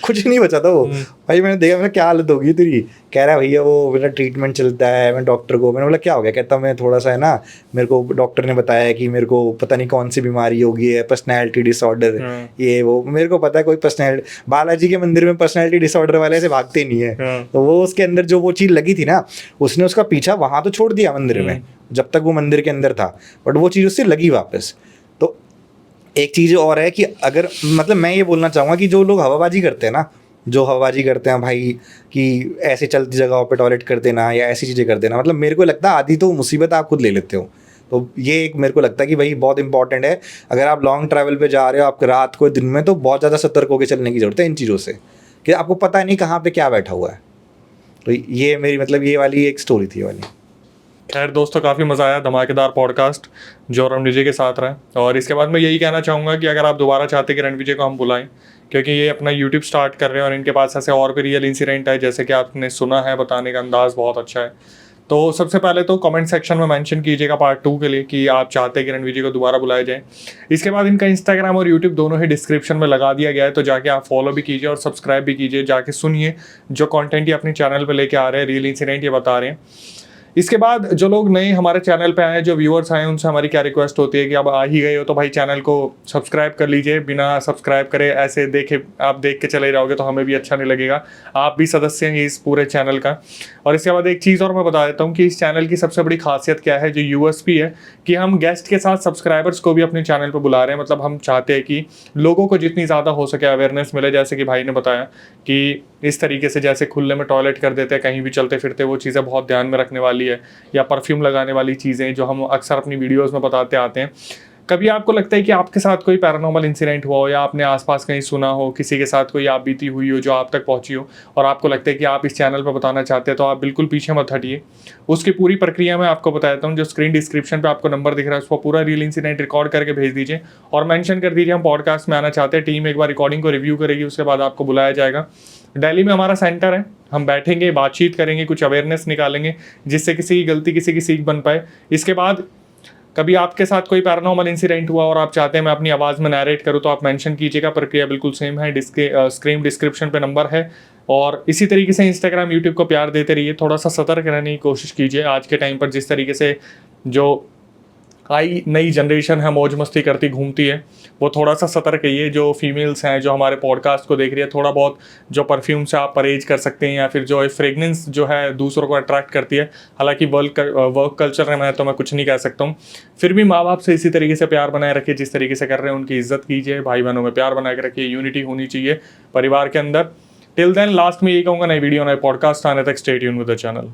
कुछ नहीं बचा था वो। भाई मैंने देखा, मैंने क्या हालत होगी तेरी? कह रहा है भैया वो मेरा ट्रीटमेंट चलता है, मैं डॉक्टर को, मैंने बोला क्या हो गया? कहता मैं थोड़ा सा है ना, मेरे को डॉक्टर ने बताया कि मेरे को पता नहीं कौन सी बीमारी होगी है, पर्सनैलिटी डिसऑर्डर, ये वो। मेरे को पता है कोई पर्सनैलिटी, बालाजी के मंदिर में पर्सनैलिटी डिसऑर्डर वाले से भागते नहीं है। तो वो उसके अंदर जो वो चीज़ लगी थी ना, उसने उसका पीछा वहाँ तो छोड़ दिया मंदिर में, जब तक वो मंदिर के अंदर था, बट वो चीज़ उससे लगी वापस। तो एक चीज़ और है कि अगर मतलब मैं ये बोलना चाहूँगा कि जो लोग हवाबाजी करते हैं ना, जो हवाबाजी करते हैं भाई कि ऐसे चलती जगहों पे टॉयलेट कर देना या ऐसी चीज़ें कर देना, मतलब मेरे को लगता है आधी तो मुसीबत आप खुद ले लेते हो। तो ये एक मेरे को लगता है कि भाई बहुत इंपॉर्टेंट है, अगर आप लॉन्ग ट्रैवल पे जा रहे हो, आप रात को दिन में, तो बहुत ज़्यादा सतर्क होकर चलने की ज़रूरत है इन चीज़ों से, कि आपको पता नहीं कहाँ पर क्या बैठा हुआ है। तो ये मेरी मतलब ये वाली एक स्टोरी थी वाली। खैर दोस्तों, काफ़ी मज़ा आया, धमाकेदार पॉडकास्ट जो रणविजय के साथ रहा। और इसके बाद मैं यही कहना चाहूँगा कि अगर आप दोबारा चाहते कि रणविजय को हम बुलाएं, क्योंकि ये अपना यूट्यूब स्टार्ट कर रहे हैं और इनके पास ऐसे और भी रियल इंसिडेंट है, जैसे कि आपने सुना है, बताने का अंदाज़ बहुत अच्छा है। तो सबसे पहले तो कमेंट सेक्शन में मेंशन कीजिएगा पार्ट 2 के लिए कि आप चाहते हैं कि रणवीर जी को दोबारा बुलाया जाए। इसके बाद इनका इंस्टाग्राम और यूट्यूब दोनों ही डिस्क्रिप्शन में लगा दिया गया है, तो जाके आप फॉलो भी कीजिए और सब्सक्राइब भी कीजिए, जाके सुनिए जो कंटेंट ये अपने चैनल पे लेके आ रहे हैं, रियल इंसिडेंट ये बता रहे हैं। इसके बाद जो लोग नए हमारे चैनल पे आए हैं, जो व्यूअर्स आए हैं, उनसे हमारी क्या रिक्वेस्ट होती है कि अब आ ही गए हो तो भाई चैनल को सब्सक्राइब कर लीजिए। बिना सब्सक्राइब करे ऐसे आप देख के चले जाओगे तो हमें भी अच्छा नहीं लगेगा। आप भी सदस्य हैं इस पूरे चैनल का। और इसके बाद एक चीज़ और मैं बता देता हूँ कि इस चैनल की सबसे बड़ी खासियत क्या है, जो यूएसपी है, कि हम गेस्ट के साथ सब्सक्राइबर्स को भी अपने चैनल पर बुला रहे हैं। मतलब हम चाहते हैं कि लोगों को जितनी ज़्यादा हो सके अवेयरनेस मिले। जैसे कि भाई ने बताया कि इस तरीके से जैसे खुले में टॉयलेट कर देते हैं कहीं भी चलते फिरते, वो चीज़ें बहुत ध्यान में रखने वाली है। या परफ्यूम लगाने वाली चीज़ें जो हम अक्सर अपनी वीडियोस में बताते आते हैं। कभी आपको लगता है कि आपके साथ कोई पैरानॉर्मल इंसिडेंट हुआ हो, या आपने आसपास कहीं सुना हो, किसी के साथ कोई आप बीती हुई हो जो आप तक पहुंची हो, और आपको लगता है कि आप इस चैनल पर बताना चाहते हैं, तो आप बिल्कुल पीछे मत हटिए। उसकी पूरी प्रक्रिया मैं आपको बता देता हूँ। जो स्क्रीन डिस्क्रिप्शन पे आपको नंबर दिख रहा है, उस पर पूरा रियल इंसिडेंट रिकॉर्ड करके भेज दीजिए और मेंशन कर दीजिए हम पॉडकास्ट में आना चाहते हैं। टीम एक बार रिकॉर्डिंग को रिव्यू करेगी, उसके बाद आपको बुलाया जाएगा। दिल्ली में हमारा सेंटर है, हम बैठेंगे, बातचीत करेंगे, कुछ अवेयरनेस निकालेंगे जिससे किसी की गलती किसी की सीख बन पाए। इसके बाद कभी आपके साथ कोई पैरानॉर्मल इंसिडेंट हुआ और आप चाहते हैं मैं अपनी आवाज़ में नैरेट करूं, तो आप मेंशन कीजिएगा। प्रक्रिया बिल्कुल सेम है, स्क्रीन डिस्क्रिप्शन पे नंबर है। और इसी तरीके से इंस्टाग्राम यूट्यूब को प्यार देते रहिए, थोड़ा सा सतर्क रहने की कोशिश कीजिए। आज के टाइम पर जिस तरीके से जो नई जनरेशन है मौज मस्ती करती घूमती है, वो थोड़ा सा सतर्क है। ये जो फीमेल्स हैं जो हमारे पॉडकास्ट को देख रही है, थोड़ा बहुत जो परफ्यूम से आप परहेज कर सकते हैं, या फिर जो फ्रेगनेंस जो है दूसरों को अट्रैक्ट करती है। हालांकि वर्क कल्चर है, तो मैं कुछ नहीं कह सकता हूँ। फिर भी माँ बाप से इसी तरीके से प्यार बनाए रखिए, जिस तरीके से कर रहे हैं उनकी इज्जत कीजिए। भाई बहनों में प्यार बना के रखिए, यूनिटी होनी चाहिए परिवार के अंदर। टिल देन लास्ट में यही कहूँगा, नई वीडियो नए पॉडकास्ट आने तक stay tune with the channel.